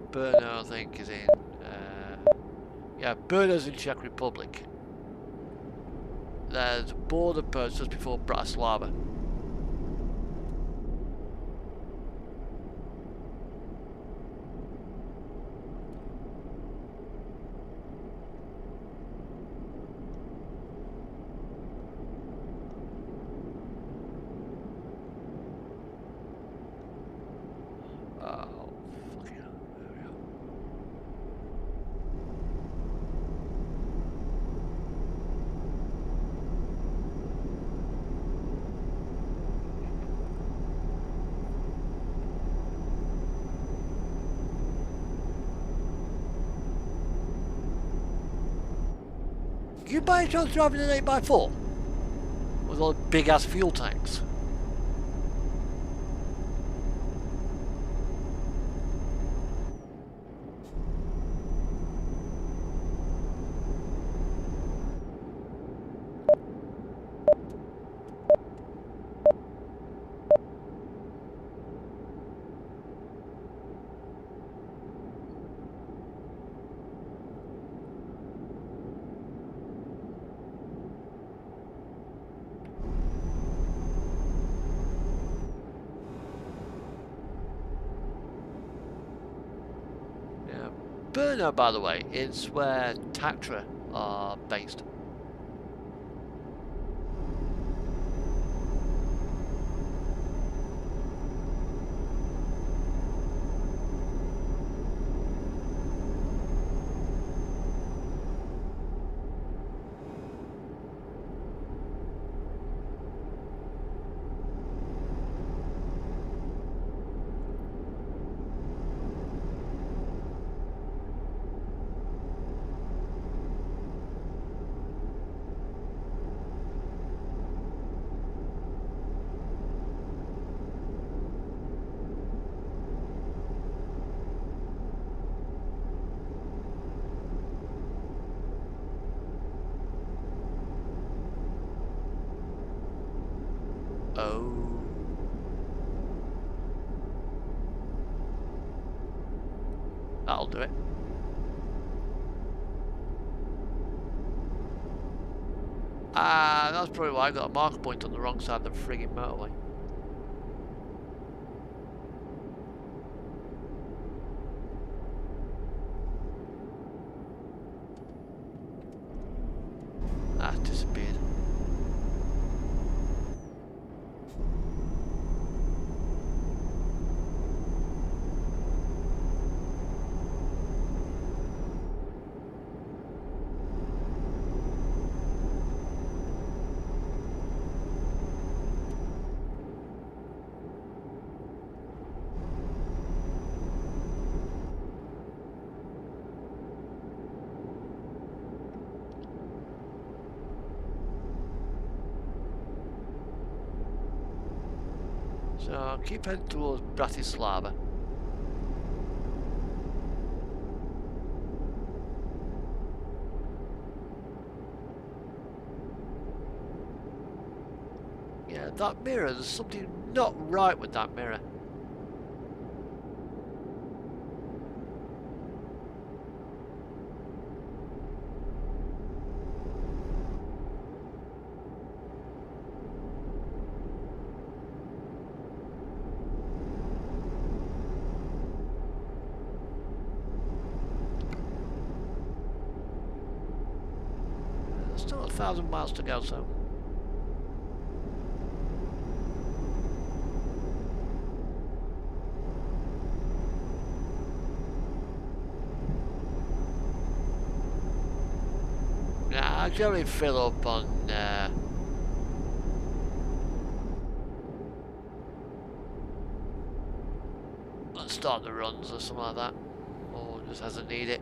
Brno I think is in yeah, Brno's in Czech Republic. There's a border post just before Bratislava. You by any chance driving an 8x4? With all the big ass fuel tanks? Brno, by the way, is where Tatra are based. Oh. That'll do it. That's probably why I got a marker point on the wrong side of the frigging motorway. Ah, it disappeared. So keep heading towards Bratislava. Yeah, that mirror, there's something not right with that mirror. Still 1,000 miles to go, so. Nah, I generally fill up on start the runs or something like that, or Just doesn't need it.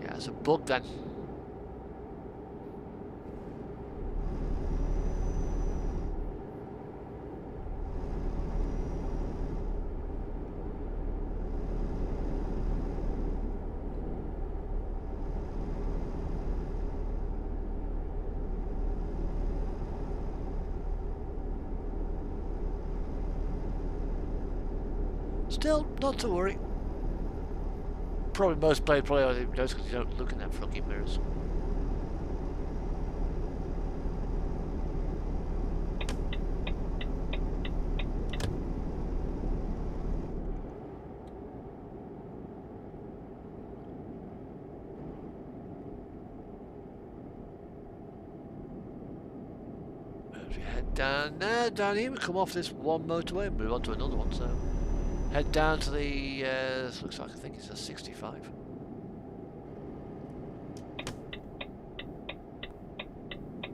Yeah, it's a bug then. Still, not to worry. Probably most players probably don't even notice because you don't look in them fucking mirrors. As we head down here, we come off this one motorway and move on to another one. So head down to the looks like I think it's a 65.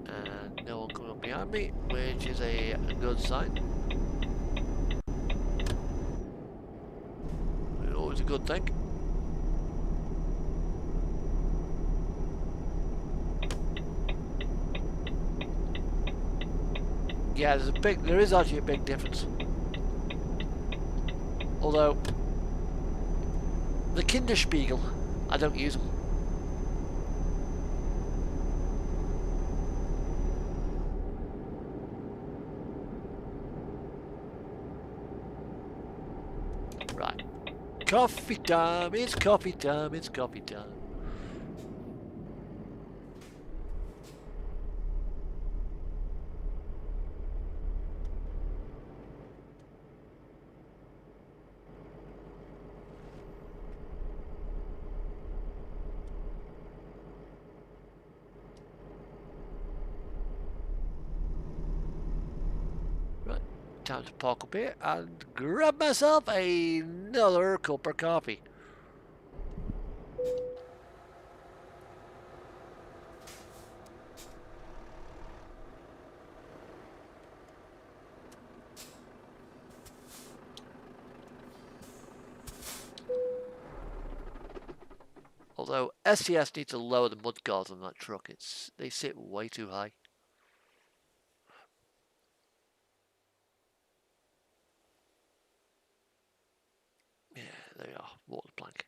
And no one coming up behind me, which is a good sign. Always a good thing. Yeah, there is actually a big difference. Although the Kinderspiegel, I don't use them. Right. Coffee time, it's coffee time, it's coffee time. Right, time to park up here and grab myself another cup of coffee. Although SCS needs to lower the mud guards on that truck, they sit way too high. Yeah, there we are, water plank.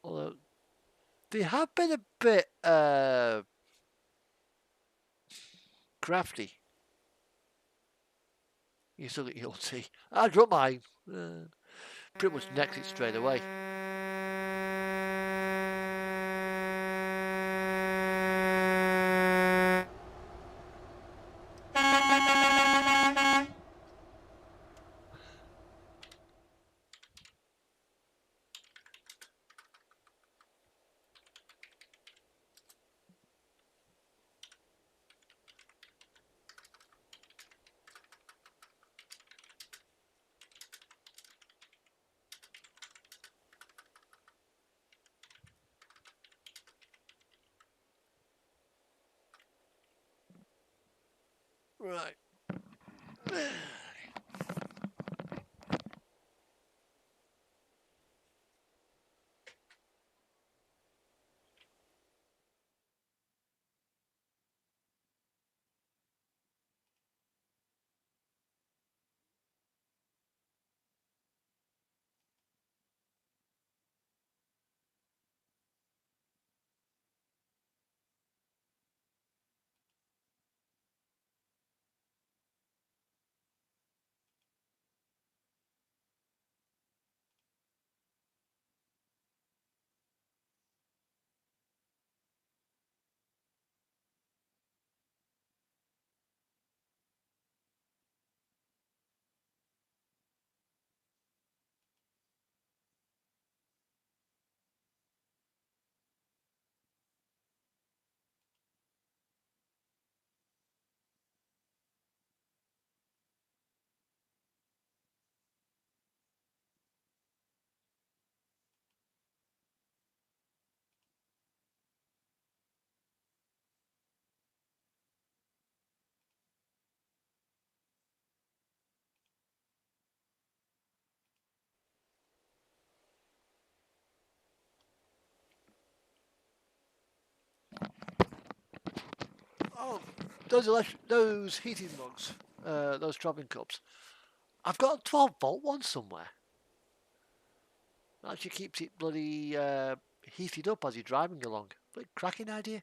Although they have been a bit crafty. You still get your tea. I dropped mine. Pretty much necked it straight away. Right. those heating mugs, those travelling cups. I've got a 12-volt one somewhere. That actually keeps it bloody heated up as you're driving along. But cracking idea.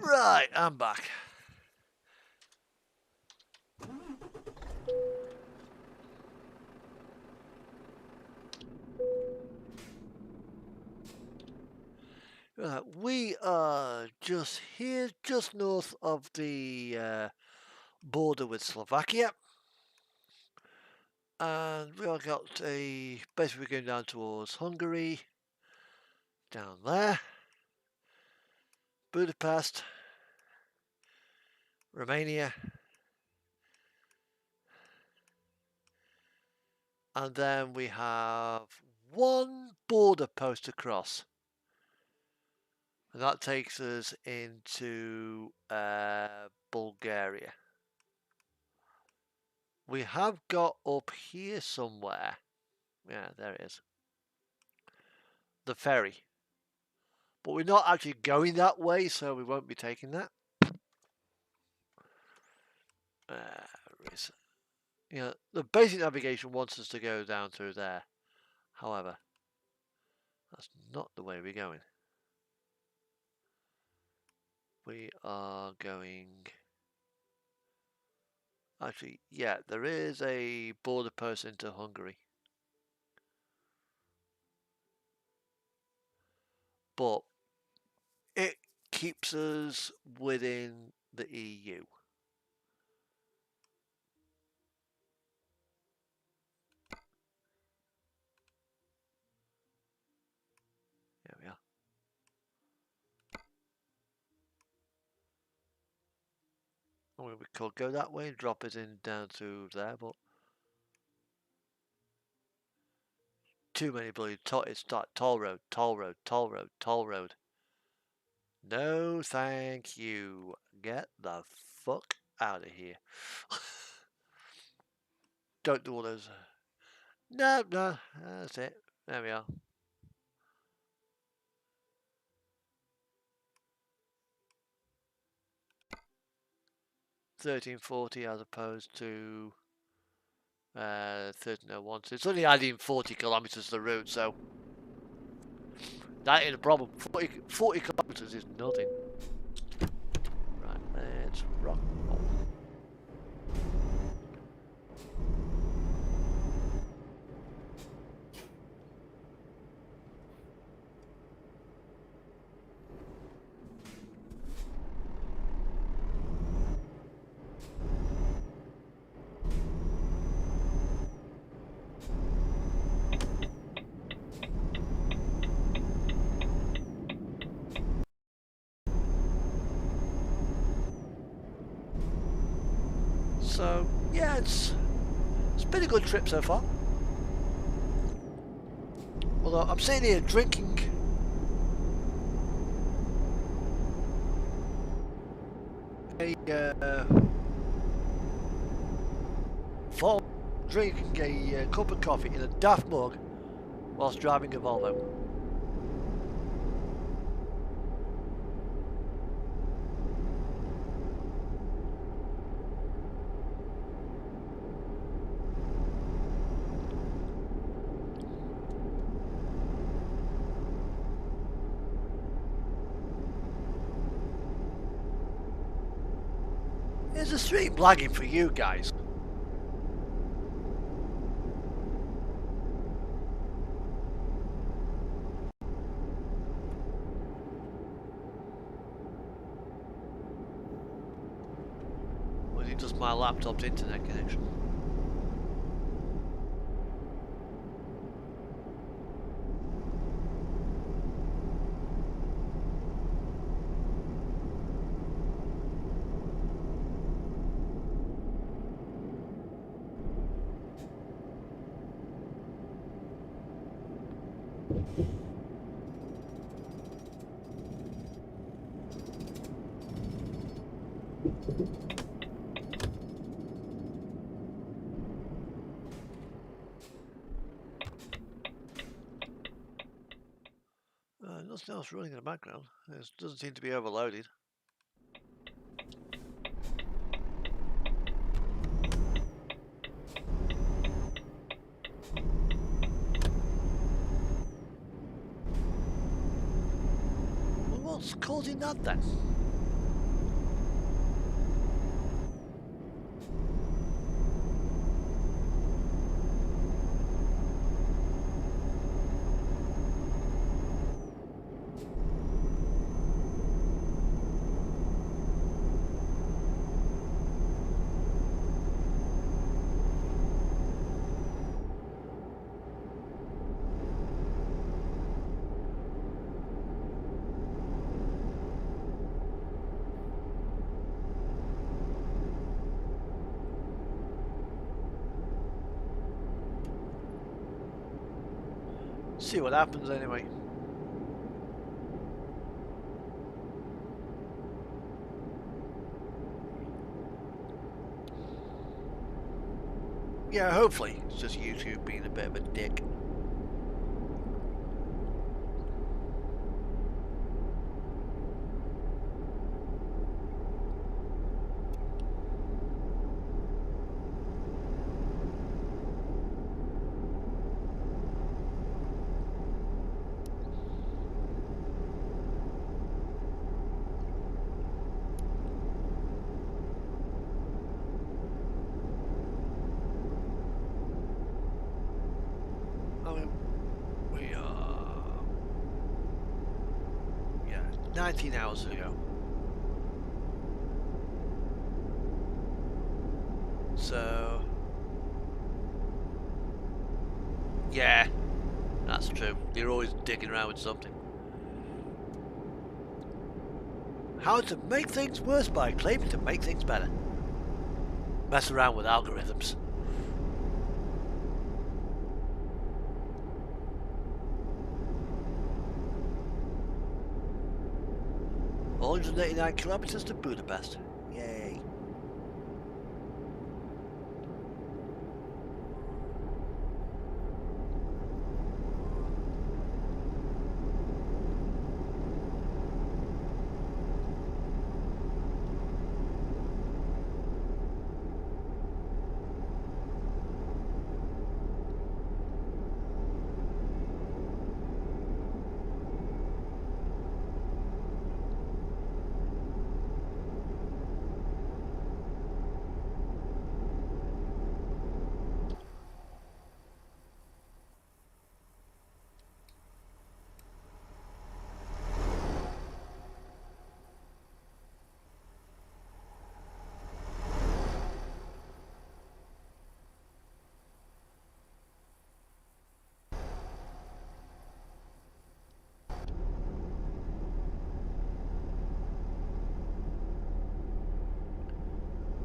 Right, I'm back. Right, we are just here, just north of the border with Slovakia. And we have got basically going down towards Hungary, down there, Budapest, Romania, and then we have one border post across. And that takes us into Bulgaria. We have got up here somewhere. Yeah, there it is. The ferry. But we're not actually going that way, so we won't be taking that. The basic navigation wants us to go down through there. However, that's not the way we're going. We are going... Actually, yeah, there is a border post into Hungary. But it keeps us within the EU. There we are. I mean, we could go that way and drop it in down to there, but too many bloody it's toll road, toll road, toll road, toll road. No, thank you. Get the fuck out of here. Don't do all those. No, that's it. There we are. 1340 as opposed to 1301. So it's only adding 40 kilometers to the route, so that ain't a problem. 40 kilometers is nothing. Right, let's rock. Oh. So yeah, it's been a good trip so far. Although I'm sitting here drinking a drinking a cup of coffee in a daft mug whilst driving a Volvo. Is the stream lagging for you guys? Or is it just my laptop's internet connection? Nothing else running in the background. It doesn't seem to be overloaded. Well, what's causing that then? See what happens anyway. Yeah, hopefully it's just YouTube being a bit of a dick. I mean, we are... yeah, 19 hours ago. So... yeah, that's true. You're always digging around with something. How to make things worse by claiming to make things better. Mess around with algorithms. All 189 kilometers to Budapest. Yay.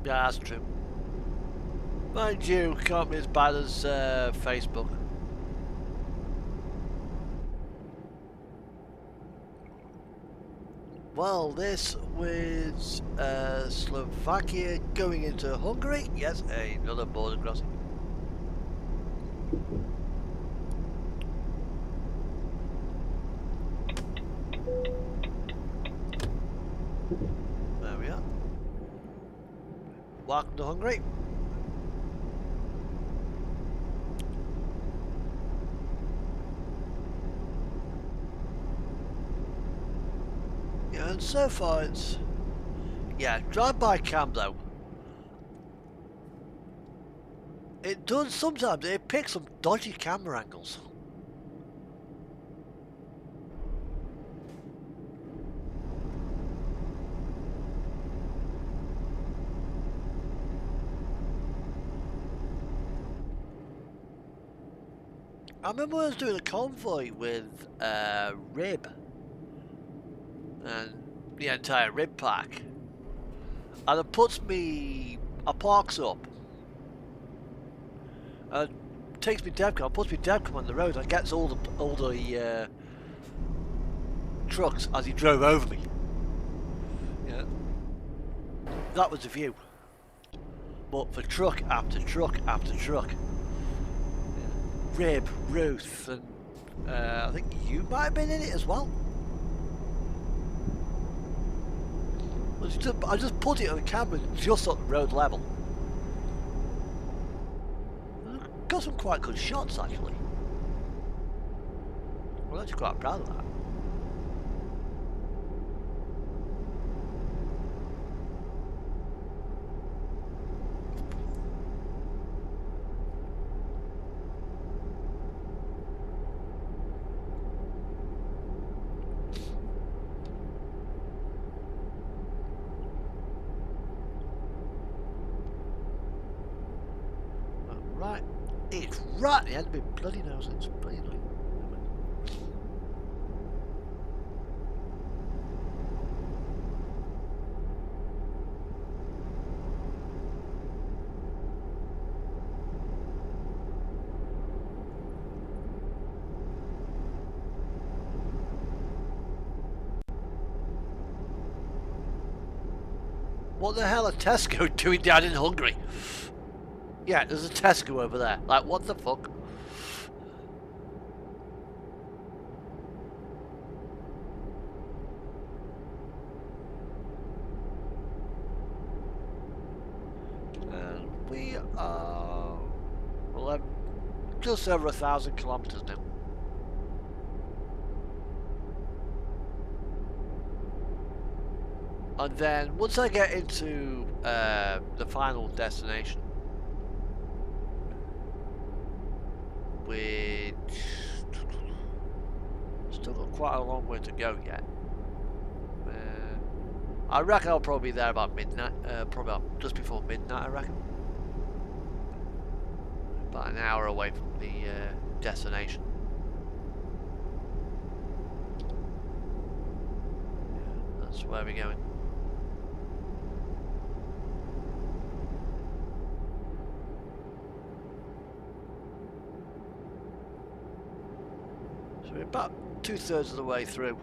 Yeah, that's true. Mind you, can't be as bad as Facebook. Well, this was Slovakia going into Hungary. Yes, another border crossing. There we are. Welcome to Hungary. Yeah, and so far it's... Yeah, drive-by cam though. It does sometimes, it picks some dodgy camera angles. I remember when I was doing a convoy with Rib and the entire Rib pack, and it puts me, I parks up, and takes me devcom, puts me devcom on the road, and gets all the trucks as he drove over me. Yeah, that was the view. But for truck after truck after truck, Rib, Ruth, and I think you might have been in it as well. I just put it on the camera just at the road level. Got some quite good shots actually. I'm actually quite proud of that. Right, it's right at the end of my bloody nose. It's bloody annoying. What the hell are Tesco doing down in Hungary? Yeah, there's a Tesco over there. Like, what the fuck? And we are 11, just over 1,000 kilometers now. And then once I get into the final destination, which still got quite a long way to go yet. I reckon I'll probably be there about midnight, probably about just before midnight I reckon. About an hour away from the destination. That's where we're going. So we're about 2/3 of the way through.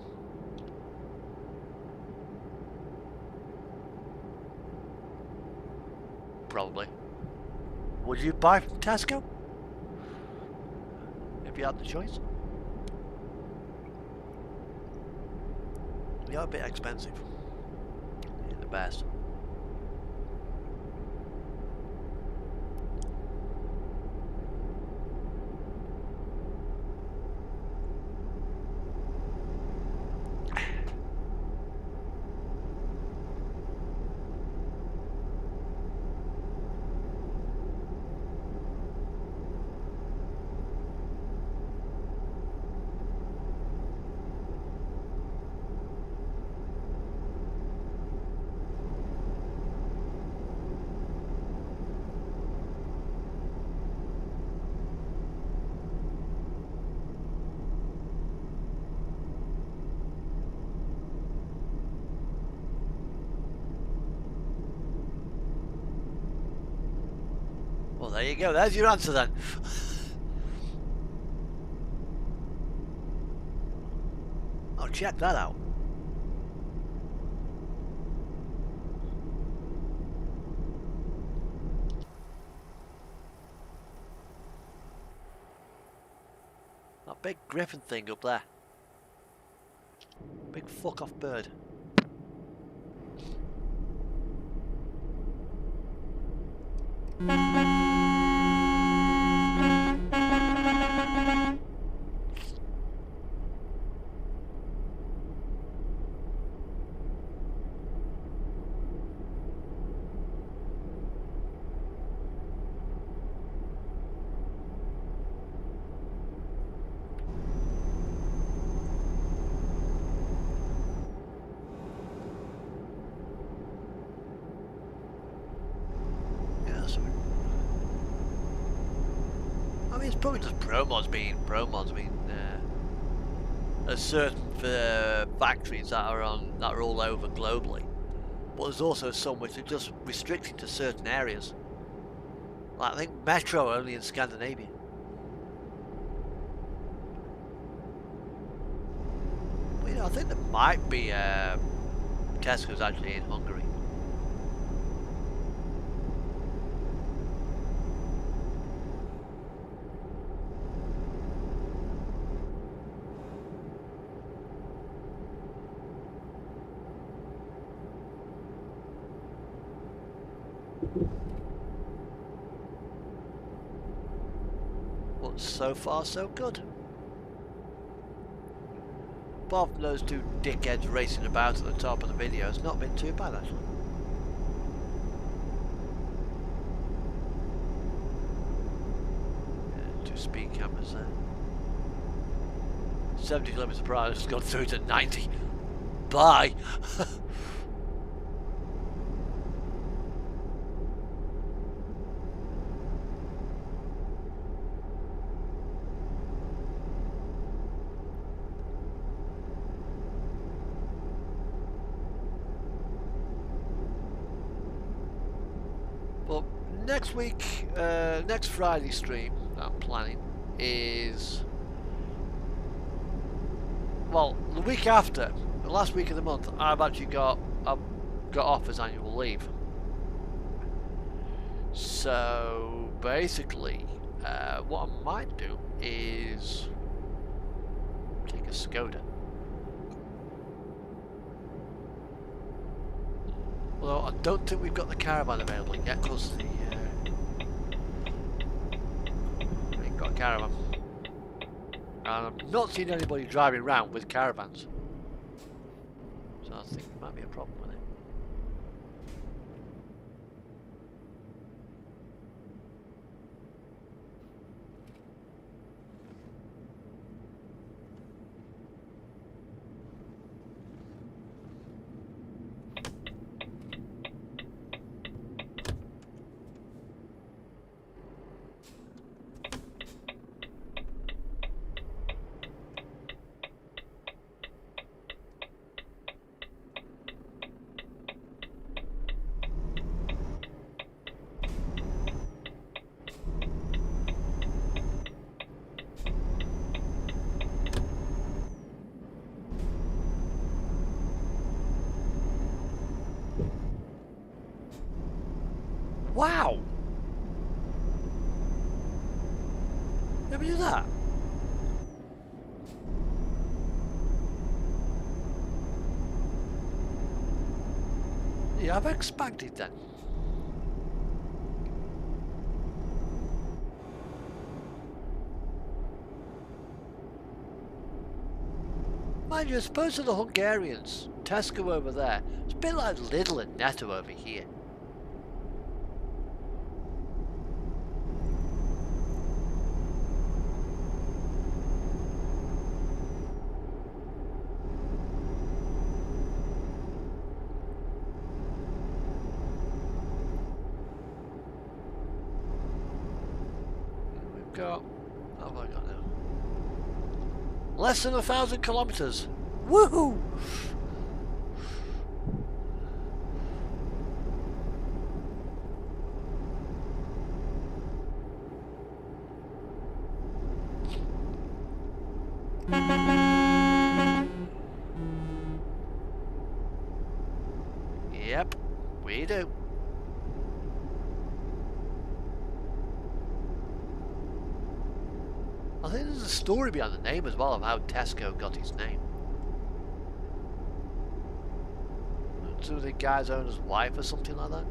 Probably. Would you buy from Tesco? If you had the choice? They are a bit expensive. They're the best. there you go. There's your answer then. Oh, check that out. That big griffin thing up there. Big fuck off bird. I mean, it's probably just pro mods being there's certain factories that are all over globally, but there's also some which are just restricted to certain areas. Like I think Metro only in Scandinavia. But, you know, I think there might be Tesco's actually in Hungary. But so far so good. Apart from those two dickheads racing about at the top of the video, it's not been too bad actually. Yeah, two speed cameras there. 70 kilometers per hour has gone through to 90. Bye! But next week, next Friday stream that I'm planning is, well, the week after, the last week of the month, I've got off as annual leave. So basically, what I might do is take a Skoda. Although I don't think we've got the caravan available yet, because we ain't got a caravan. And I've not seen anybody driving around with caravans. So I think there might be a problem with it. Wow! Let me do that. Yeah, I've expanded then. Mind you, as opposed to the Hungarians, Tesco over there, it's a bit like Lidl and Netto over here. Got, what have I got now? Less than 1,000 kilometers. Woohoo! Yep, we do. I think there's a story behind the name as well of how Tesco got its name. So the guy's owner's wife or something like that.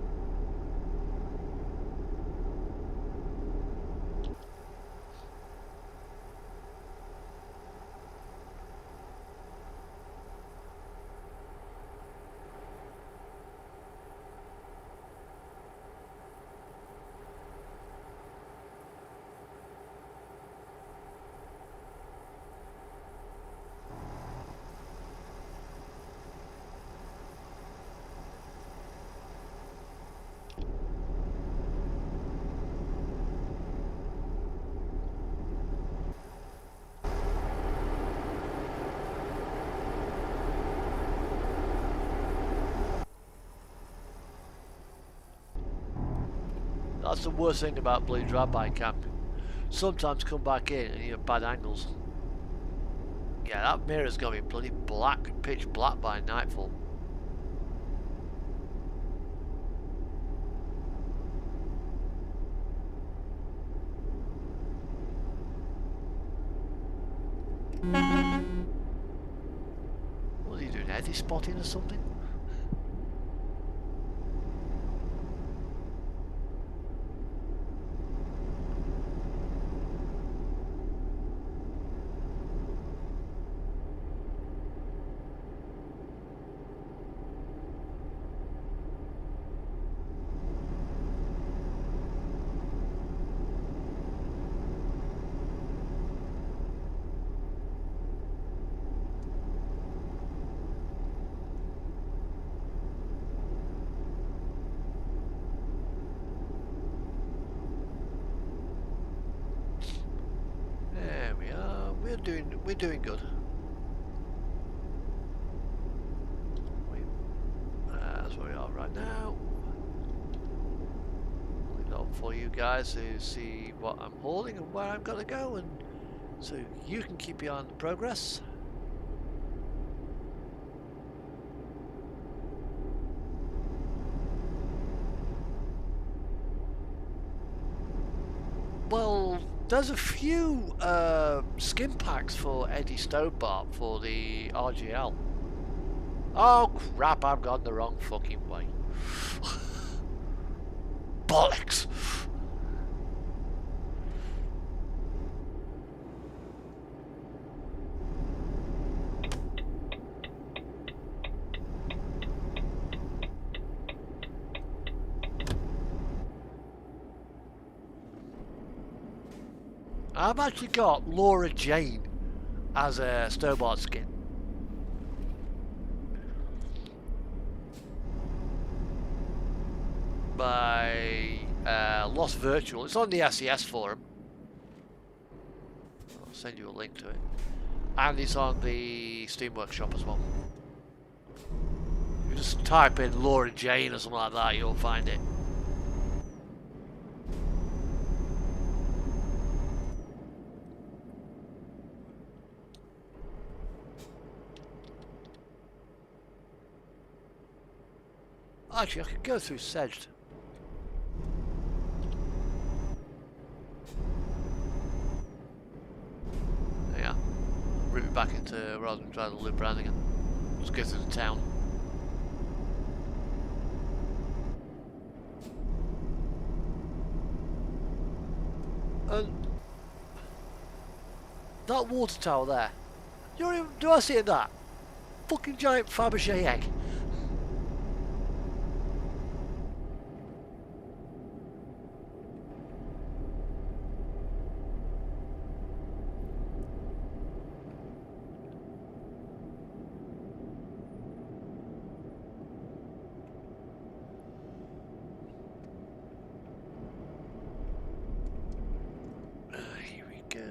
That's the worst thing about Blue Drive-By camping. Sometimes come back in and you have bad angles. Yeah, that mirror's gonna be bloody black, pitch black by nightfall. What are you doing, eddy spotting or something? There we are. We're doing good. That's where we are right now. Leave it up for you guys to see what I'm hauling and where I'm gonna go, and so you can keep your eye on the progress. Well, there's a few skin packs for Eddie Stobart for the RGL. Oh crap, I've gone the wrong fucking way. Bollocks! I've actually got Laura Jane as a Stobart skin. By Lost Virtual. It's on the SES forum. I'll send you a link to it. And it's on the Steam Workshop as well. You just type in Laura Jane or something like that, you'll find it. Actually, I could go through Sedged. Yeah. Route back into rather than try to loop around again. Just go through the town. And that water tower there. Do I see it that? Fucking giant Fabergé egg. Here we go.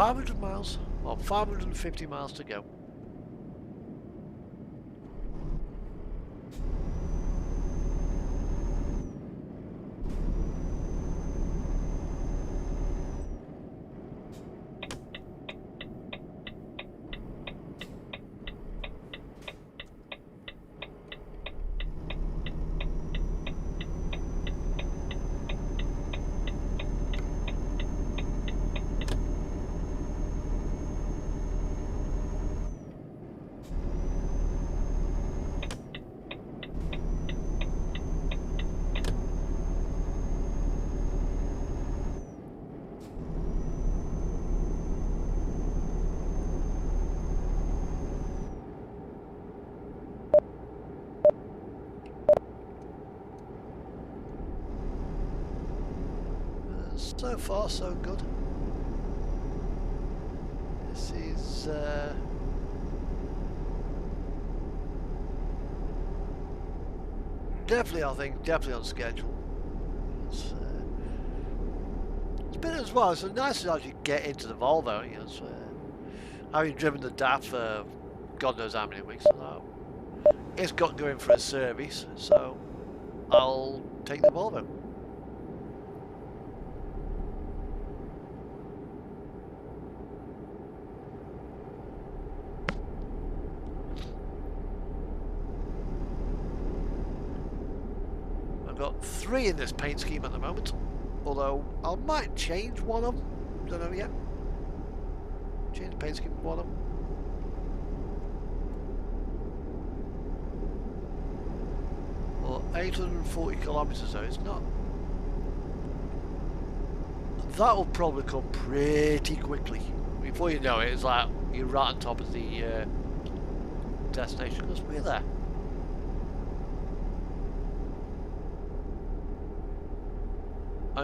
500 miles, or 550 miles to go. So far, so good. This is definitely, I think, definitely on schedule. It's been as well. It's nice to actually get into the Volvo. You know, having driven the DAF for God knows how many weeks now, it's got going for a service, so I'll take the Volvo. Got 3 in this paint scheme at the moment, although I might change one of them. Don't know yet. Change the paint scheme of one of them. Well, 840 kilometers though. It's not. That will probably come pretty quickly. Before you know it, it's like you're right on top of the destination because we're there.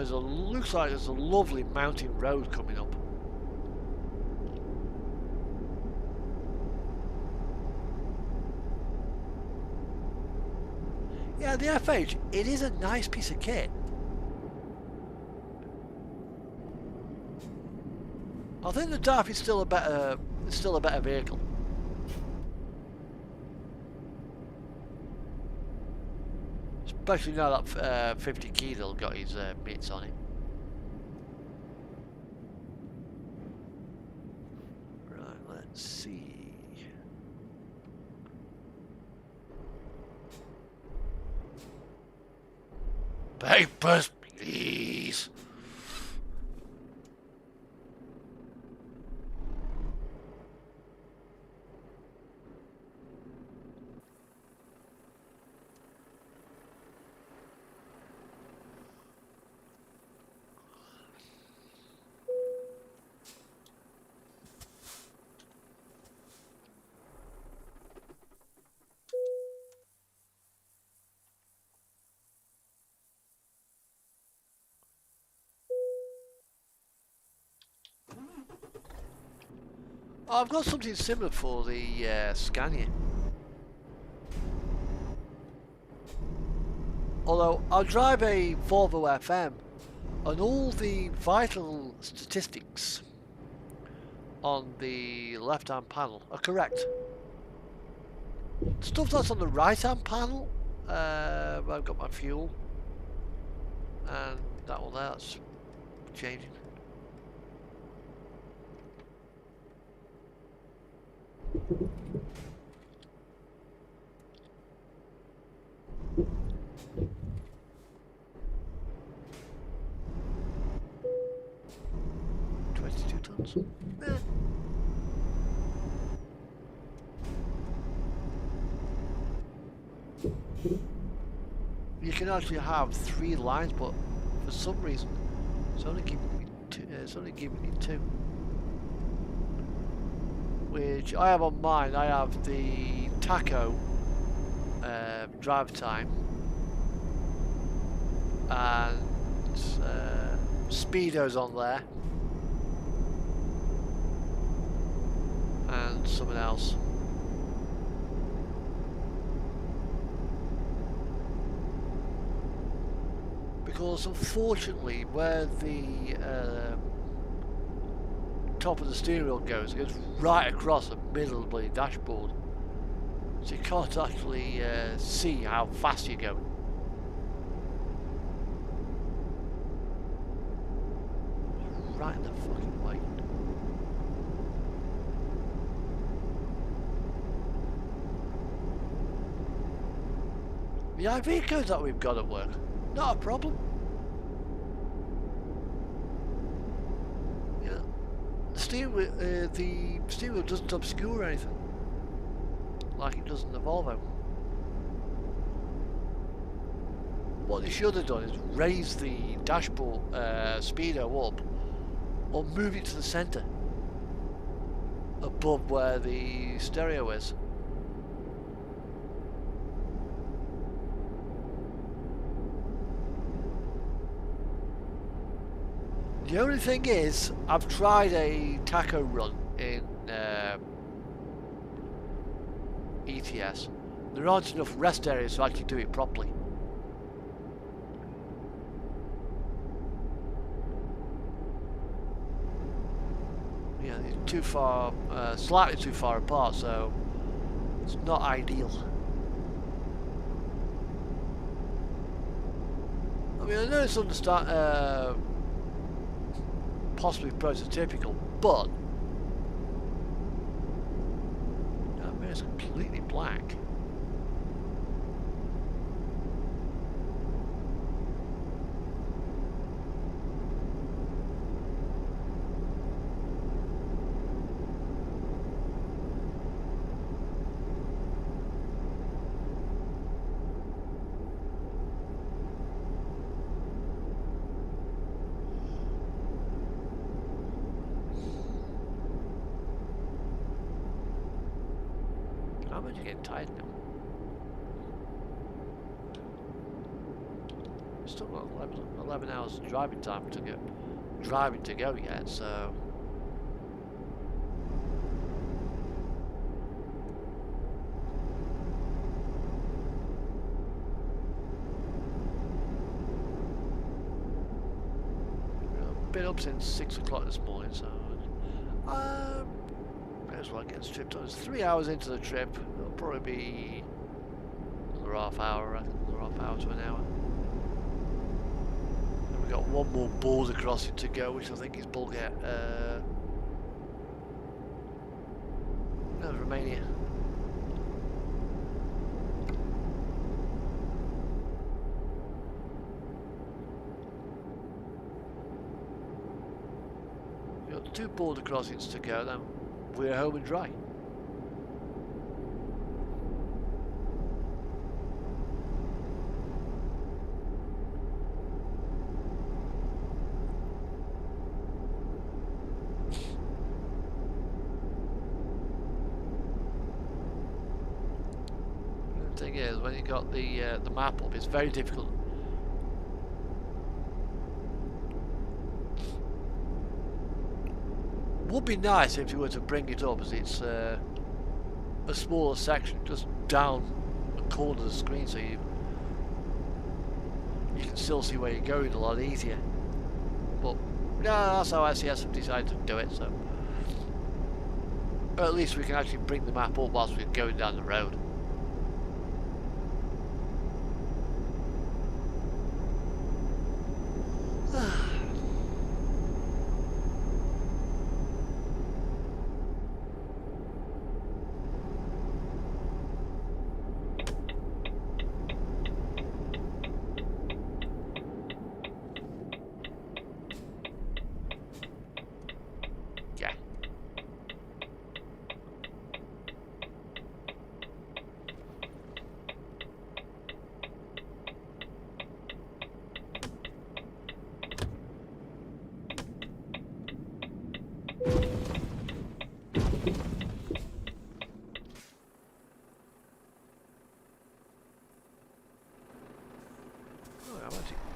Looks like there's a lovely mountain road coming up. Yeah, the FH, it is a nice piece of kit. I think the DAF is still a better vehicle. Especially now that 50 Kilo got his bits on it. Right, let's see. Papers, please. Oh, I've got something similar for the Scania. Although I'll drive a Volvo FM and all the vital statistics on the left hand panel are correct. Stuff that's on the right hand panel, I've got my fuel and that one there, that's changing. You can actually have 3 lines, but for some reason it's only giving me 2. It's only giving me 2. Which I have on mine. I have the tacho drive time and speedos on there and something else. Because unfortunately where the top of the steering wheel goes, it goes right across the middle of the bloody dashboard. So you can't actually see how fast you're going. Right in the fucking way. The IV codes that we've got at work, not a problem. Yeah, the steering wheel doesn't obscure anything like it does in the Volvo. What they should have done is raise the dashboard speedo up, or move it to the centre, above where the stereo is. The only thing is, I've tried a tacho run in ETS. There aren't enough rest areas to actually do it properly. Yeah, it's too far, slightly too far apart, so it's not ideal. I mean, I know it's possibly prototypical, but that mirror's completely black. How much are you getting tired now? Still got 11 hours of driving time to go yet, so I've been up since 6 o'clock this morning, so may as well get stripped on. It's 3 hours into the trip. It'll probably be another half hour to an hour. And we've got one more border crossing to go, which I think is Bulgaria. No, Romania. We've got 2 border crossings to go, then we're home and dry. The thing is, when you got the map up, it's very difficult. Would be nice if you were to bring it up, as it's a smaller section just down the corner of the screen, so you can still see where you're going a lot easier. But no, that's how SES have decided to do it. So at least we can actually bring the map up whilst we're going down the road.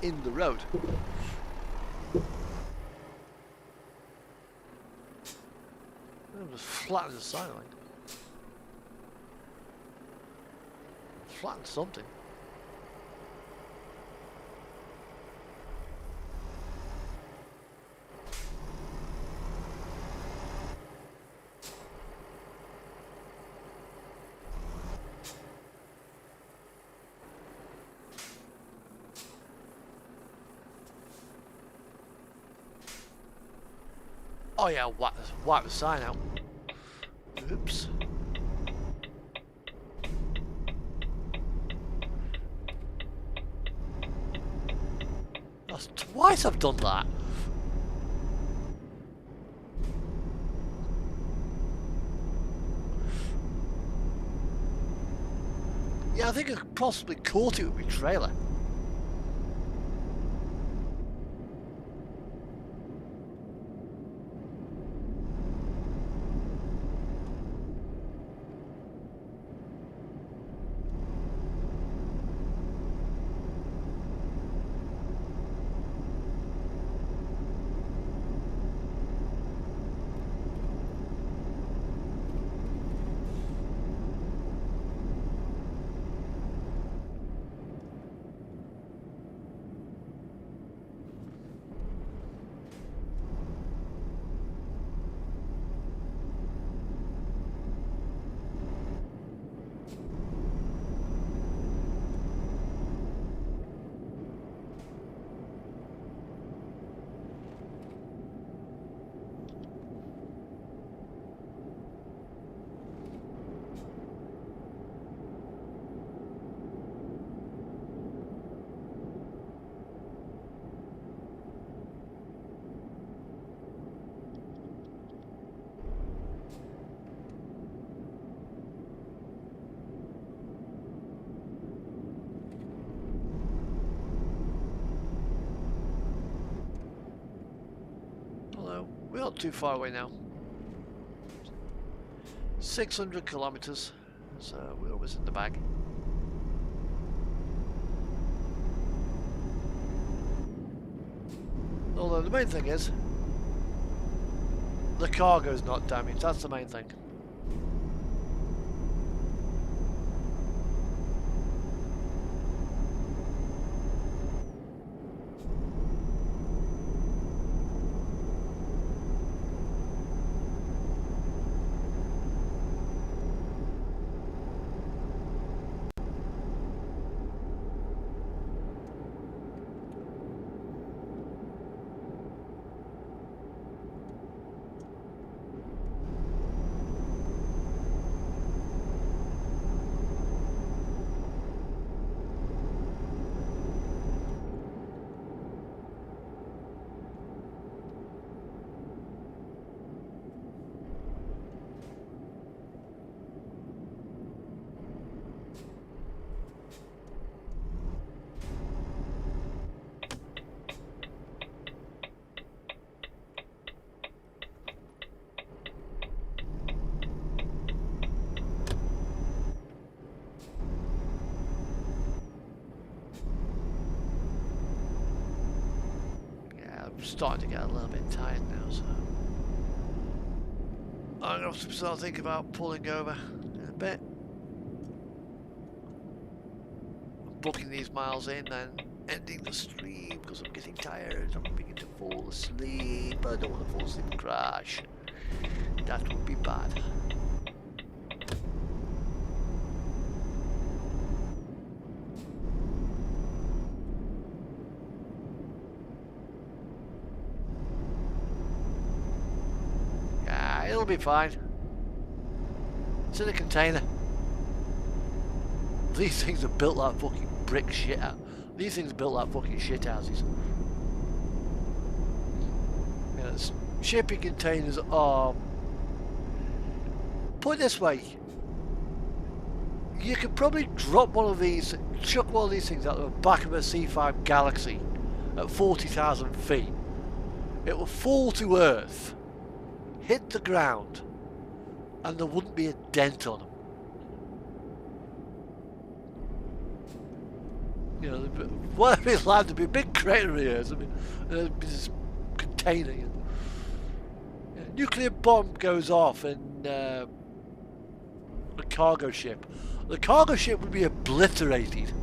In the road. I'm just flatten the sideline. Flatten something. Oh yeah, wipe the sign out. Oops. That's twice I've done that. Yeah, I think I possibly caught it with my trailer. Although, we're not too far away now. 600 kilometers, so we're always in the bag. Although the main thing is, the cargo's not damaged, that's the main thing. Starting to get a little bit tired now, so I'm going to have to start thinking about pulling over in a bit. Booking these miles in and ending the stream because I'm getting tired. I'm beginning to fall asleep. I don't want to fall asleep and crash. That would be bad. It'll be fine. It's in a container. These things are built like fucking brick shit out. These things are built like fucking shit houses. Yes. Shipping containers are... Put it this way. You could probably drop one of these, chuck one of these things out of the back of a C5 Galaxy at 40,000 feet. It will fall to Earth, hit the ground, and there wouldn't be a dent on them. You know, whatever it lands, there'd be a big crater here. I mean, there'd be this container. You know. A nuclear bomb goes off in a cargo ship. The cargo ship would be obliterated.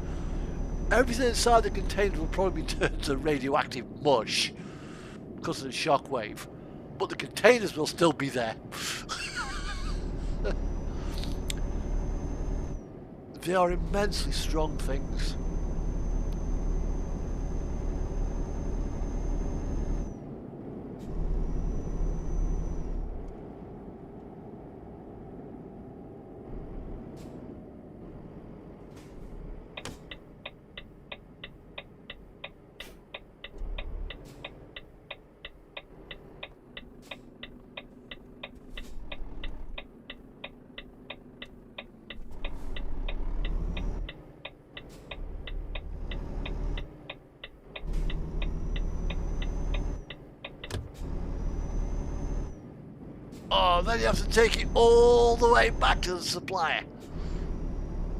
Everything inside the container would probably be turned to radioactive mush because of the shockwave. But the containers will still be there. They are immensely strong things. Oh, then you have to take it all the way back to the supplier.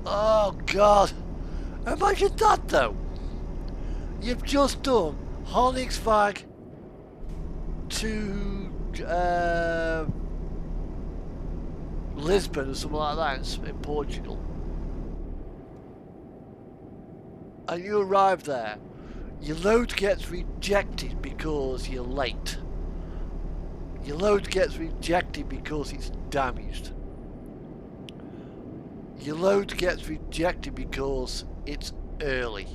Oh, God. Imagine that, though. You've just done Honig's to Lisbon or something like that in Portugal. And you arrive there. Your load gets rejected because you're late. Your load gets rejected because it's damaged. Your load gets rejected because it's early.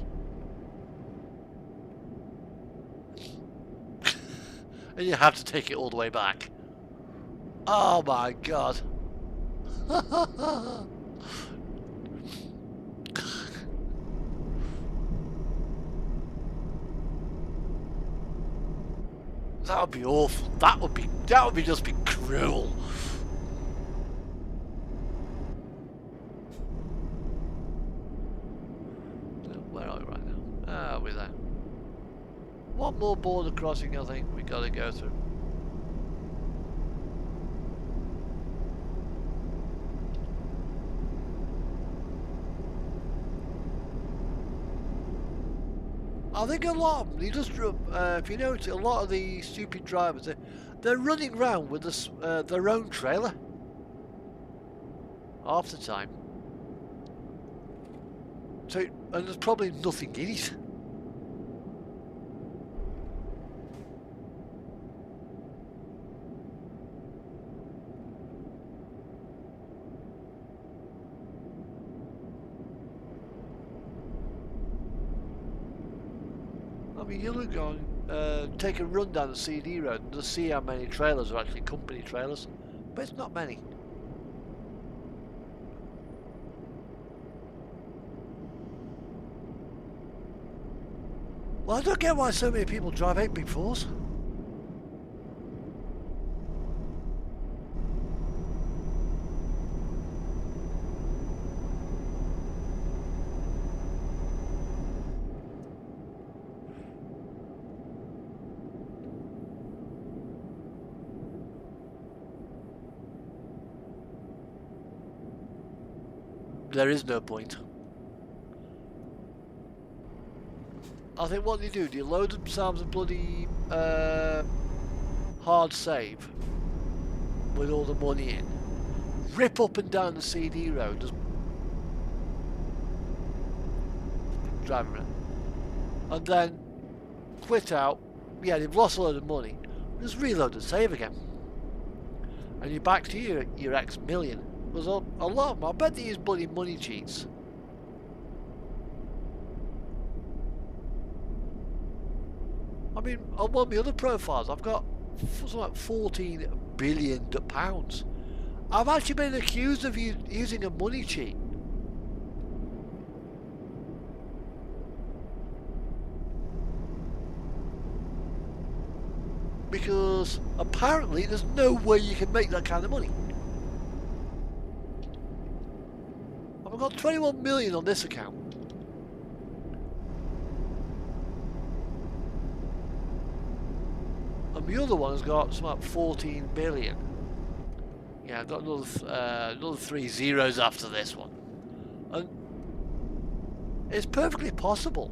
And you have to take it all the way back. Oh my God. That would be awful. That would be just be cruel. Where are we right now? Ah, we're there. One more border crossing, I think we gotta go through. I think a lot of them, if you notice, a lot of the stupid drivers, they're running around with their own trailer. Half the time. So, and there's probably nothing in it. I mean, you look on, take a run down the CD road and just see how many trailers are actually company trailers, but it's not many. Well, I don't get why so many people drive 8x4s. There is no point. I think what do you load themselves a bloody hard save with all the money in, rip up and down the CD road, just driving around, and then quit out. Yeah, they've lost a load of money. Just reload and save again, and you're back to your X million. There's a lot of them. I bet they use bloody money cheats. I mean, on one of my other profiles, I've got something like £14 billion. I've actually been accused of using a money cheat. Because apparently there's no way you can make that kind of money. I've got 21 million on this account. And the other one has got something like 14 billion. Yeah, I've got another 3 zeros after this one. And it's perfectly possible.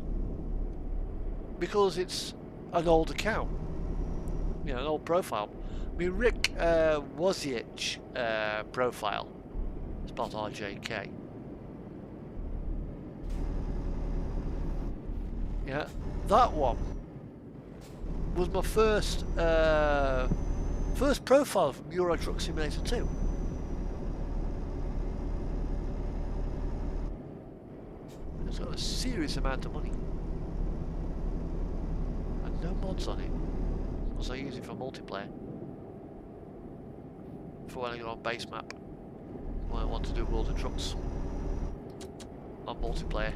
Because it's an old account. You know, an old profile. I mean, Rick Wozniak profile. Spelled RJK. Yeah, that one was my first profile from Euro Truck Simulator 2. It's got a serious amount of money. And no mods on it. Because I use it for multiplayer. For when I go on base map. When I want to do World of Trucks. On multiplayer.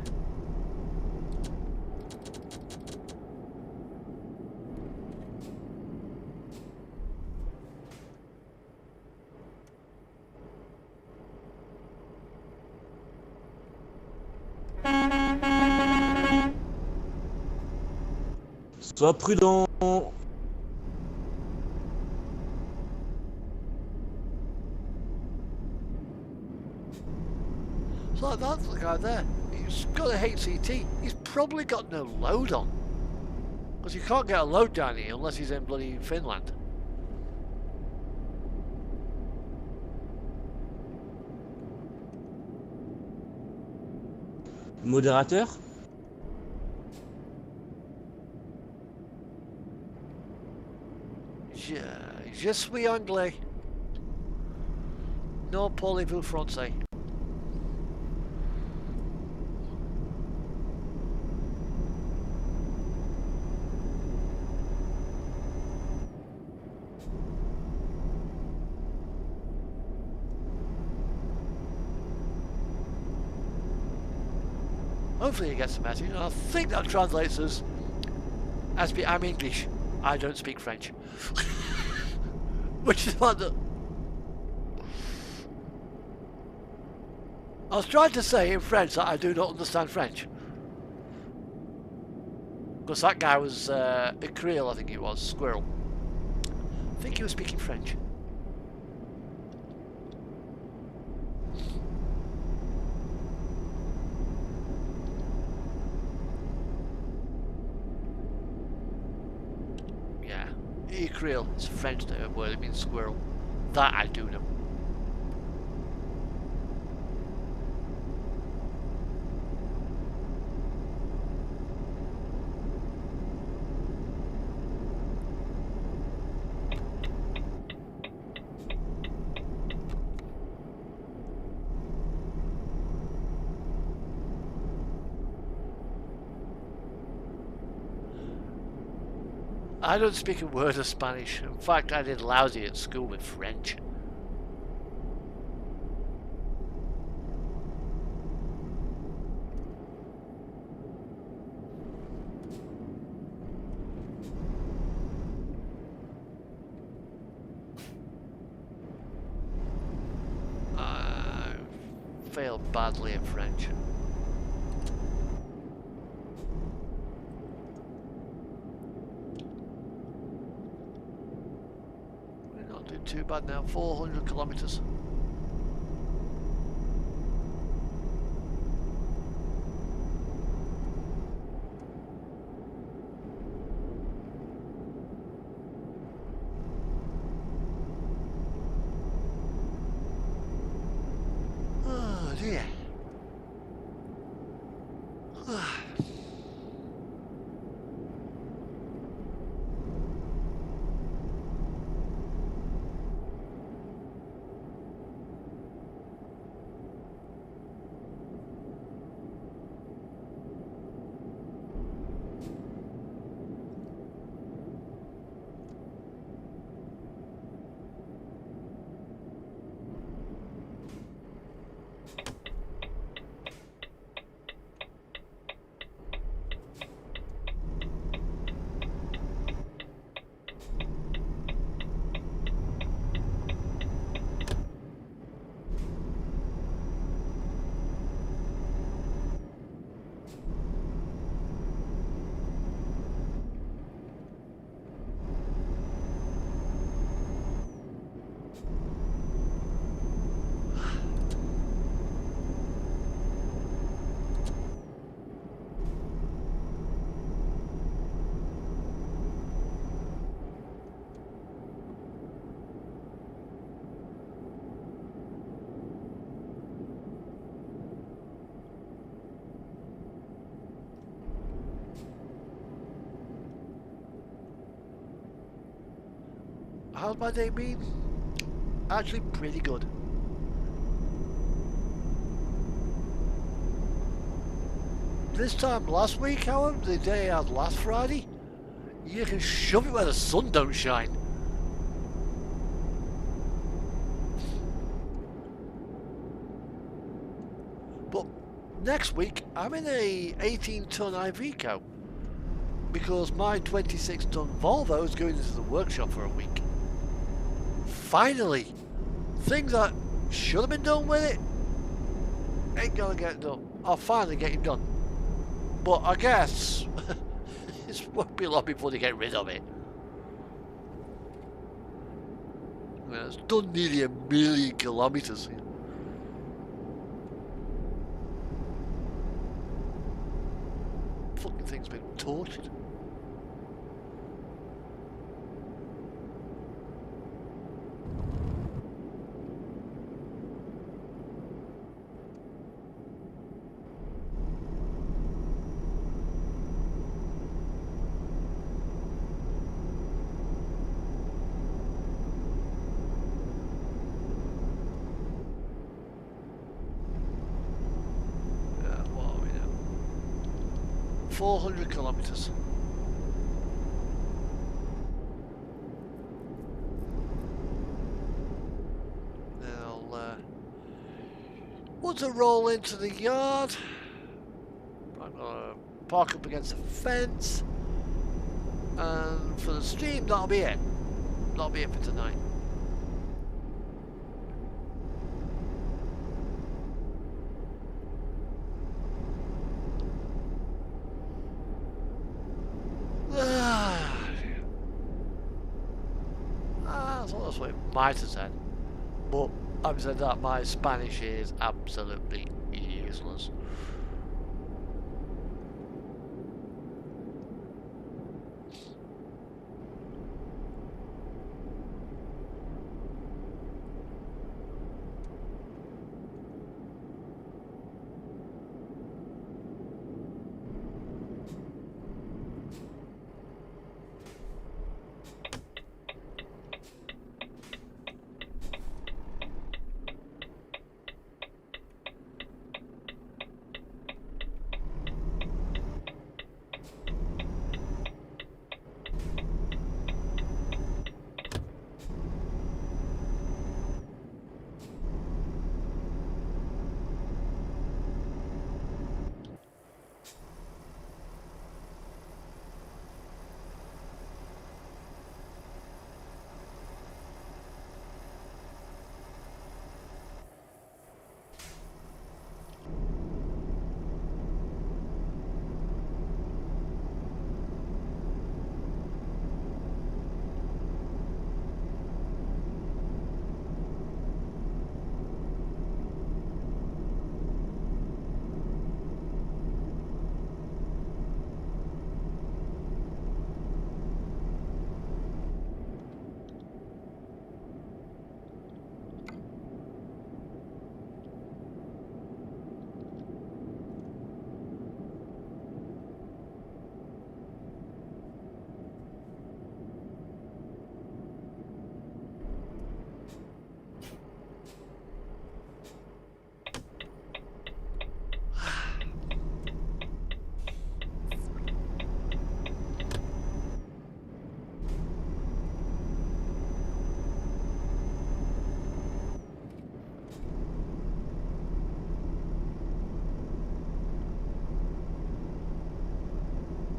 Sois prudent. guy there. He's got a HCT. He's probably got no load on. Because you can't get a load down here unless he's in bloody Finland. Modérateur? Je suis anglais. Non parlez-vous français? Hopefully he gets the message, and I think that translates as I'm English, I don't speak French. Which is what I was trying to say in French that I do not understand French. Because that guy was a Creole, I think he was, Squirrel. I think he was speaking French. Creole, it's a French word, it means squirrel. That I do know. I don't speak a word of Spanish. In fact, I did lousy at school with French. I failed badly at French. Too bad now, 400 kilometers. Oh dear. How's my day been? Actually pretty good. This time last week, however, the day I had last Friday, you can shove it where the sun don't shine. But next week, I'm in a 18-ton Iveco because my 26-ton Volvo is going into the workshop for a week. Finally! Things that should have been done with it ain't gonna get done. I'll finally get it done. But I guess it won't be long before they get rid of it. Well, it's done nearly 1 million kilometers. It's been tortured. What are we now? 400 kilometers. Now, once I roll into the yard, I'm gonna park up against the fence, and for the stream, that'll be it. That'll be it for tonight. That's what it might have said. But having said that, my Spanish is absolutely useless.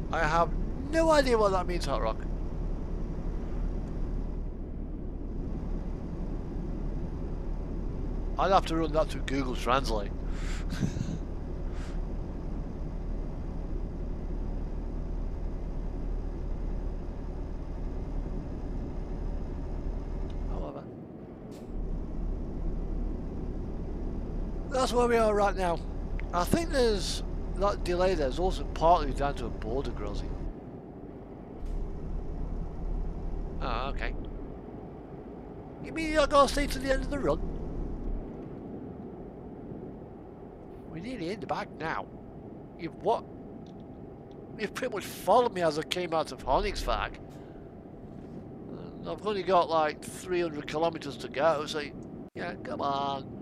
I have no idea what that means, Hot Rock. I'd have to run that through Google Translate. However, that's where we are right now. I think there's that delay there's also partly down to a border crossing. Oh, okay. You mean you're gonna stay to the end of the run? We're nearly in the back now. You've what? You've pretty much followed me as I came out of Honigsvag. I've only got like 300 kilometers to go, so yeah, come on.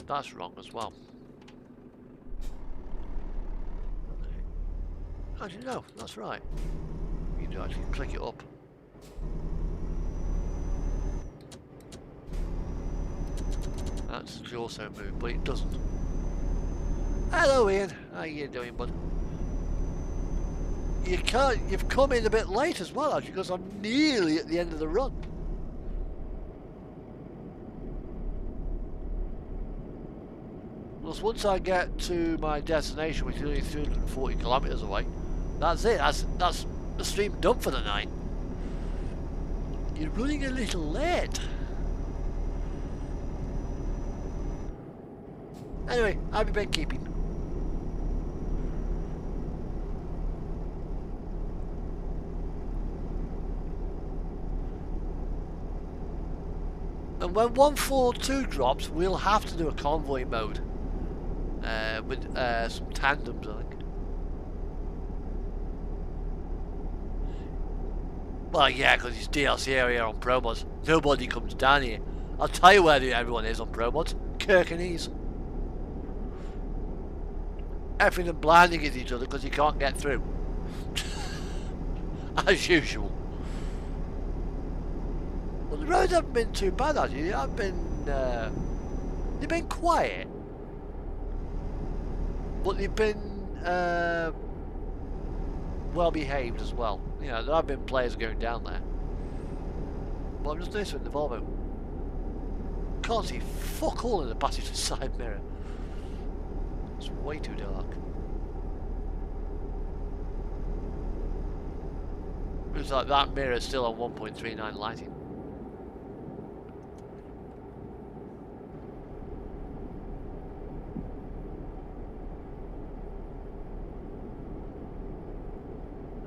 That's wrong as well. Actually, no, that's right. You do actually click it up. That's also move, but it doesn't. Hello, Ian. How you doing, bud? you can't. You've come in a bit late as well, actually, because I'm nearly at the end of the run. Plus, once I get to my destination, which is only 340 kilometers away, that's it. That's the stream done for the night. You're running a little late. Anyway, I'll be been keeping. And when 142 drops, we'll have to do a convoy mode with some tandems, I think. Well, yeah, because it's DLC area on Pro Mods. Nobody comes down here. I'll tell you where everyone is on Pro Mods. Kirkenese. Effing and blinding at each other because you can't get through. As usual. Well, the roads haven't been too bad, actually. They've been quiet. But they've been well behaved as well. You know, there have been players going down there. But I'm just noticing with the Volvo. Can't see fuck all in the passenger side mirror. It's way too dark. Looks like that mirror is still on 1.39 lighting.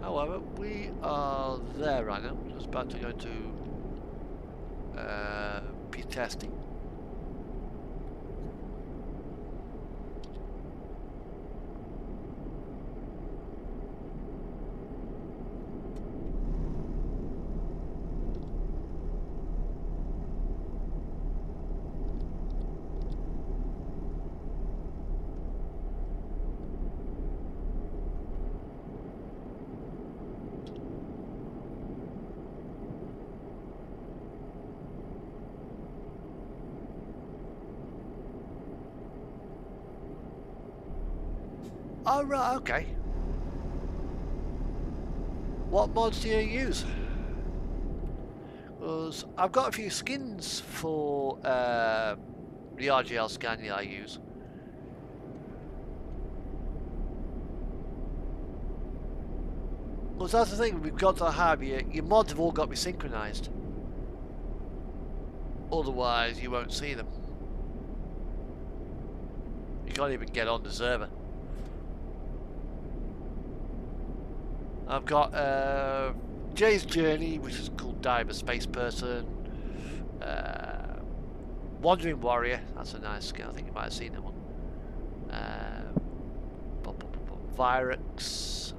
However, we are there right now. Just about to go to be testing. Oh right, okay. What mods do you use? Because I've got a few skins for the RGL Scania I use. Because that's the thing, we've got to have your mods have all got to be synchronized. Otherwise you won't see them. You can't even get on the server. I've got Jay's Journey, which is called Diver Space Person. Wandering Warrior, that's a nice skin. I think you might have seen that one. Virex.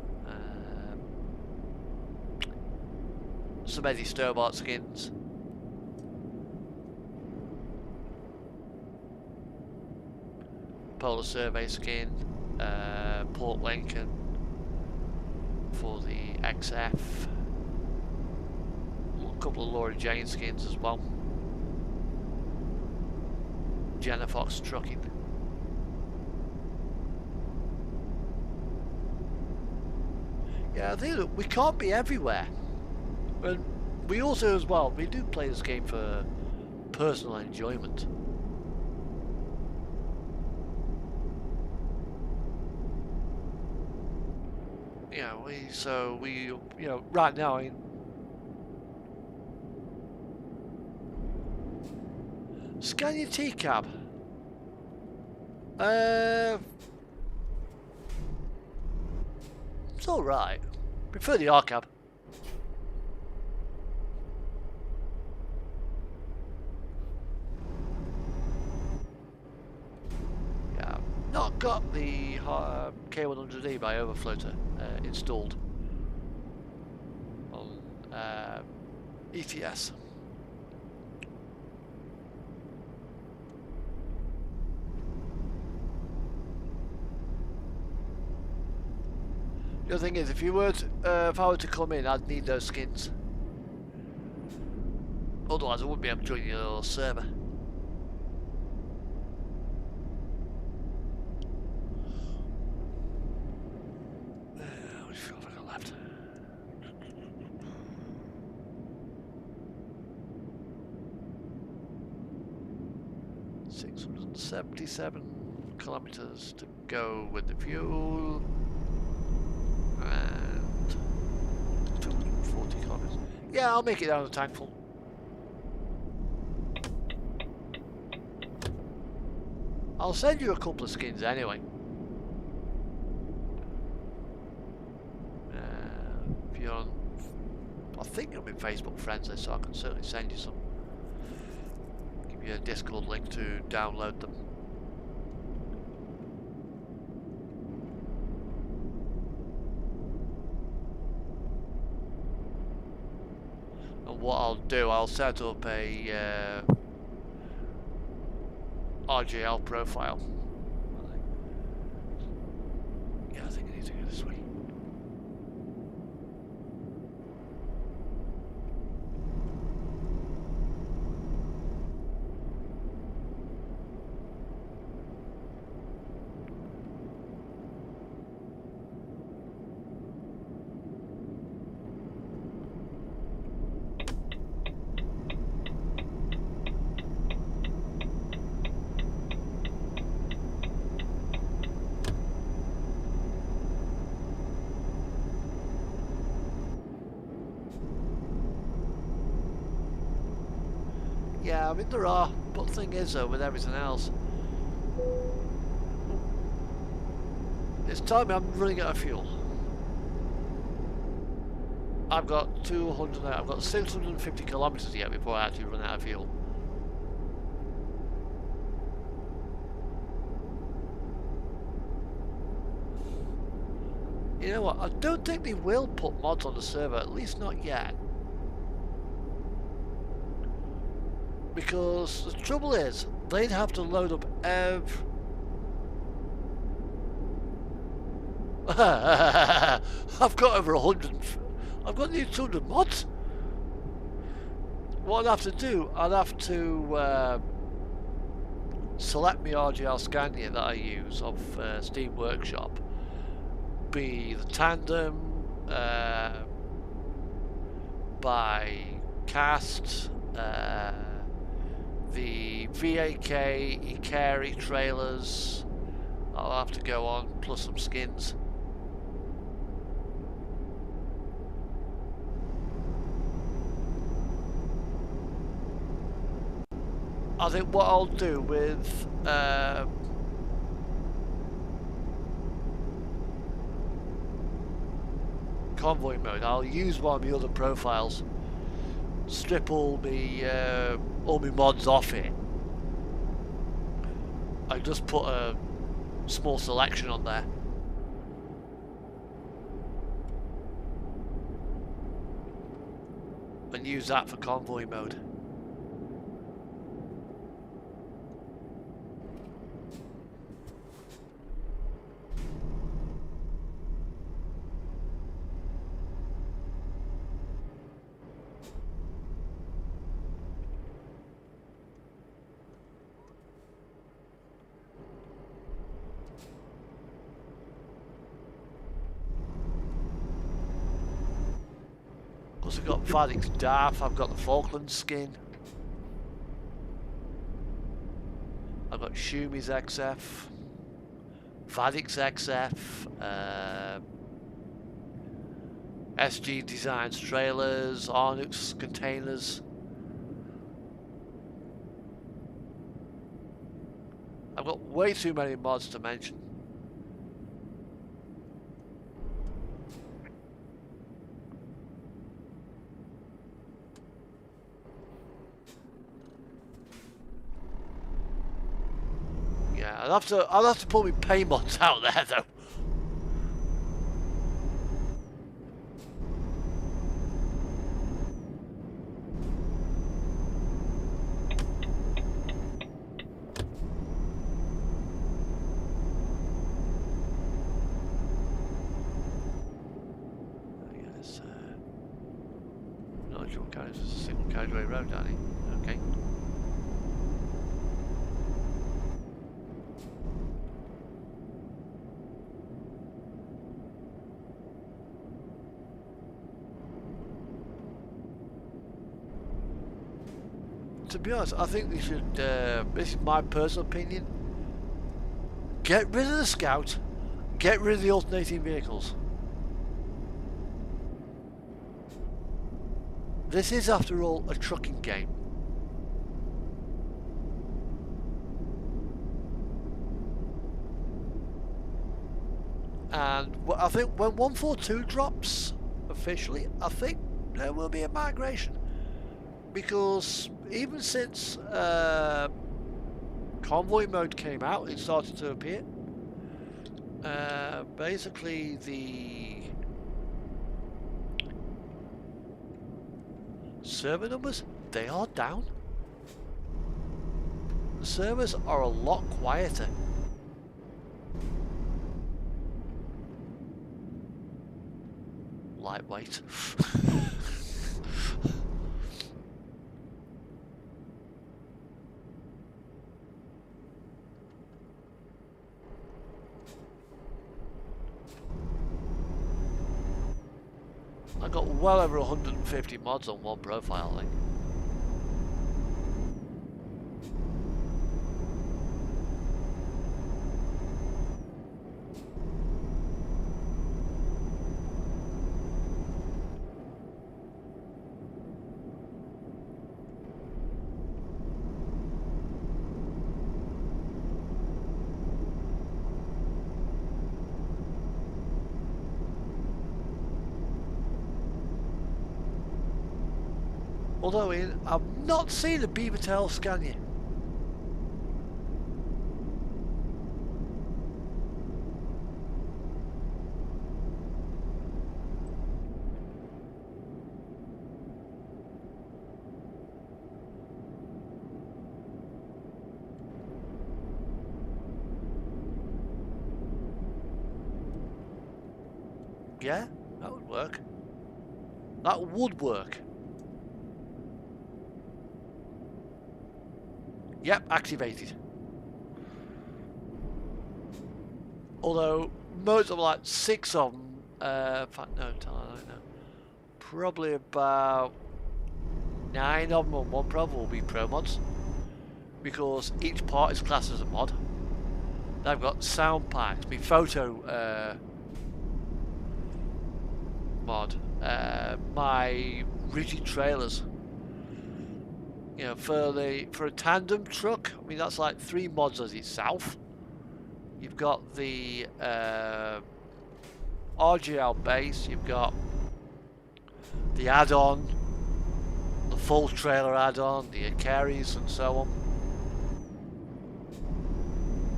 Some Eddie Stobart skins. Polar Survey skin. Port Lincoln. For the XF, a couple of Laura Jane skins as well. Jenna Fox Trucking. Yeah, I think that we can't be everywhere. And we also, as well, we do play this game for personal enjoyment. You know, right now, I mean, Scania T-Cab. It's alright. Prefer the R-Cab. Yeah, I've not got the K100E by Overfloater installed on ETS. The other thing is, if I were to come in, I'd need those skins. Otherwise, I wouldn't be able to join your server. Which fuel have I got left? 677 kilometers to go with the fuel. And 240 kilometers. Yeah, I'll make it down to tank full. I'll send you a couple of skins anyway. If you're on, I think you'll be Facebook friends there, so I can certainly send you some. Give you a Discord link to download them. And what I'll do, I'll set up a RGL profile. Yeah, I think I need to go this way. Yeah, I mean there are, but the thing is though, with everything else, it's telling me I'm running out of fuel. I've got 650 kilometers yet before I actually run out of fuel. You know what, I don't think they will put mods on the server, at least not yet. Because the trouble is, they'd have to load up I've got over 100. I've got nearly 200 mods. What I'd have to do, I'd have to select my RGL Scania that I use of Steam Workshop. Be the tandem, by cast, the VAK, Ikari trailers. I'll have to go on, plus some skins. I think what I'll do with convoy mode, I'll use one of the other profiles, strip all my mods off it. I just put a small selection on there. And use that for convoy mode. I've got Vadik's DAF, I've got the Falklands skin. I've got Shumi's XF, Vadik's XF, SG Designs trailers, Arnux containers. I've got way too many mods to mention. Yeah, I'll have to pull my pay mods out there though. Yes, not dual carriage, it's a single carriageway road, Danny. Okay. to be honest, I think they should, this is my personal opinion, get rid of the Scout, get rid of the alternating vehicles. This is, after all, a trucking game. And I think when 142 drops, officially, I think there will be a migration. Because even since convoy mode came out, it started to appear. Basically, the server numbers, they are down. The servers are a lot quieter. Lightweight. I got well over 150 mods on one profile, I think. Although Ian, I've not seen a beaver tail scan yet. Yeah, that would work. That would work. Yep, activated. Although most of them, like 6 of them, in fact no, I don't know. Probably about 9 of them on one pro will be pro mods, because each part is classed as a mod. They've got sound packs, photo mod, my rigid trailers. You know, for a tandem truck, I mean that's like 3 mods as itself. You've got the RGL base, you've got the add-on, the full trailer add-on, the carries and so on.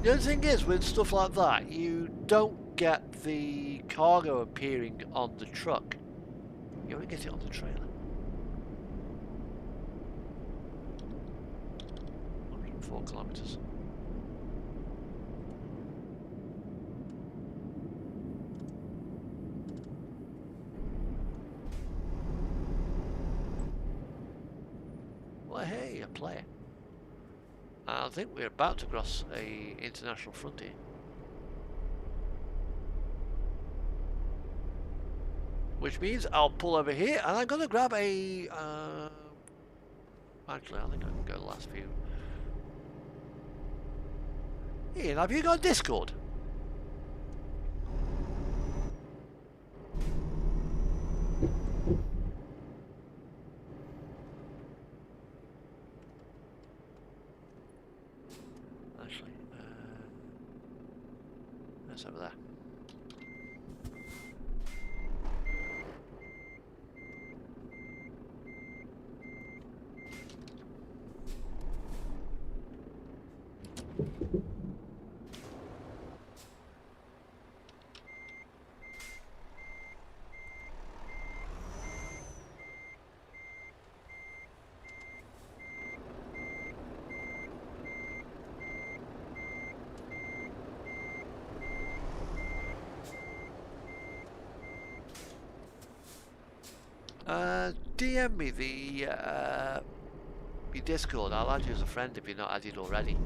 The only thing is, with stuff like that, you don't get the cargo appearing on the truck. You only get it on the trailer. 104 kilometers. Well, hey, a player. I think we're about to cross a international frontier. Which means I'll pull over here and I'm gonna grab a actually I think I can go the last few. Ian, have you got Discord? Actually, that's over there. DM me the your Discord. I'll add you as a friend if you're not added already.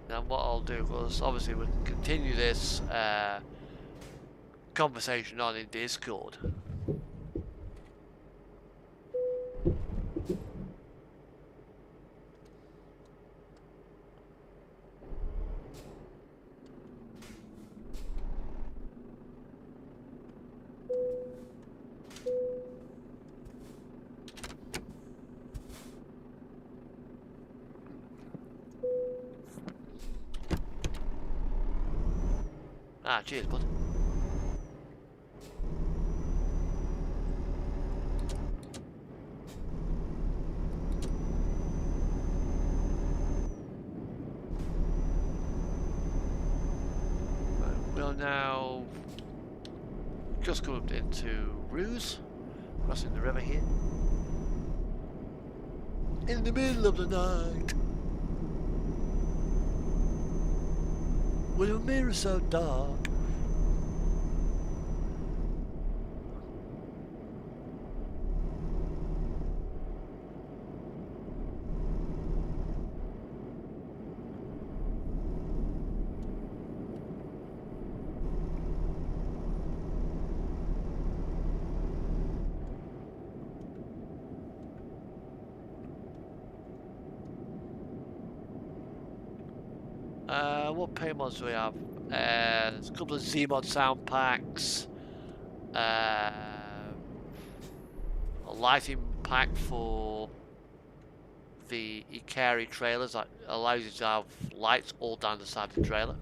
And what I'll do was, obviously we can continue this conversation on in Discord. Ah, cheers, bud. We'll now just go up into Ruse, crossing the river here. In the middle of the night, with a mirror so dark. What pay mods do we have? There's a couple of Z-mod sound packs. A lighting pack for the Ikari trailers that allows you to have lights all down the side of the trailer.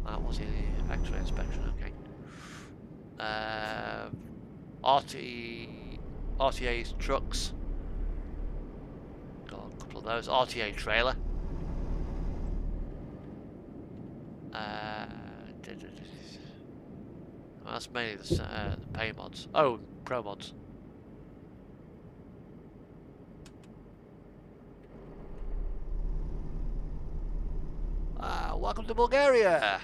That was the X-ray inspection, okay. RTA's trucks. Got a couple of those. RTA trailer. That's mainly the pay mods. Oh, pro mods. Welcome to Bulgaria.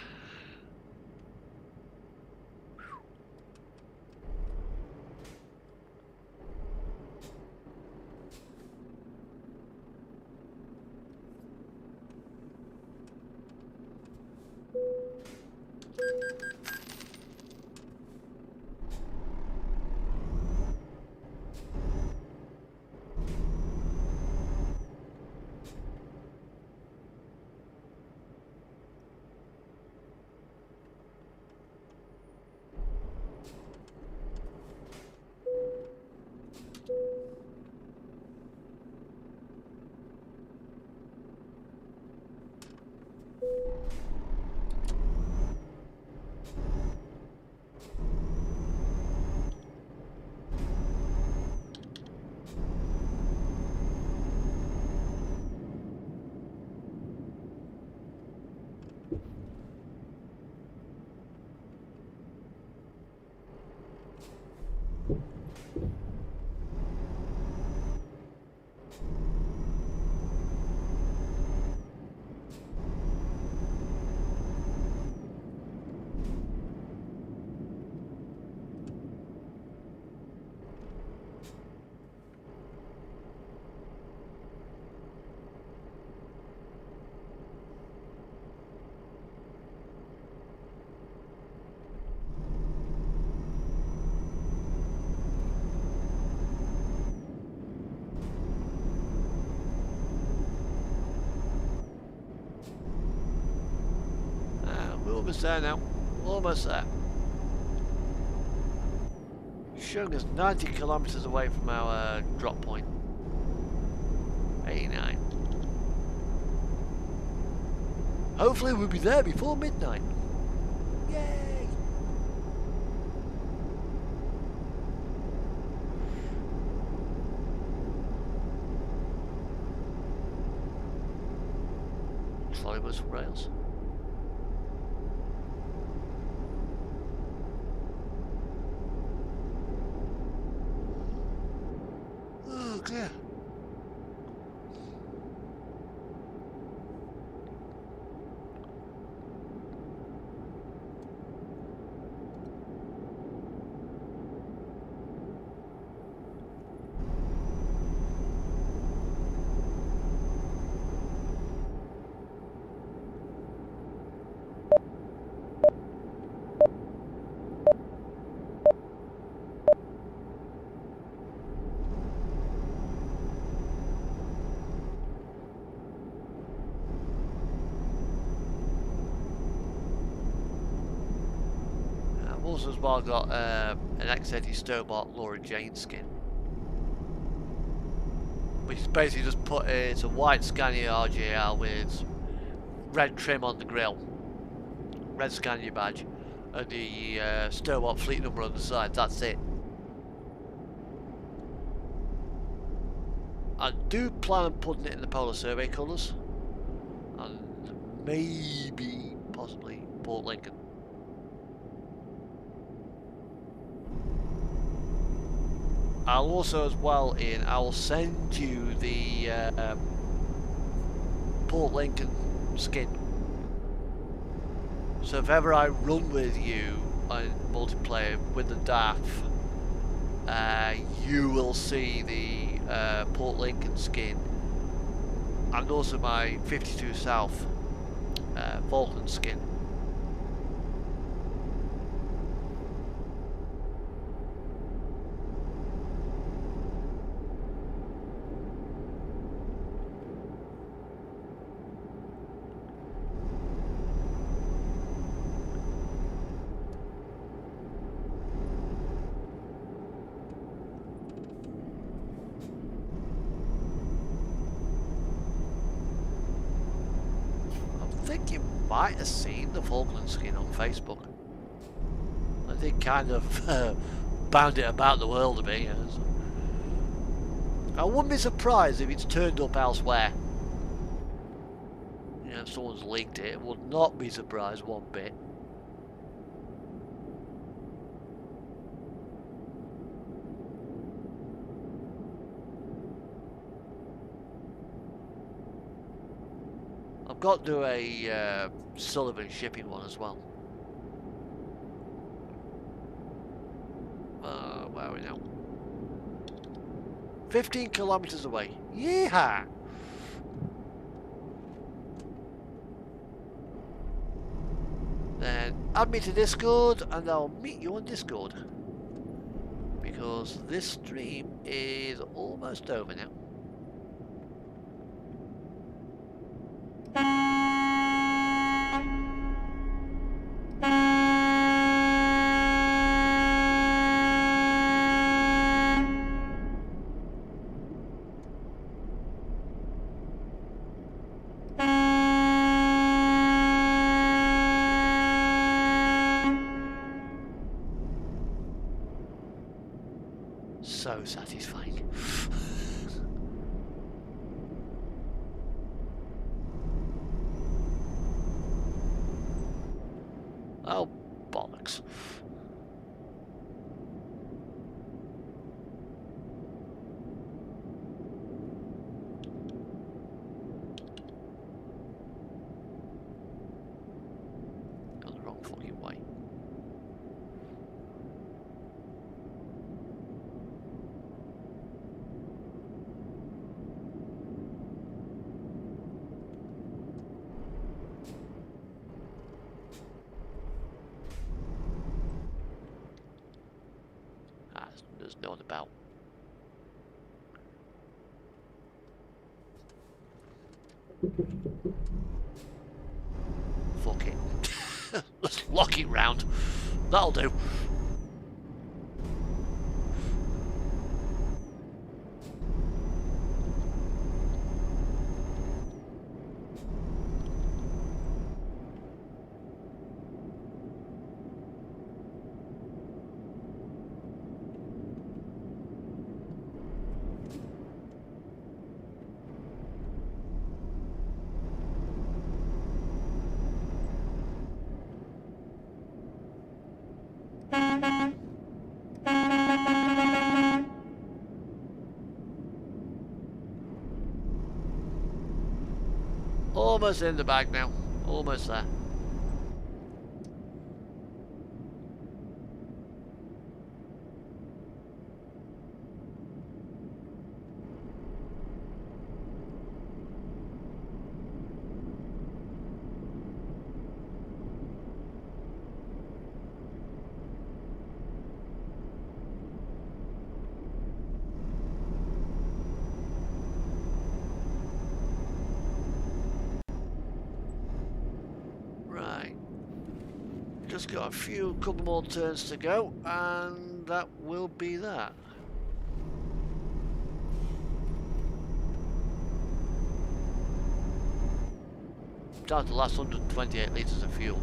Almost there now. Almost there. Showing us 90 kilometers away from our drop point. 89. Hopefully we'll be there before midnight. Yay! Trolleybus rails. Clear. also as well got an X80 Stobart Laura Jane skin, which is basically just it's a white Scania RJR with red trim on the grille, red Scania badge, and the Stobart fleet number on the side. That's it. I do plan on putting it in the Polar Survey colours, and maybe, possibly, Port Lincoln. I'll also, as well, Ian, I'll send you the Port Lincoln skin. So if ever I run with you on multiplayer with the DAF, you will see the Port Lincoln skin, and also my 52 South Falkland skin. I think you might have seen the Falkland skin on Facebook. I think kind of bound it about the world a bit. You know, so. I wouldn't be surprised if it's turned up elsewhere. You know, if someone's leaked it, would not be surprised one bit. I've got to do a Sullivan shipping one as well. Where are we now? 15 kilometers away. Yeehaw! Then add me to Discord and I'll meet you on Discord. Because this stream is almost over now. So satisfying. Oh, bollocks. Got the wrong fucking way. There's no one about. Fuck it. Let's lock it round. That'll do. Almost in the bag now. Almost there. Just got a couple more turns to go, and that will be that. Down to the last 128 litres of fuel.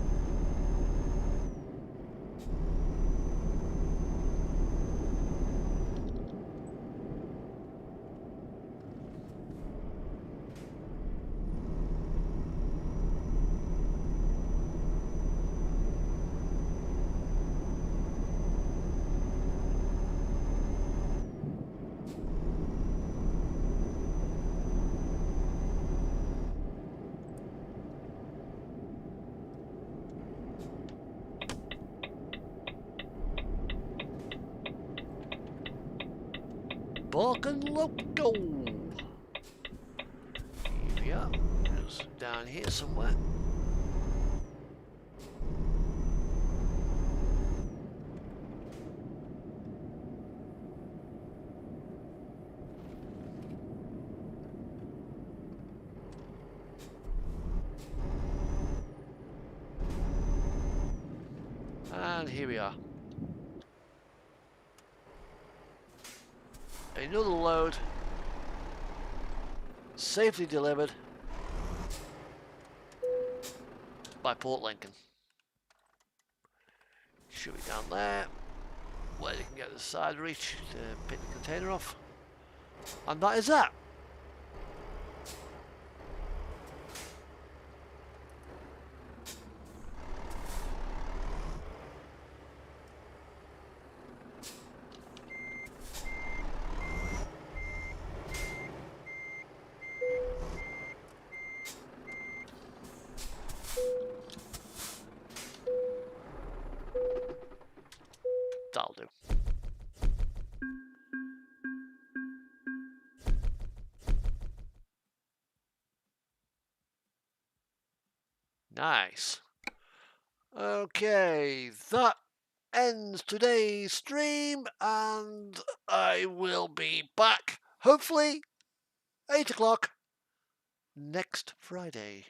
Balkan Loco. Here we are. Just down here somewhere. And here we are. Another load. Safely delivered by Port Lincoln. Should be down there, where you can get the side reach to pick the container off. And that is that. That'll do. Nice. Okay, that ends today's stream, and I will be back, hopefully, 8 o'clock next Friday.